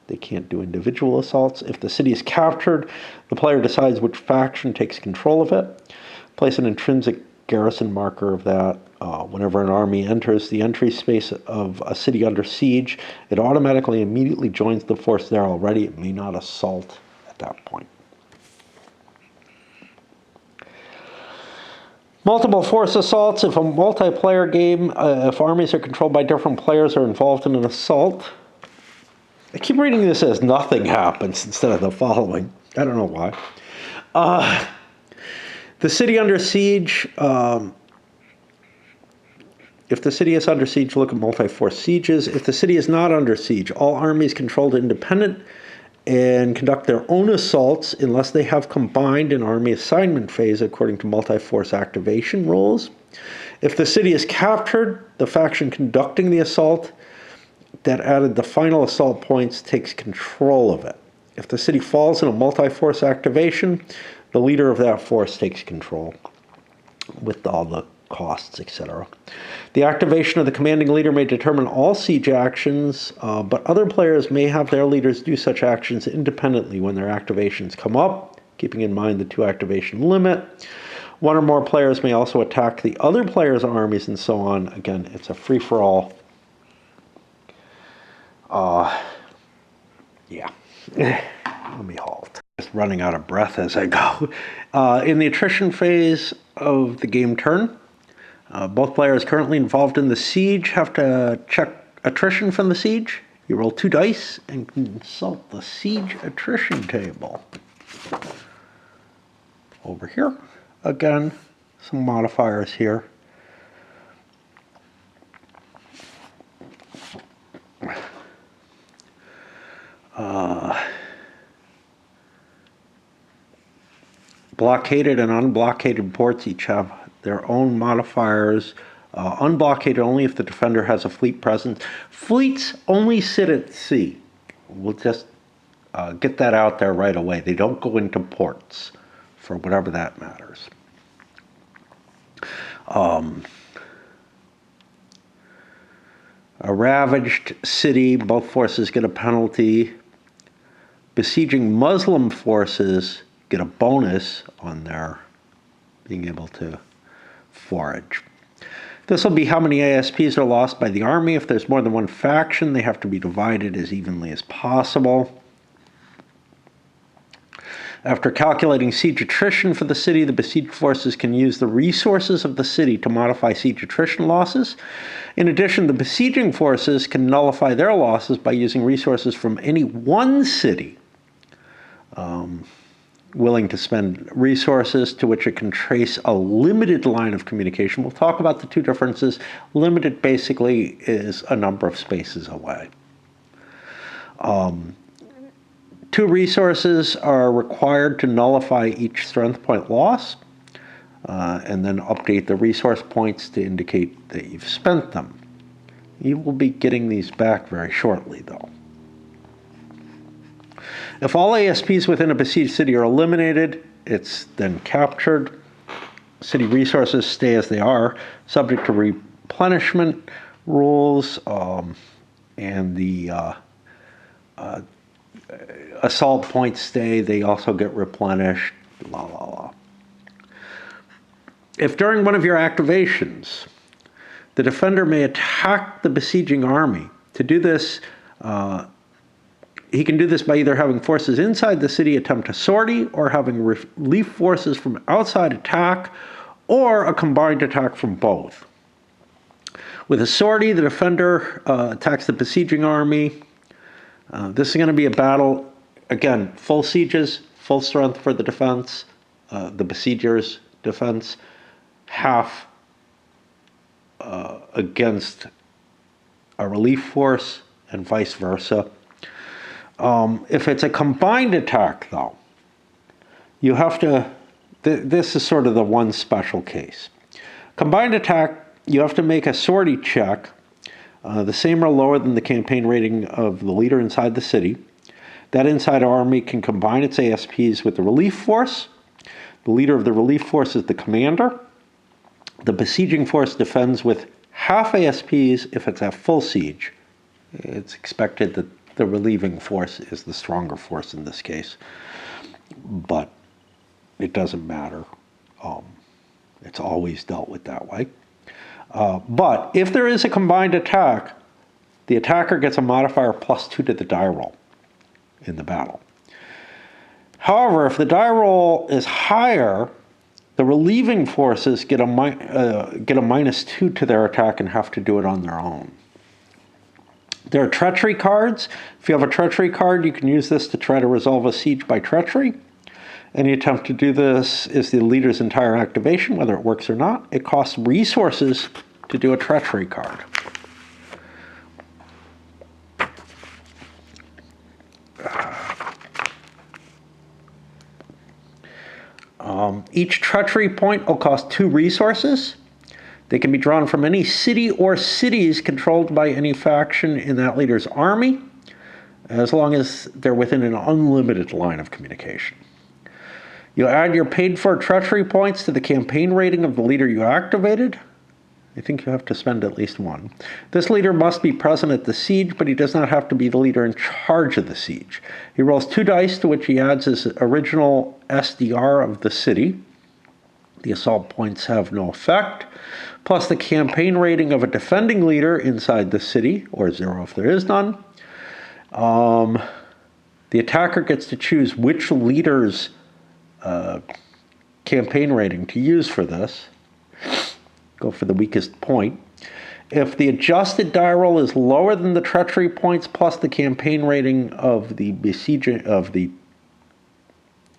Speaker 1: They can't do individual assaults. If the city is captured, the player decides which faction takes control of it. Place an intrinsic garrison marker of that. Whenever an army enters the entry space of a city under siege, it automatically immediately joins the force there already. It may not assault at that point. Multiple force assaults. If a multiplayer game, if armies are controlled by different players or involved in an assault. I keep reading this as nothing happens instead of the following. I don't know why. The city under siege. If the city is under siege, look at multi-force sieges. If the city is not under siege, all armies controlled independent and conduct their own assaults unless they have combined an army assignment phase according to multi-force activation rules. If the city is captured, the faction conducting the assault that added the final assault points takes control of it. If the city falls in a multi-force activation, the leader of that force takes control with all the costs, etc. The activation of the commanding leader may determine all siege actions, but other players may have their leaders do such actions independently when their activations come up, keeping in mind the 2 activation limit. One or more players may also attack the other player's armies and so on. Again, it's a free-for-all. Yeah. Let me halt. Just running out of breath as I go. In the attrition phase of the game turn, both players currently involved in the siege have to check attrition from the siege. You roll 2 dice and consult the siege attrition table. Over here, again, some modifiers here. Blockaded and unblockaded ports each have their own modifiers. Unblockaded only if the defender has a fleet presence. Fleets only sit at sea. We'll just get that out there right away. They don't go into ports for whatever that matters. A ravaged city, both forces get a penalty. Besieging Muslim forces get a bonus on their being able to forage. This will be how many ASPs are lost by the army. If there's more than one faction, they have to be divided as evenly as possible. After calculating siege attrition for the city, the besieged forces can use the resources of the city to modify siege attrition losses. In addition, the besieging forces can nullify their losses by using resources from any one city willing to spend resources to which it can trace a limited line of communication. We'll talk about the two differences. Limited basically is a number of spaces away. Two resources are required to nullify each strength point loss, and then update the resource points to indicate that you've spent them. You will be getting these back very shortly, though. If all ASPs within a besieged city are eliminated, it's then captured. City resources stay as they are, subject to replenishment rules, and the assault points stay. They also get replenished, la la la. If during one of your activations, the defender may attack the besieging army, to do this, he can do this by either having forces inside the city attempt a sortie, or having relief forces from outside attack, or a combined attack from both. With a sortie, the defender attacks the besieging army. This is going to be a battle, again, full sieges, full strength for the defense, the besiegers' defense, half against a relief force, and vice versa. If it's a combined attack, though, you have to, this is sort of the one special case. Combined attack, you have to make a sortie check, the same or lower than the campaign rating of the leader inside the city. That inside army can combine its ASPs with the relief force. The leader of the relief force is the commander. The besieging force defends with half ASPs if it's at full siege. It's expected that the relieving force is the stronger force in this case, but it doesn't matter. It's always dealt with that way. But if there is a combined attack, the attacker gets a modifier +2 to the die roll in the battle. However, if the die roll is higher, the relieving forces get a -2 to their attack and have to do it on their own. There are treachery cards. If you have a treachery card, you can use this to try to resolve a siege by treachery. Any attempt to do this is the leader's entire activation, whether it works or not. It costs resources to do a treachery card. Each treachery point will cost 2 resources. They can be drawn from any city or cities controlled by any faction in that leader's army, as long as they're within an unlimited line of communication. You add your paid-for treachery points to the campaign rating of the leader you activated. I think you have to spend at least 1. This leader must be present at the siege, but he does not have to be the leader in charge of the siege. He rolls 2 dice to which he adds his original SDR of the city. The assault points have no effect, plus the campaign rating of a defending leader inside the city, or 0 if there is none. The attacker gets to choose which leader's campaign rating to use for this. Go for the weakest point. If the adjusted die roll is lower than the treachery points plus the campaign rating of the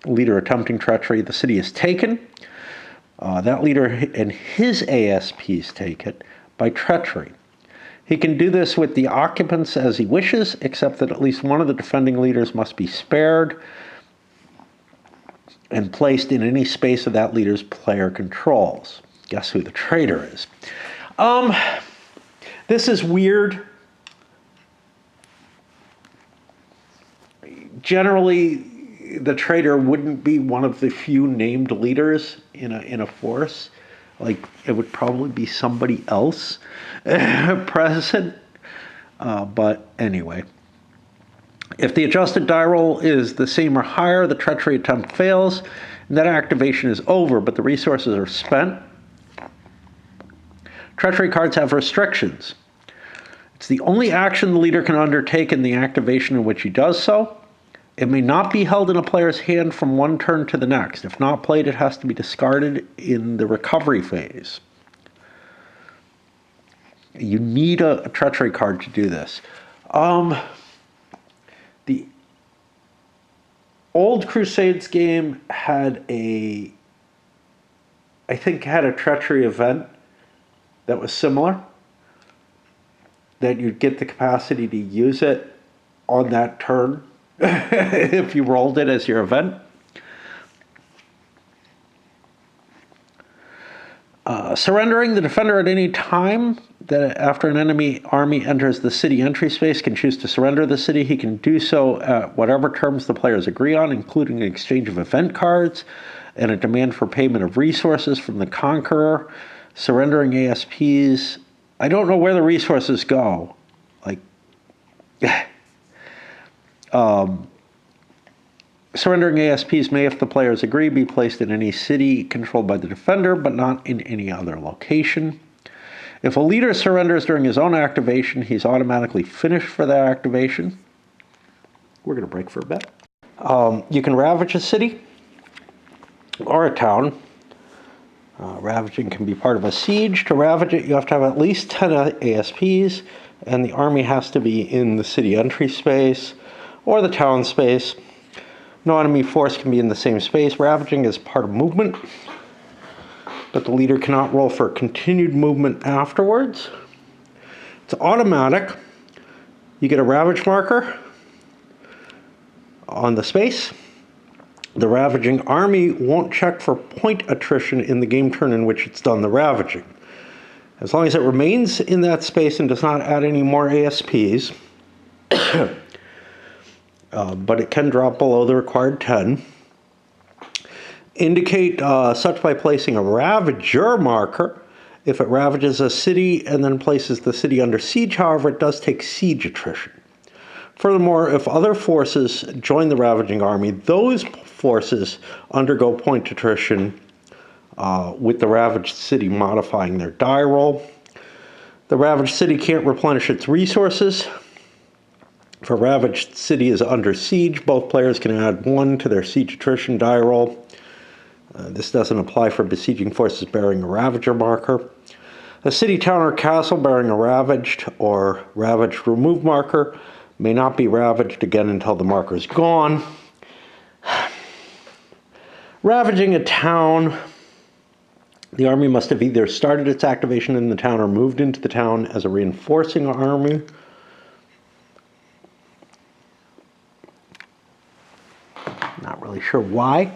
Speaker 1: leader attempting treachery, the city is taken. That leader and his ASPs take it by treachery. He can do this with the occupants as he wishes, except that at least one of the defending leaders must be spared and placed in any space of that leader's player controls. Guess who the traitor is? This is weird. Generally, the traitor wouldn't be one of the few named leaders in a force. Like, it would probably be somebody else present. But anyway. If the adjusted die roll is the same or higher, the treachery attempt fails, and that activation is over, but the resources are spent. Treachery cards have restrictions. It's the only action the leader can undertake in the activation in which he does so. It may not be held in a player's hand from one turn to the next. If not played, it has to be discarded in the recovery phase. You need a treachery card to do this. The old Crusades game had a treachery event that was similar, that you'd get the capacity to use it on that turn if you rolled it as your event. Surrendering the defender at any time that after an enemy army enters the city entry space can choose to surrender the city. He can do so at whatever terms the players agree on, including an exchange of event cards and a demand for payment of resources from the conqueror. Surrendering ASPs, I don't know where the resources go. Surrendering ASPs may, if the players agree, be placed in any city controlled by the defender, but not in any other location. If a leader surrenders during his own activation, he's automatically finished for that activation. We're going to break for a bit. You can ravage a city or a town. Ravaging can be part of a siege. To ravage it, you have to have at least 10 ASPs, and the army has to be in the city entry space or the town space. No enemy force can be in the same space. Ravaging is part of movement, but the leader cannot roll for continued movement afterwards. It's automatic. You get a ravage marker on the space. The ravaging army won't check for point attrition in the game turn in which it's done the ravaging. As long as it remains in that space and does not add any more ASPs, but it can drop below the required 10. Indicate such by placing a Ravager marker. If it ravages a city and then places the city under siege, however, it does take siege attrition. Furthermore, if other forces join the ravaging army, those forces undergo point attrition with the ravaged city modifying their die roll. The ravaged city can't replenish its resources. If a ravaged city is under siege, both players can add 1 to their siege attrition die roll. This doesn't apply for besieging forces bearing a Ravager marker. A city, town, or castle bearing a ravaged or ravaged remove marker may not be ravaged again until the marker is gone. Ravaging a town, the army must have either started its activation in the town or moved into the town as a reinforcing army. Not really sure why.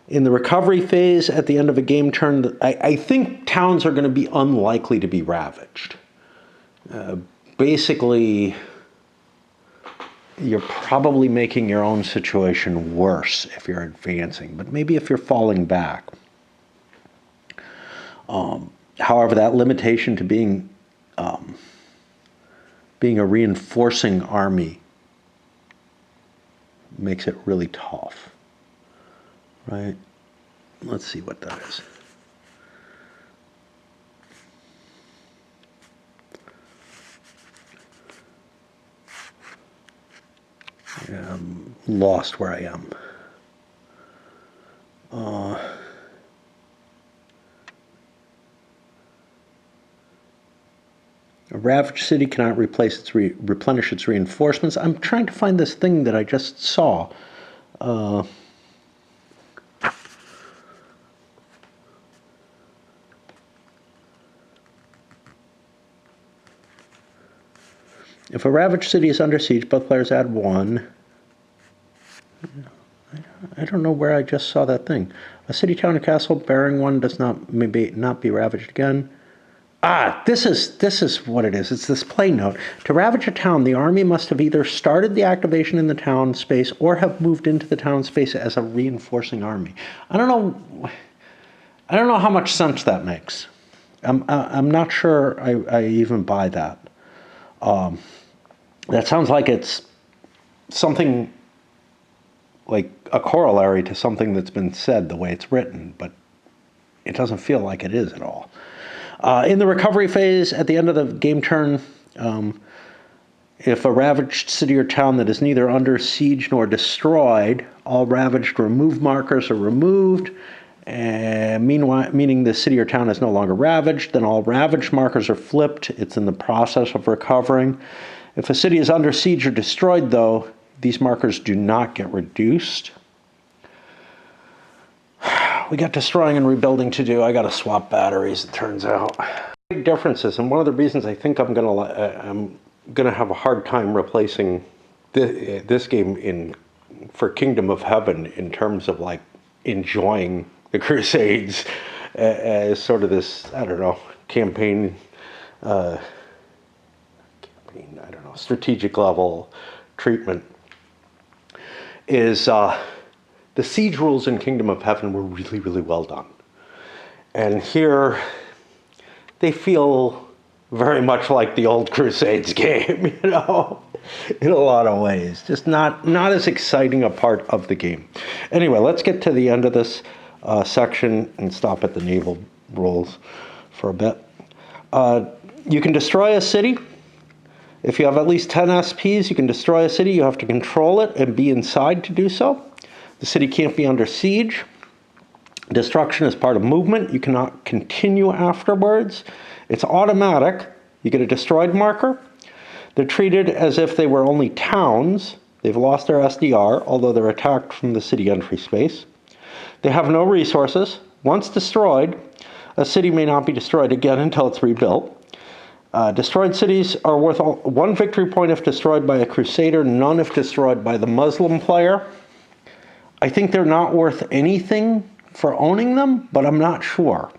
Speaker 1: In the recovery phase at the end of a game turn, I think towns are going to be unlikely to be ravaged. Basically, you're probably making your own situation worse if you're advancing, but maybe if you're falling back. However, that limitation to being a reinforcing army makes it really tough, right? Let's see what that is. I'm lost where I am. A ravaged city cannot replenish its reinforcements. I'm trying to find this thing that I just saw. If a ravaged city is under siege, both players add 1. I don't know where I just saw that thing. A city, town, or castle bearing 1 does not be ravaged again. This is what it is. It's this play note. To ravage a town, the army must have either started the activation in the town space or have moved into the town space as a reinforcing army. I don't know how much sense that makes. I'm not sure I even buy that. That sounds like it's something like a corollary to something that's been said the way it's written, but it doesn't feel like it is at all. In the recovery phase, at the end of the game turn, If a ravaged city or town that is neither under siege nor destroyed, all ravaged remove markers are removed. Meanwhile, meaning the city or town is no longer ravaged, then all ravaged markers are flipped. It's in the process of recovering. If a city is under siege or destroyed, though, these markers do not get reduced. We got destroying and rebuilding to do. I got to swap batteries, it turns out. Big differences, and one of the reasons I think I'm gonna have a hard time replacing this game for Kingdom of Heaven in terms of like enjoying the Crusades as sort of this, I don't know, campaign, strategic level treatment, is the siege rules in Kingdom of Heaven were really, really well done. And here, they feel very much like the old Crusades game, in a lot of ways. Just not as exciting a part of the game. Anyway, let's get to the end of this section and stop at the naval rules for a bit. You can destroy a city. If you have at least 10 SPs, you can destroy a city. You have to control it and be inside to do so. The city can't be under siege. Destruction is part of movement. You cannot continue afterwards. It's automatic. You get a destroyed marker. They're treated as if they were only towns. They've lost their SDR, although they're attacked from the city entry space. They have no resources. Once destroyed, a city may not be destroyed again until it's rebuilt. Destroyed cities are worth 1 victory point if destroyed by a Crusader, none if destroyed by the Muslim player. I think they're not worth anything for owning them, but I'm not sure.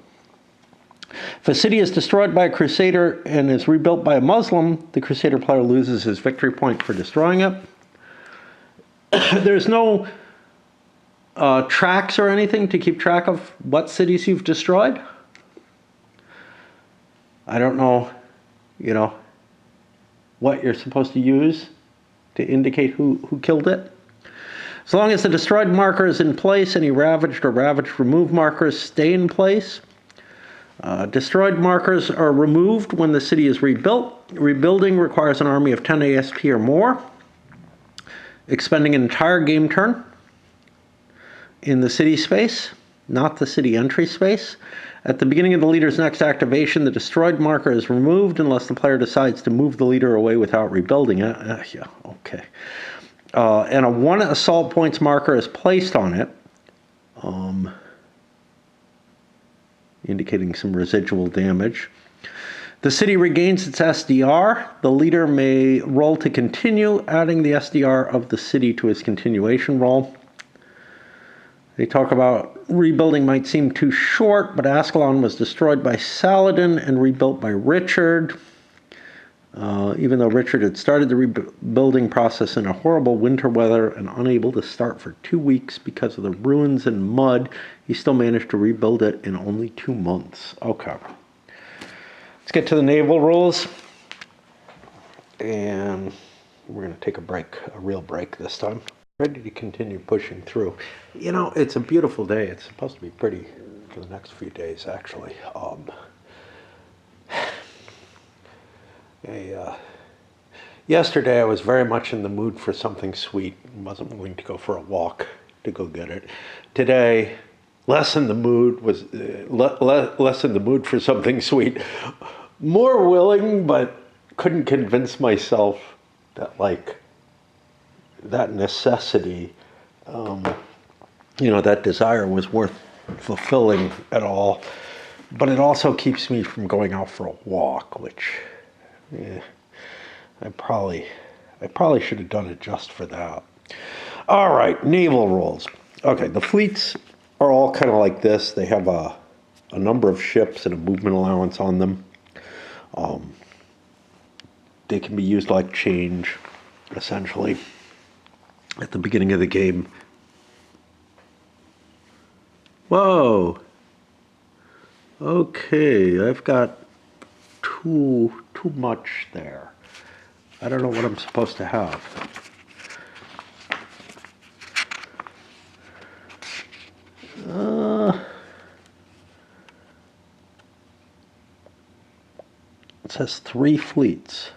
Speaker 1: If a city is destroyed by a Crusader and is rebuilt by a Muslim, the Crusader player loses his victory point for destroying it. There's no tracks or anything to keep track of what cities you've destroyed. I don't know, what you're supposed to use to indicate who killed it. As long as the destroyed marker is in place, any ravaged or ravaged remove markers stay in place. Destroyed markers are removed when the city is rebuilt. Rebuilding requires an army of 10 ASP or more, expending an entire game turn in the city space, not the city entry space. At the beginning of the leader's next activation, the destroyed marker is removed unless the player decides to move the leader away without rebuilding it. Yeah, okay. And a 1 assault points marker is placed on it, indicating some residual damage. The city regains its SDR. The leader may roll to continue, adding the SDR of the city to his continuation roll. They talk about rebuilding might seem too short, but Ascalon was destroyed by Saladin and rebuilt by Richard. Even though Richard had started the rebuilding process in a horrible winter weather and unable to start for 2 weeks because of the ruins and mud, he still managed to rebuild it in only 2 months. Okay. Let's get to the naval rules. And we're going to take a break, a real break this time. Ready to continue pushing through. It's a beautiful day. It's supposed to be pretty for the next few days, actually. Yesterday I was very much in the mood for something sweet and wasn't willing to go for a walk to go get it. Today, less in the mood for something sweet. More willing, but couldn't convince myself that that necessity, that desire was worth fulfilling at all. But it also keeps me from going out for a walk, which I probably should have done it just for that. All right, naval rules. Okay, the fleets are all kind of like this. They have a number of ships and a movement allowance on them. They can be used like change, essentially, at the beginning of the game. Whoa. Okay, I've got too much there. I don't know what I'm supposed to have. It says 3 fleets.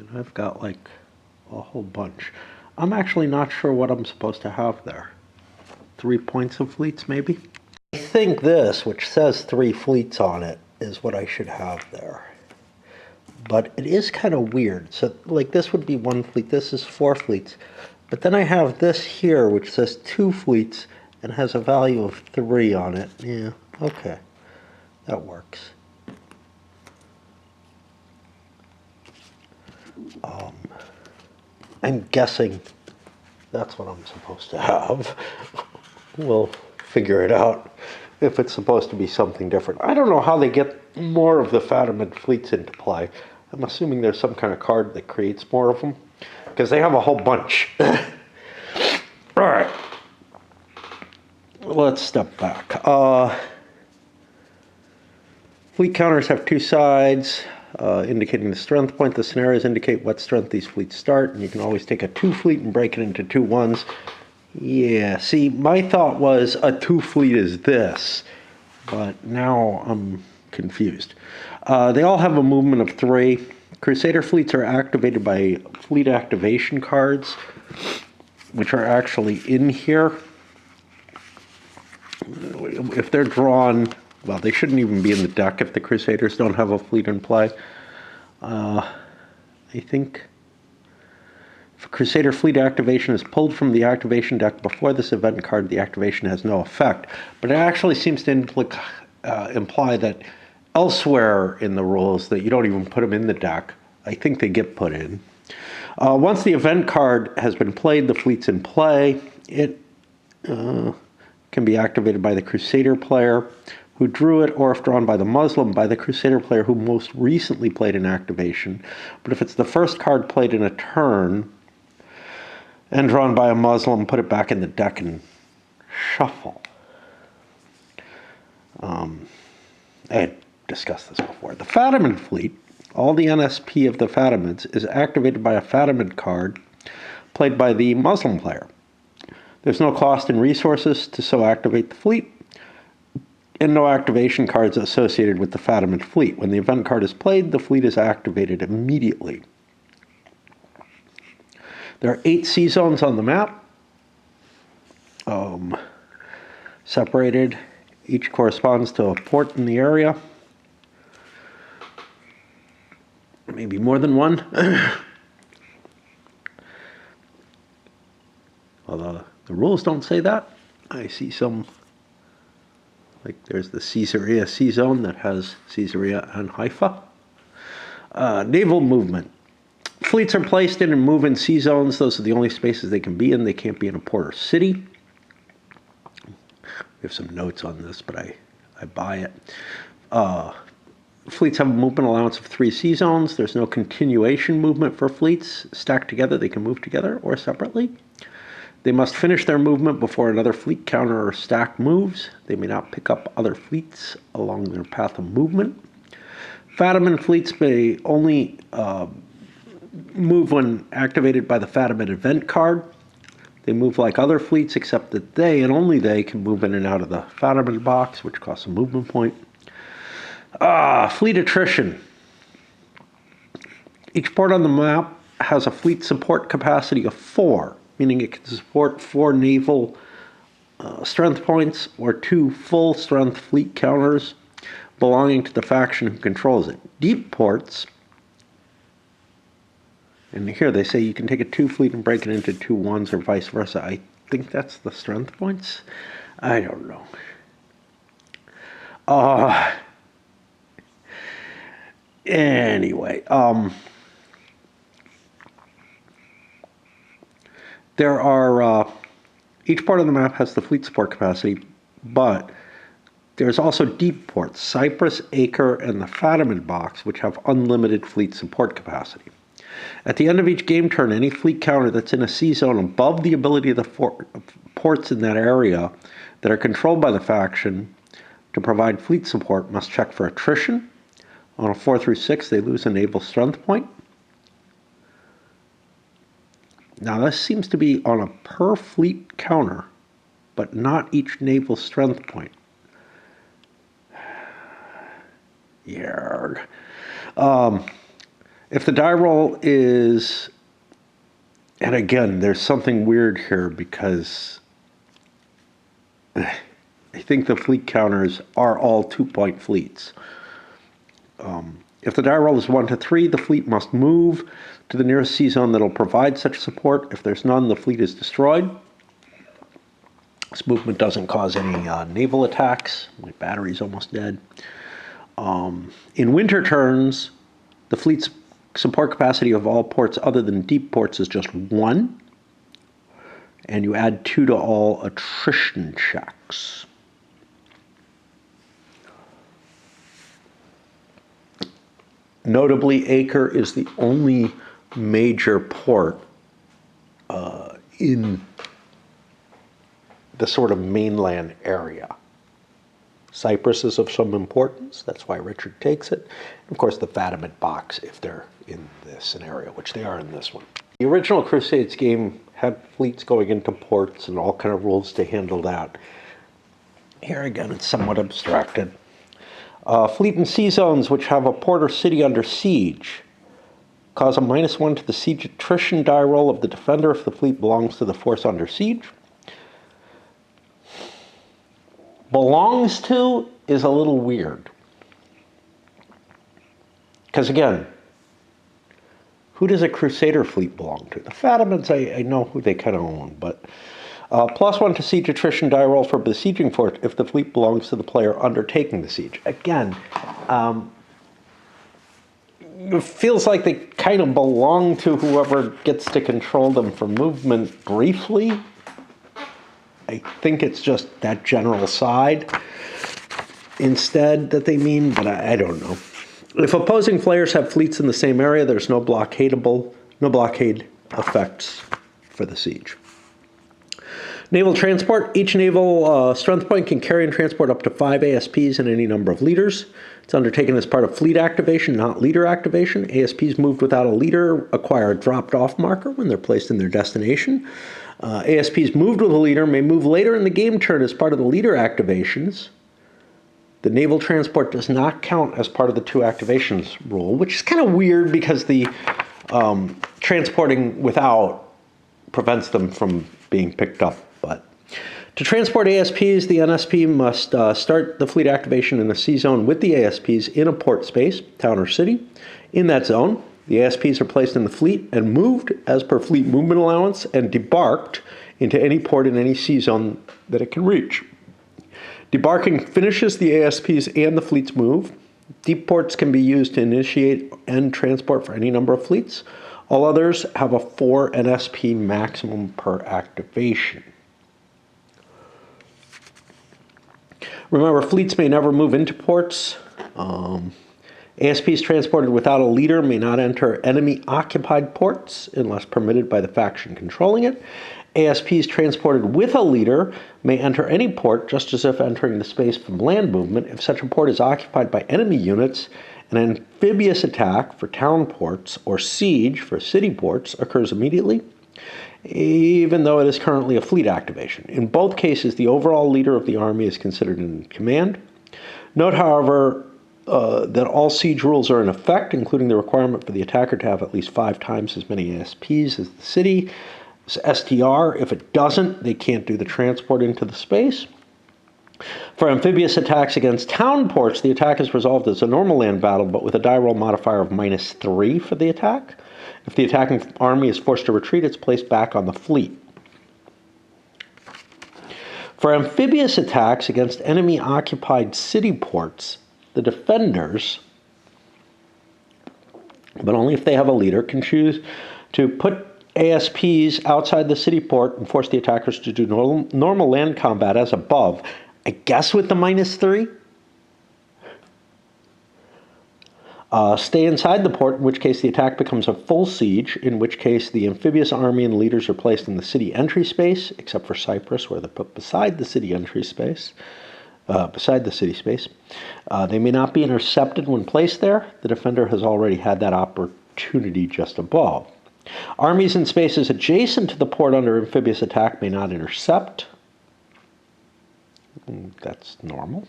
Speaker 1: And I've got like a whole bunch. I'm actually not sure what I'm supposed to have there. 3 points of fleets, maybe? I think this, which says 3 fleets on it, is what I should have there. But it is kind of weird. So, like, this would be 1 fleet. This is 4 fleets. But then I have this here, which says 2 fleets and has a value of 3 on it. Yeah, okay. That works. I'm guessing that's what I'm supposed to have. We'll figure it out if it's supposed to be something different. I don't know how they get more of the Fatimid fleets into play. I'm assuming there's some kind of card that creates more of them, because they have a whole bunch. Alright. Let's step back. Fleet counters have 2 sides, indicating the strength point. The scenarios indicate what strength these fleets start, and you can always take a 2 fleet and break it into 2 ones. Yeah, see, my thought was a 2 fleet is this, but now I'm confused. They all have a movement of 3. Crusader fleets are activated by fleet activation cards, which are actually in here. If they're drawn, well, they shouldn't even be in the deck if the Crusaders don't have a fleet in play. I think if a Crusader fleet activation is pulled from the activation deck before this event card, the activation has no effect. But it actually seems to imply that elsewhere in the rules that you don't even put them in the deck. I think they get put in. Once the event card has been played, the fleet's in play. It can be activated by the Crusader player who drew it, or if drawn by the Muslim, by the Crusader player who most recently played an activation. But if it's the first card played in a turn and drawn by a Muslim, put it back in the deck and shuffle. I had discussed this before. The Fatimid fleet, all the NSP of the Fatimids, is activated by a Fatimid card played by the Muslim player. There's no cost in resources to so activate the fleet, and no activation cards associated with the Fatimid fleet. When the event card is played, the fleet is activated immediately. There are 8 sea zones on the map, separated. Each corresponds to a port in the area. Maybe more than one. Although the rules don't say that. I see some, like there's the Caesarea Sea Zone that has Caesarea and Haifa. Naval movement. Fleets are placed in and move in sea zones. Those are the only spaces they can be in. They can't be in a port or city. We have some notes on this, but I buy it. Fleets have a movement allowance of 3 sea zones. There's no continuation movement for fleets. Stacked together, they can move together or separately. They must finish their movement before another fleet counter or stack moves. They may not pick up other fleets along their path of movement. Fatimid fleets may only move when activated by the Fatimid event card. They move like other fleets, except that they, and only they, can move in and out of the Fatimid box, which costs a movement point. Fleet attrition. Each port on the map has a fleet support capacity of 4, meaning it can support 4 naval strength points or 2 full-strength fleet counters belonging to the faction who controls it. Deep ports, and here they say you can take a 2 fleet and break it into 2 ones or vice versa. I think that's the strength points. I don't know. Anyway, there are, each part of the map has the fleet support capacity, but there's also deep ports, Cyprus, Acre, and the Fatimid box, which have unlimited fleet support capacity. At the end of each game turn, any fleet counter that's in a sea zone above the ability of the ports in that area that are controlled by the faction to provide fleet support must check for attrition. On a 4 through 6, they lose a naval strength point. Now, this seems to be on a per fleet counter, but not each naval strength point. Yarg. If the die roll is, and again, there's something weird here because I think the fleet counters are all 2-point fleets. If the die roll is 1 to 3, the fleet must move to the nearest sea zone that will provide such support. If there's none, the fleet is destroyed. This movement doesn't cause any naval attacks. My battery's almost dead. In winter turns, the fleet's support capacity of all ports other than deep ports is just 1. And you add 2 to all attrition checks. Notably, Acre is the only major port in the sort of mainland area. Cyprus is of some importance. That's why Richard takes it. And of course, the Fatimid box, if they're in this scenario, which they are in this one. The original Crusades game had fleets going into ports and all kind of rules to handle that. Here again, it's somewhat abstracted. Fleet in sea zones which have a port or city under siege cause a -1 to the siege attrition die roll of the defender if the fleet belongs to the force under siege. Belongs to is a little weird. Because again, who does a Crusader fleet belong to? The Fatimids, I know who they kind of own, but +1 to siege attrition die roll for besieging fort if the fleet belongs to the player undertaking the siege. Again, it feels like they kind of belong to whoever gets to control them for movement briefly. I think it's just that general side instead that they mean, but I don't know. If opposing players have fleets in the same area, there's no blockade effects for the siege. Naval transport. Each naval strength point can carry and transport up to 5 ASPs and any number of leaders. It's undertaken as part of fleet activation, not leader activation. ASPs moved without a leader acquire a dropped-off marker when they're placed in their destination. ASPs moved with a leader may move later in the game turn as part of the leader activations. The naval transport does not count as part of the 2 activations rule, which is kind of weird because the transporting without prevents them from being picked up. But to transport ASPs, the NSP must start the fleet activation in a sea zone with the ASPs in a port space, town or city. In that zone, the ASPs are placed in the fleet and moved as per fleet movement allowance and debarked into any port in any sea zone that it can reach. Debarking finishes the ASPs and the fleet's move. Deep ports can be used to initiate and transport for any number of fleets. All others have a 4 NSP maximum per activation. Remember, fleets may never move into ports. ASPs transported without a leader may not enter enemy-occupied ports unless permitted by the faction controlling it. ASPs transported with a leader may enter any port just as if entering the space from land movement. If such a port is occupied by enemy units, an amphibious attack for town ports or siege for city ports occurs immediately, even though it is currently a fleet activation. In both cases, the overall leader of the army is considered in command. Note, however, that all siege rules are in effect, including the requirement for the attacker to have at least 5 times as many ASPs as the city. STR, if it doesn't, they can't do the transport into the space. For amphibious attacks against town ports, the attack is resolved as a normal land battle, but with a die roll modifier of -3 for the attack. If the attacking army is forced to retreat, it's placed back on the fleet. For amphibious attacks against enemy-occupied city ports, the defenders, but only if they have a leader, can choose to put ASPs outside the city port and force the attackers to do normal land combat as above. I guess with the -3. Stay inside the port, in which case the attack becomes a full siege, in which case the amphibious army and leaders are placed in the city entry space, except for Cyprus, where they're put beside the city entry space, beside the city space. They may not be intercepted when placed there. The defender has already had that opportunity just above. Armies in spaces adjacent to the port under amphibious attack may not intercept. That's normal.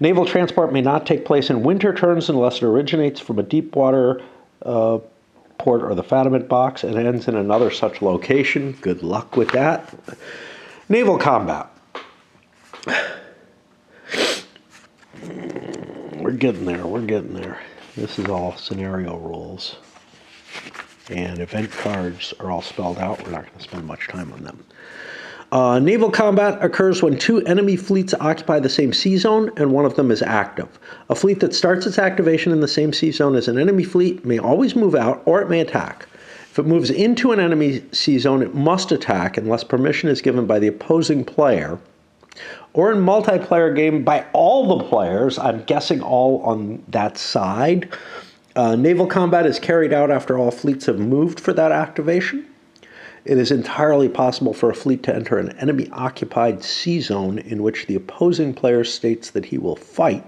Speaker 1: Naval transport may not take place in winter turns unless it originates from a deep water port or the Fatimid box and ends in another such location. Good luck with that. Naval combat. We're getting there. This is all scenario rules. And event cards are all spelled out. We're not going to spend much time on them. Naval combat occurs when two enemy fleets occupy the same sea zone and one of them is active. A fleet that starts its activation in the same sea zone as an enemy fleet may always move out or it may attack. If it moves into an enemy sea zone, it must attack unless permission is given by the opposing player. Or in multiplayer game by all the players, I'm guessing all on that side. Naval combat is carried out after all fleets have moved for that activation. It is entirely possible for a fleet to enter an enemy-occupied sea zone in which the opposing player states that he will fight,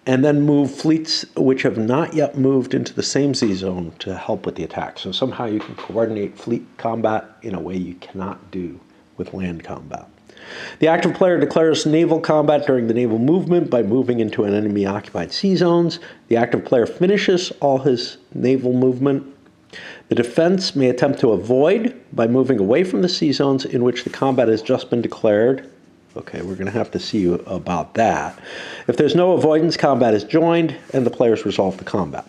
Speaker 1: and then move fleets which have not yet moved into the same sea zone to help with the attack. So somehow you can coordinate fleet combat in a way you cannot do with land combat. The active player declares naval combat during the naval movement by moving into an enemy-occupied sea zones. The active player finishes all his naval movement. The defense may attempt to avoid by moving away from the sea zones in which the combat has just been declared. Okay, we're going to have to see about that. If there's no avoidance, combat is joined, and the players resolve the combat.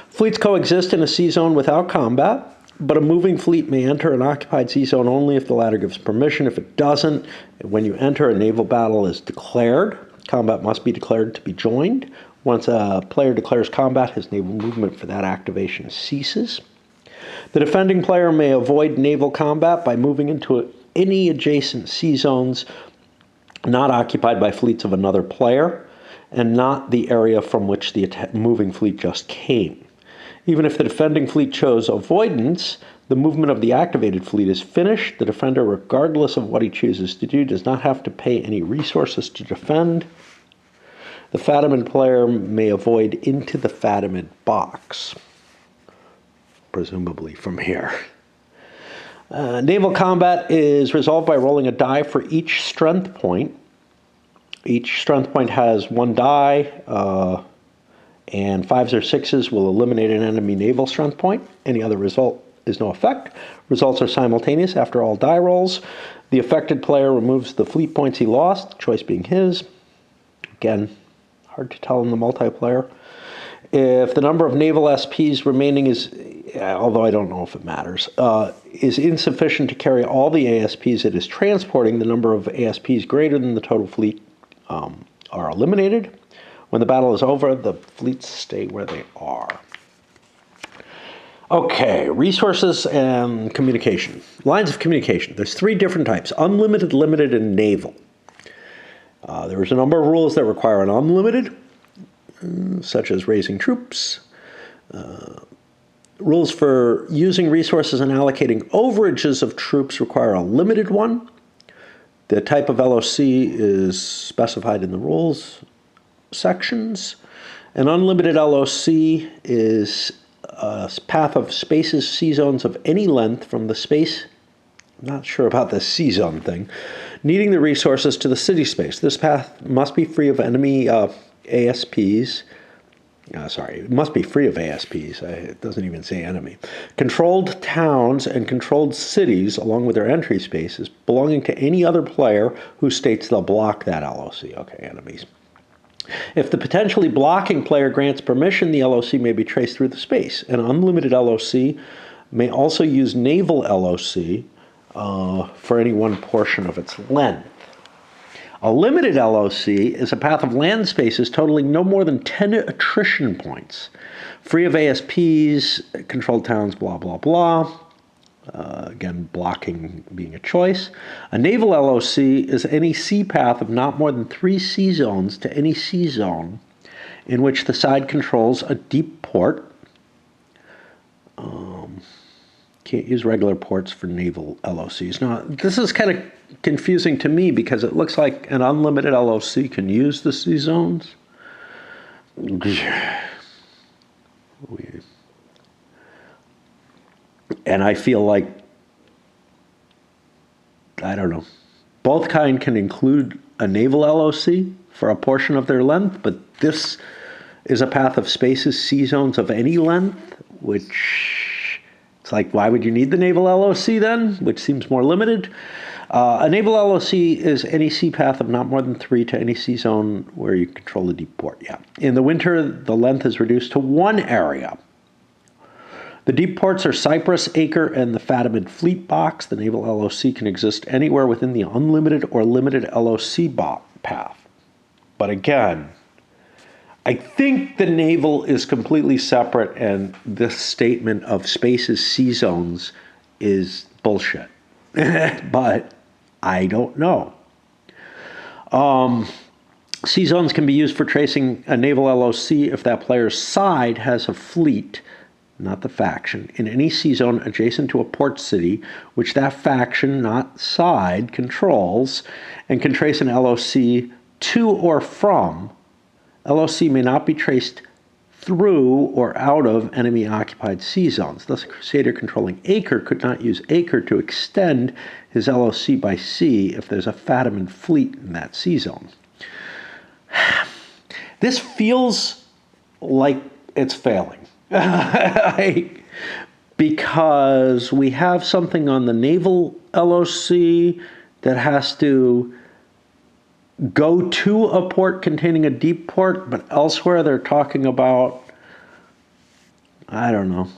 Speaker 1: Fleets coexist in a sea zone without combat, but a moving fleet may enter an occupied sea zone only if the latter gives permission. If it doesn't, when you enter, a naval battle is declared. Combat must be declared to be joined. Once a player declares combat, his naval movement for that activation ceases. The defending player may avoid naval combat by moving into any adjacent sea zones not occupied by fleets of another player and not the area from which the moving fleet just came. Even if the defending fleet chose avoidance, the movement of the activated fleet is finished. The defender, regardless of what he chooses to do, does not have to pay any resources to defend. The Fatimid player may avoid into the Fatimid box, presumably from here. Naval combat is resolved by rolling a die for each strength point. Each strength point has one die, and 5s or 6s will eliminate an enemy naval strength point. Any other result is no effect. Results are simultaneous after all die rolls. The affected player removes the fleet points he lost, the choice being his. Again, hard to tell in the multiplayer. If the number of naval SPs remaining is, although I don't know if it matters, is insufficient to carry all the ASPs it is transporting, the number of ASPs greater than the total fleet are eliminated. When the battle is over, the fleets stay where they are. Okay, resources and communication. Lines of communication. There's 3 different types: unlimited, limited, and naval. There's a number of rules that require an unlimited, such as raising troops. Rules for using resources and allocating overages of troops require a limited one. The type of LOC is specified in the rules sections. An unlimited LOC is a path of spaces, sea zones of any length from the space, I'm not sure about the sea zone thing, needing the resources to the city space. This path must be free of enemy ASPs. It must be free of ASPs. It doesn't even say enemy. Controlled towns and controlled cities, along with their entry spaces, belonging to any other player who states they'll block that LOC. Okay, enemies. If the potentially blocking player grants permission, the LOC may be traced through the space. An unlimited LOC may also use naval LOC for any one portion of its length. A limited LOC is a path of land spaces totaling no more than 10 attrition points, free of ASPs, controlled towns, blah, blah, blah. Again, blocking being a choice. A naval LOC is any sea path of not more than 3 sea zones to any sea zone in which the side controls a deep port. Can't use regular ports for naval LOCs. Now, this is kind of confusing to me because it looks like an unlimited LOC can use the sea zones. And I feel like, I don't know, both kind can include a naval LOC for a portion of their length, but this is a path of spaces, sea zones of any length, which it's like, why would you need the naval LOC then? Which seems more limited. A naval LOC is any sea path of not more than 3 to any sea zone where you control the deep port. Yeah. In the winter, the length is reduced to 1 area. The deep ports are Cyprus, Acre, and the Fatimid Fleet Box. The naval LOC can exist anywhere within the unlimited or limited LOC path. But again, I think the naval is completely separate, and this statement of spaces, sea zones is bullshit. But I don't know. Sea zones can be used for tracing a naval LOC if that player's side has a fleet, not the faction, in any sea zone adjacent to a port city, which that faction, not side, controls, and can trace an LOC to or from. LOC may not be traced through or out of enemy-occupied sea zones. Thus, a crusader controlling Acre could not use Acre to extend his LOC by sea if there's a Fatimid fleet in that sea zone. This feels like it's failing. Because we have something on the naval LOC that has to go to a port containing a deep port, but elsewhere they're talking about, I don't know,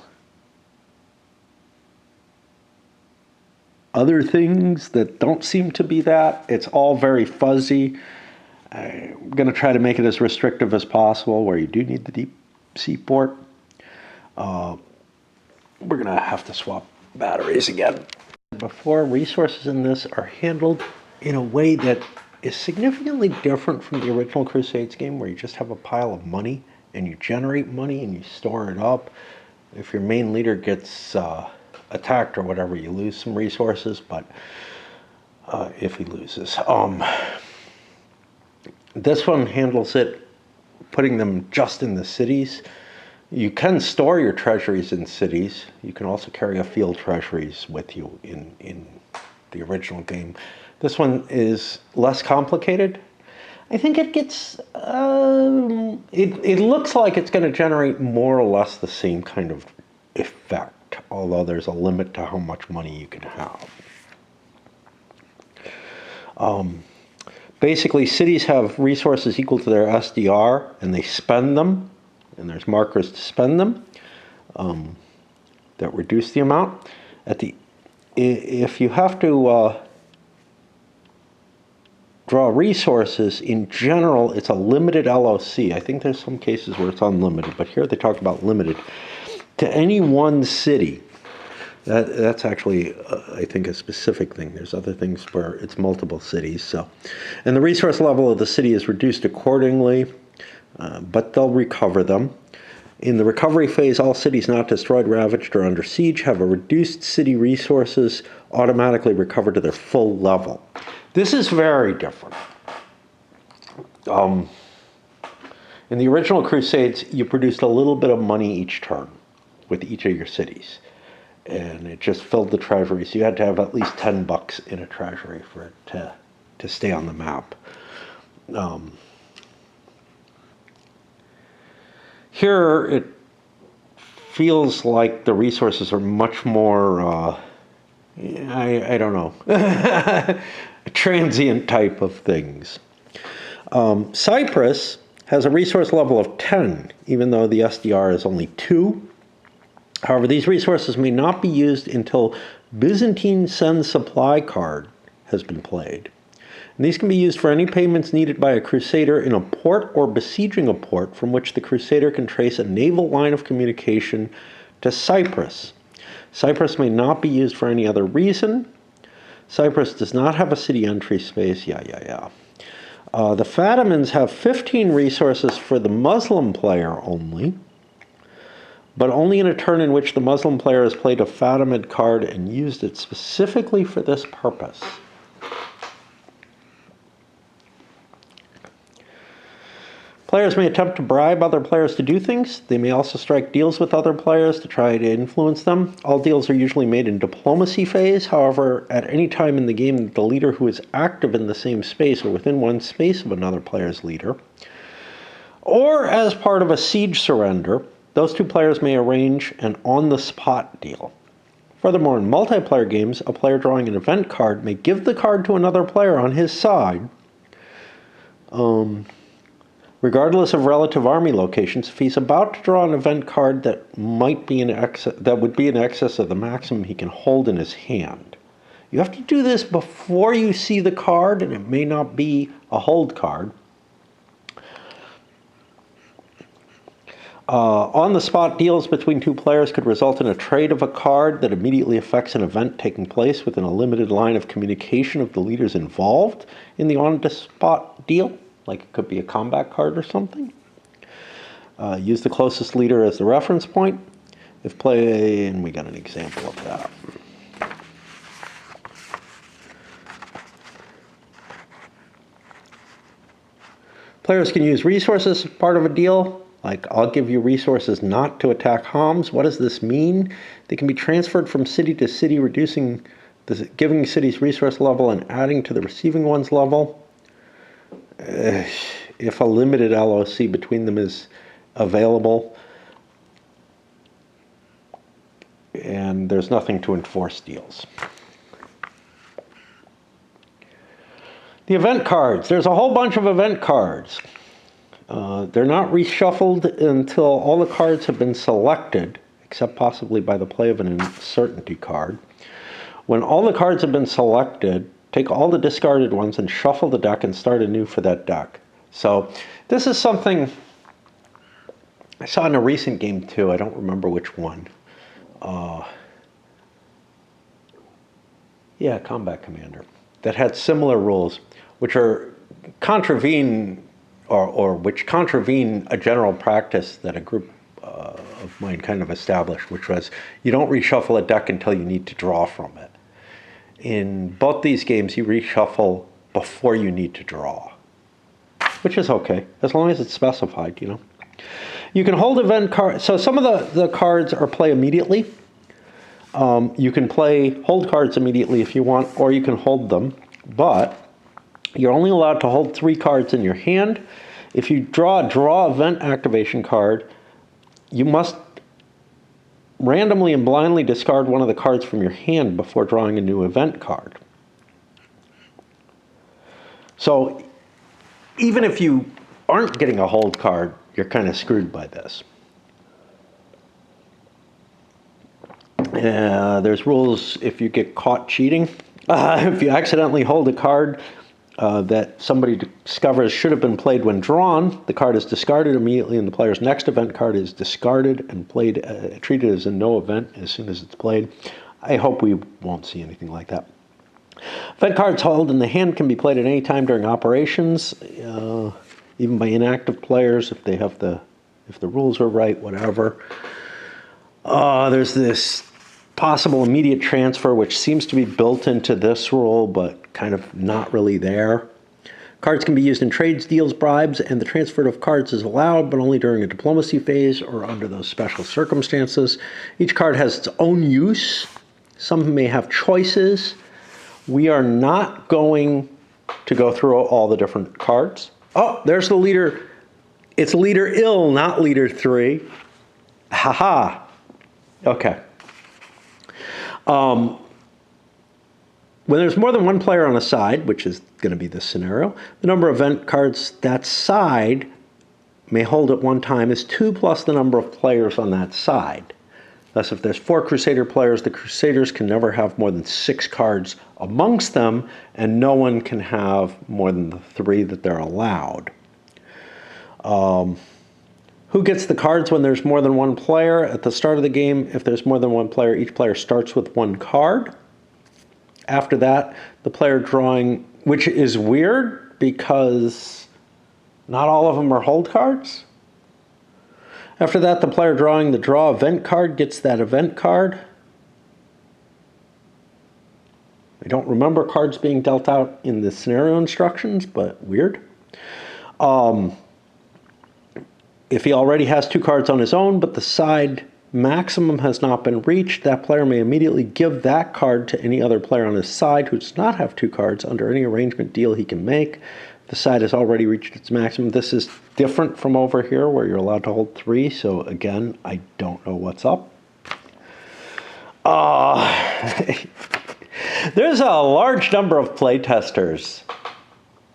Speaker 1: other things that don't seem to be that. It's all very fuzzy. I'm going to try to make it as restrictive as possible where you do need the deep sea port. We're going to have to swap batteries again. Before, resources in this are handled in a way that is significantly different from the original Crusades game, where you just have a pile of money and you generate money and you store it up. If your main leader gets attacked or whatever, you lose some resources, but if he loses. This one handles it, putting them just in the cities. You can store your treasuries in cities. You can also carry a field treasuries with you in the original game. This one is less complicated. I think it gets, it looks like it's going to generate more or less the same kind of effect, although there's a limit to how much money you can have. Basically, cities have resources equal to their SDR, and they spend them, and there's markers to spend them that reduce the amount. If you have to draw resources, in general, it's a limited LOC. I think there's some cases where it's unlimited, but here they talk about limited. To any one city, that's actually, I think, a specific thing. There's other things where it's multiple cities. So, and the resource level of the city is reduced accordingly, but they'll recover them. In the recovery phase, all cities not destroyed, ravaged, or under siege have a reduced city resources automatically recovered to their full level. This is very different. In the original Crusades, you produced a little bit of money each turn with each of your cities. And it just filled the treasuries. You had to have at least $10 in a treasury for it to stay on the map. Here, it feels like the resources are much more, I don't know, transient type of things. Cyprus has a resource level of 10, even though the SDR is only 2. However, these resources may not be used until Byzantine Send Supply card has been played. And these can be used for any payments needed by a crusader in a port or besieging a port from which the crusader can trace a naval line of communication to Cyprus. Cyprus may not be used for any other reason. Cyprus does not have a city entry space. The Fatimids have 15 resources for the Muslim player only, but only in a turn in which the Muslim player has played a Fatimid card and used it specifically for this purpose. Players may attempt to bribe other players to do things. They may also strike deals with other players to try to influence them. All deals are usually made in diplomacy phase. However, at any time in the game, the leader who is active in the same space or within one space of another player's leader or as part of a siege surrender, those two players may arrange an on-the-spot deal. Furthermore, in multiplayer games, a player drawing an event card may give the card to another player on his side, regardless of relative army locations, if he's about to draw an event card that would be in excess of the maximum he can hold in his hand. You have to do this before you see the card, and it may not be a hold card. On-the-spot deals between two players could result in a trade of a card that immediately affects an event taking place within a limited line of communication of the leaders involved in the on-the-spot deal. Like it could be a combat card or something. Use the closest leader as the reference point. If play, and we got an example of that. Players can use resources as part of a deal. Like, I'll give you resources not to attack Homs. What does this mean? They can be transferred from city to city, reducing the giving city's resource level and adding to the receiving one's level. If a limited LOC between them is available, and there's nothing to enforce deals. The event cards. There's a whole bunch of event cards. They're not reshuffled until all the cards have been selected, except possibly by the play of an uncertainty card. When all the cards have been selected, take all the discarded ones and shuffle the deck and start anew for that deck. So this is something I saw in a recent game too. I don't remember which one. Yeah, Combat Commander. That had similar rules, which are contravene which contravene a general practice that a group of mine kind of established, which was you don't reshuffle a deck until you need to draw from it. In both these games, you reshuffle before you need to draw, which is okay, as long as it's specified, you know. You can hold event cards. So some of the cards are play immediately. You can hold cards immediately if you want, or you can hold them, but you're only allowed to hold 3 cards in your hand. If you draw a event activation card, you must randomly and blindly discard one of the cards from your hand before drawing a new event card. So even if you aren't getting a hold card, you're kind of screwed by this. There's rules if you get caught cheating. If you accidentally hold a card that somebody discovers should have been played when drawn, the card is discarded immediately and the player's next event card is discarded and treated as a no event as soon as it's played. I hope we won't see anything like that. Event cards held in the hand can be played at any time during operations, even by inactive players if the rules are right, whatever. There's this possible immediate transfer, which seems to be built into this rule, but kind of not really there. Cards can be used in trades, deals, bribes, and the transfer of cards is allowed, but only during a diplomacy phase or under those special circumstances. Each card has its own use. Some may have choices. We are not going to go through all the different cards. Oh, there's the leader. It's leader ill, not leader 3. Haha. Okay. When there's more than one player on a side, which is going to be this scenario, the number of event cards that side may hold at one time is 2 plus the number of players on that side. Thus, if there's 4 Crusader players, the Crusaders can never have more than 6 cards amongst them, and no one can have more than the 3 that they're allowed. Who gets the cards when there's more than one player? At the start of the game, if there's more than one player, each player starts with 1 card. After that, the player drawing, which is weird because not all of them are hold cards. After that, the player drawing the draw event card gets that event card. I don't remember cards being dealt out in the scenario instructions, but weird. If he already has 2 cards on his own, but the side maximum has not been reached, that player may immediately give that card to any other player on his side who does not have 2 cards under any arrangement deal he can make. The side has already reached its maximum. This is different from over here where you're allowed to hold 3. So again, I don't know what's up. There's a large number of playtesters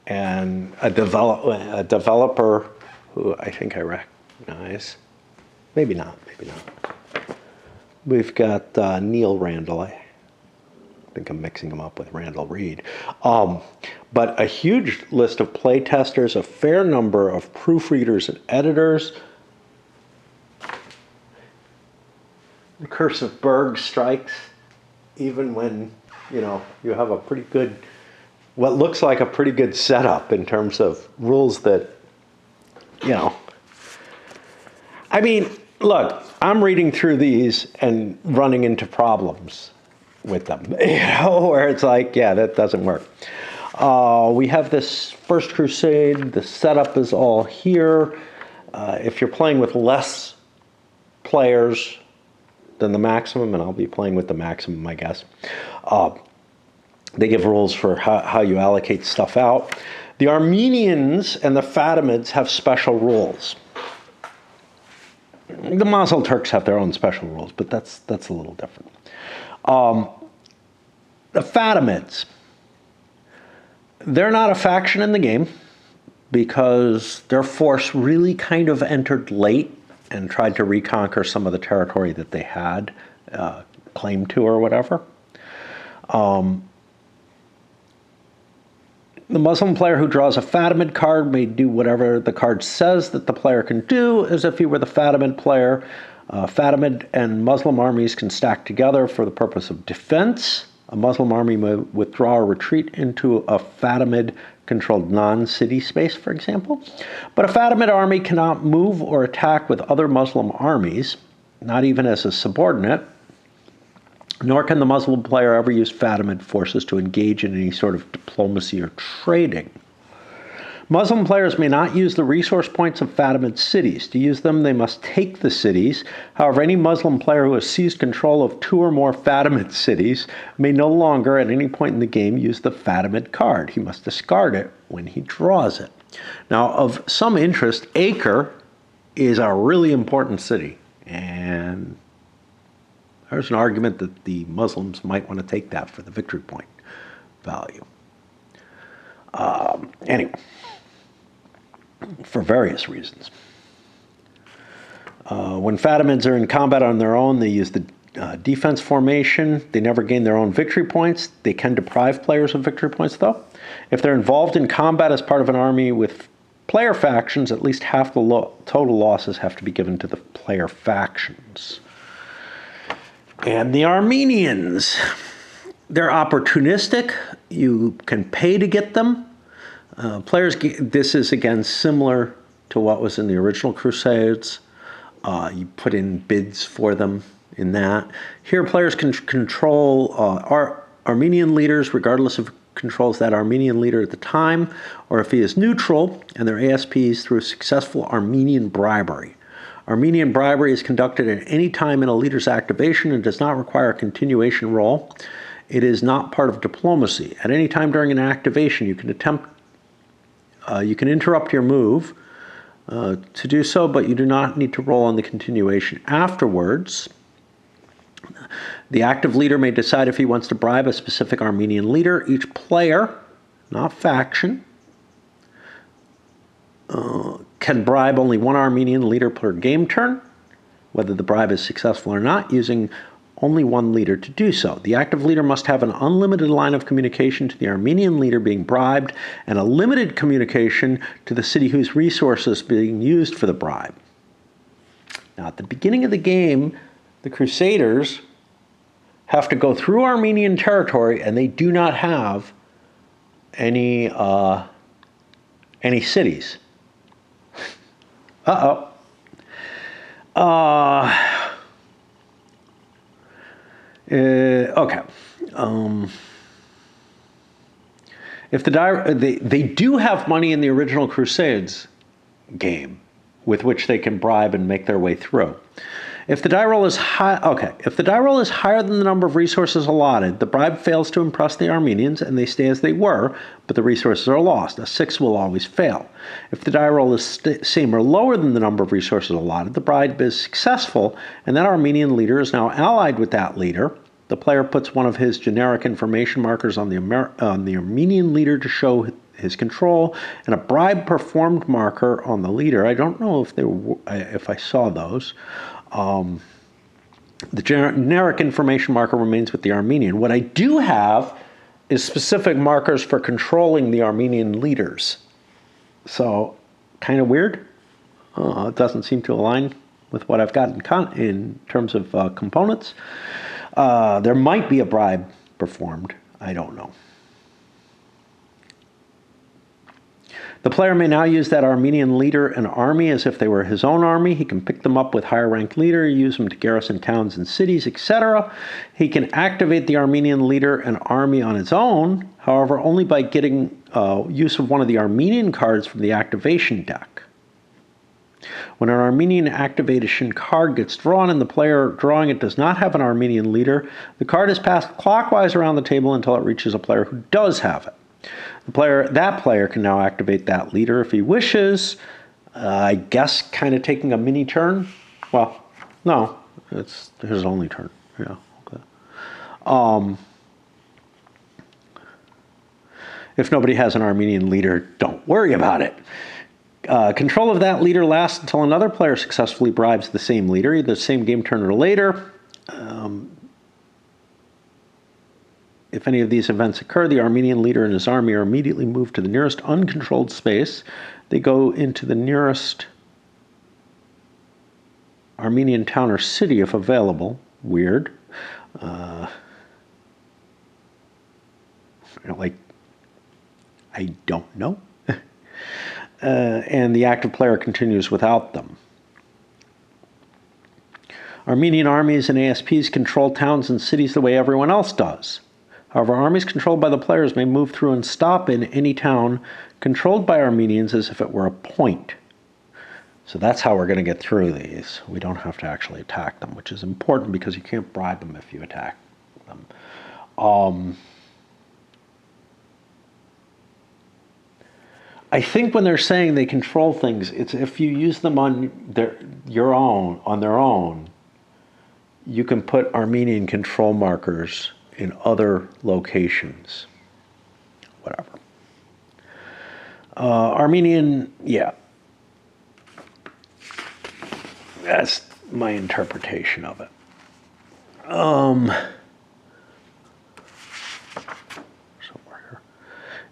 Speaker 1: and a developer who I think I recognize. Maybe not. We've got Neil Randall. I think I'm mixing him up with Randall Reed. But a huge list of playtesters, a fair number of proofreaders and editors. The curse of Berg strikes, even when, you know, you have a pretty good, what looks like a pretty good setup in terms of rules that, you know. I mean, look, I'm reading through these and running into problems with them, you know, where it's like, yeah, that doesn't work. We have this First Crusade. The setup is all here. If you're playing with less players than the maximum, and I'll be playing with the maximum, I guess, they give rules for how you allocate stuff out. The Armenians and the Fatimids have special rules. The Mosul Turks have their own special rules, but that's a little different. The Fatimids, they're not a faction in the game because their force really kind of entered late and tried to reconquer some of the territory that they had claimed to or whatever. The Muslim player who draws a Fatimid card may do whatever the card says that the player can do, as if he were the Fatimid player. Fatimid and Muslim armies can stack together for the purpose of defense. A Muslim army may withdraw or retreat into a Fatimid-controlled non-city space, for example. But a Fatimid army cannot move or attack with other Muslim armies, not even as a subordinate, nor can the Muslim player ever use Fatimid forces to engage in any sort of diplomacy or trading. Muslim players may not use the resource points of Fatimid cities. To use them, they must take the cities. However, any Muslim player who has seized control of 2 or more Fatimid cities may no longer, at any point in the game, use the Fatimid card. He must discard it when he draws it. Now, of some interest, Acre is a really important city, and there's an argument that the Muslims might want to take that for the victory point value. Anyway, for various reasons. When Fatimids are in combat on their own, they use the defense formation. They never gain their own victory points. They can deprive players of victory points, though. If they're involved in combat as part of an army with player factions, at least half the total losses have to be given to the player factions. And the Armenians, they're opportunistic. You can pay to get them. This is, again, similar to what was in the original Crusades. You put in bids for them in that. Here, players can control Armenian leaders, regardless if it controls that Armenian leader at the time, or if he is neutral, and their ASPs through successful Armenian bribery. Armenian bribery is conducted at any time in a leader's activation and does not require a continuation roll. It is not part of diplomacy. At any time during an activation, you can interrupt your move to do so, but you do not need to roll on the continuation afterwards. The active leader may decide if he wants to bribe a specific Armenian leader. Each player, not faction, can bribe only one Armenian leader per game turn, whether the bribe is successful or not, using only one leader to do so. The active leader must have an unlimited line of communication to the Armenian leader being bribed and a limited communication to the city whose resources being used for the bribe. Now, at the beginning of the game, the Crusaders have to go through Armenian territory, and they do not have any cities. Okay. If they do have money in the original Crusades game with which they can bribe and make their way through. If the die roll is if the die roll is higher than the number of resources allotted, the bribe fails to impress the Armenians and they stay as they were, but the resources are lost. A 6 will always fail. If the die roll is same or lower than the number of resources allotted, the bribe is successful, and that Armenian leader is now allied with that leader. The player puts one of his generic information markers on the Armenian leader to show his control, and a bribe performed marker on the leader. I don't know if I saw those. The generic information marker remains with the Armenian. What I do have is specific markers for controlling the Armenian leaders. So, kind of weird. It doesn't seem to align with what I've got in terms of components. There might be a bribe performed. I don't know. The player may now use that Armenian leader and army as if they were his own army. He can pick them up with higher ranked leader, use them to garrison towns and cities, etc. He can activate the Armenian leader and army on its own, however, only by getting use of one of the Armenian cards from the activation deck. When an Armenian activation card gets drawn and the player drawing it does not have an Armenian leader, the card is passed clockwise around the table until it reaches a player who does have it. That player can now activate that leader if he wishes. I guess kind of taking a mini turn. Well, no, it's his only turn. Yeah. Okay. If nobody has an Armenian leader, don't worry about it. Control of that leader lasts until another player successfully bribes the same leader, either the same game turn or later. If any of these events occur, the Armenian leader and his army are immediately moved to the nearest uncontrolled space. They go into the nearest Armenian town or city if available. Weird. I don't know. And the active player continues without them. Armenian armies and ASPs control towns and cities the way everyone else does. However, armies controlled by the players may move through and stop in any town controlled by Armenians as if it were a point. So that's how we're going to get through these. We don't have to actually attack them, which is important because you can't bribe them if you attack them. I think when they're saying they control things, it's if you use them on their own, you can put Armenian control markers in other locations. Whatever. Armenian, yeah. That's my interpretation of it.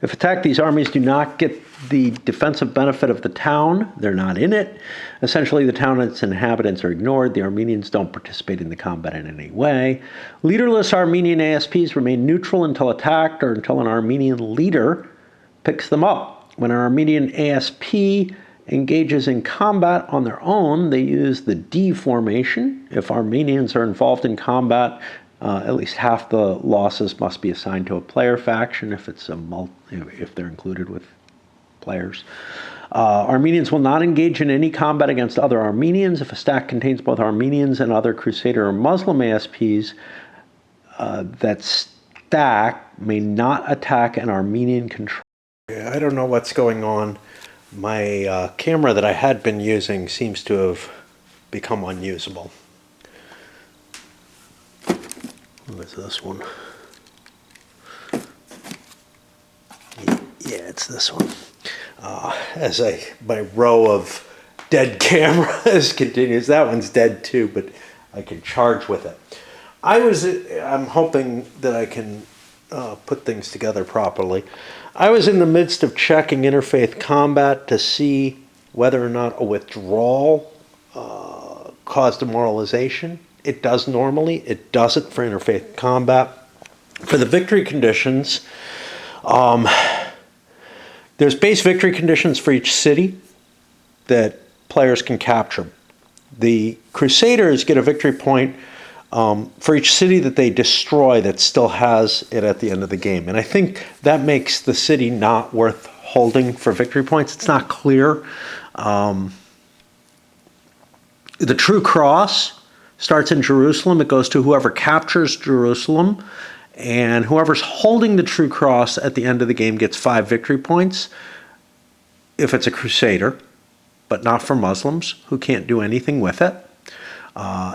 Speaker 1: If attacked, these armies do not get the defensive benefit of the town. They're not in it. Essentially, the town and its inhabitants are ignored. The Armenians don't participate in the combat in any way. Leaderless Armenian ASPs remain neutral until attacked or until an Armenian leader picks them up. When an Armenian ASP engages in combat on their own, they use the D formation. If Armenians are involved in combat, at least half the losses must be assigned to a player faction if they're included with players. Armenians will not engage in any combat against other Armenians. If a stack contains both Armenians and other Crusader or Muslim ASPs, that stack may not attack an Armenian control. I don't know what's going on. My camera that I had been using seems to have become unusable. What is this one? Yeah, it's this one. My row of dead cameras continues. That one's dead too, but I can charge with it. I'm hoping that I can put things together properly. I was in the midst of checking interfaith combat to see whether or not a withdrawal caused demoralization. It does normally. It doesn't for interfaith combat. For the victory conditions, there's base victory conditions for each city that players can capture. The Crusaders get a victory point for each city that they destroy that still has it at the end of the game. And I think that makes the city not worth holding for victory points. It's not clear. The True Cross starts in Jerusalem. It goes to whoever captures Jerusalem, and whoever's holding the true cross at the end of the game gets 5 victory points if it's a crusader, but not for Muslims who can't do anything with it.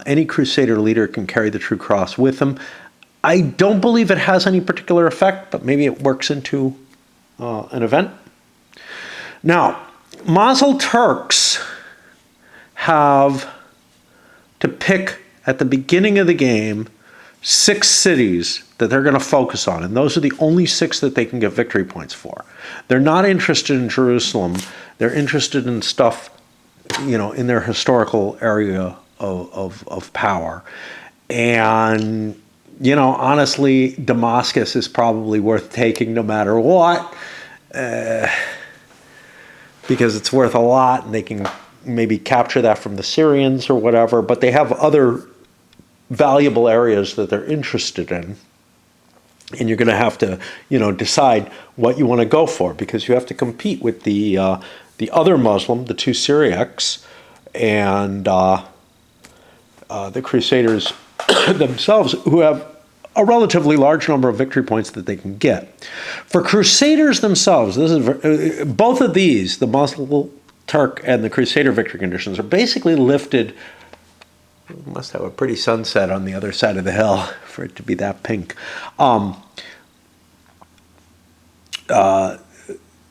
Speaker 1: Any crusader leader can carry the true cross with them. I don't believe it has any particular effect, but maybe it works into an event. Now, Mosul Turks have to pick at the beginning of the game 6 cities that they're going to focus on, and those are the only 6 that they can get victory points for. They're not interested in Jerusalem. They're interested in stuff, in their historical area of power. And, honestly, Damascus is probably worth taking no matter what, because it's worth a lot, and they can maybe capture that from the Syrians or whatever, but they have other valuable areas that they're interested in. And you're going to have to, decide what you want to go for, because you have to compete with the other Muslim, the 2 Syriacs, and the Crusaders themselves, who have a relatively large number of victory points that they can get. For Crusaders themselves, this is both of these, the Mosul Turk and the Crusader victory conditions, are basically lifted. Must have a pretty sunset on the other side of the hill for it to be that pink.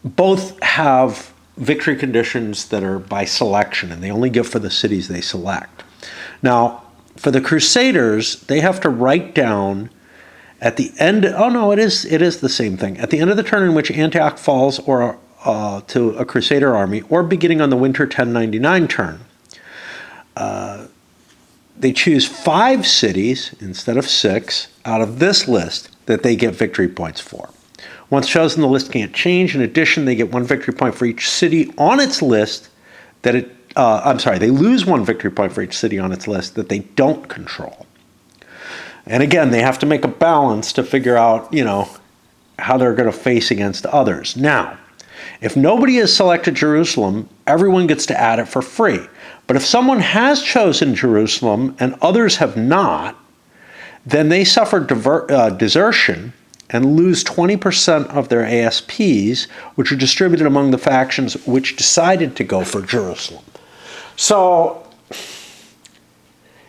Speaker 1: Both have victory conditions that are by selection, and they only give for the cities they select. Now, for the Crusaders, they have to write down at the end. Oh no, it is the same thing. At the end of the turn in which Antioch falls, or to a Crusader army, or beginning on the winter 1099 turn, they choose 5 cities instead of 6 out of this list that they get victory points for. Once chosen, the list can't change. In addition, they get 1 victory point for each city on its list that it. They lose 1 victory point for each city on its list that they don't control. And again, they have to make a balance to figure out, how they're going to face against others. Now, if nobody has selected Jerusalem, everyone gets to add it for free. But if someone has chosen Jerusalem and others have not, then they suffer desertion and lose 20% of their ASPs, which are distributed among the factions which decided to go for Jerusalem. So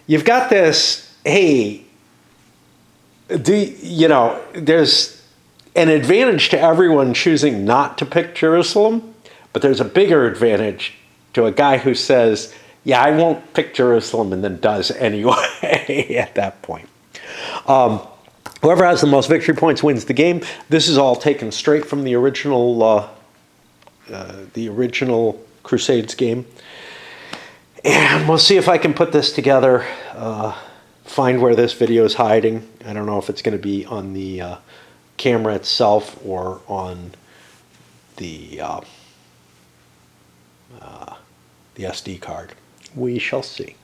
Speaker 1: you've got this, hey, there's an advantage to everyone choosing not to pick Jerusalem, but there's a bigger advantage to a guy who says, yeah, I won't pick Jerusalem, and then does anyway at that point. Whoever has the most victory points wins the game. This is all taken straight from the original Crusades game. And we'll see if I can put this together, find where this video is hiding. I don't know if it's going to be on the camera itself or on the SD card. We shall see.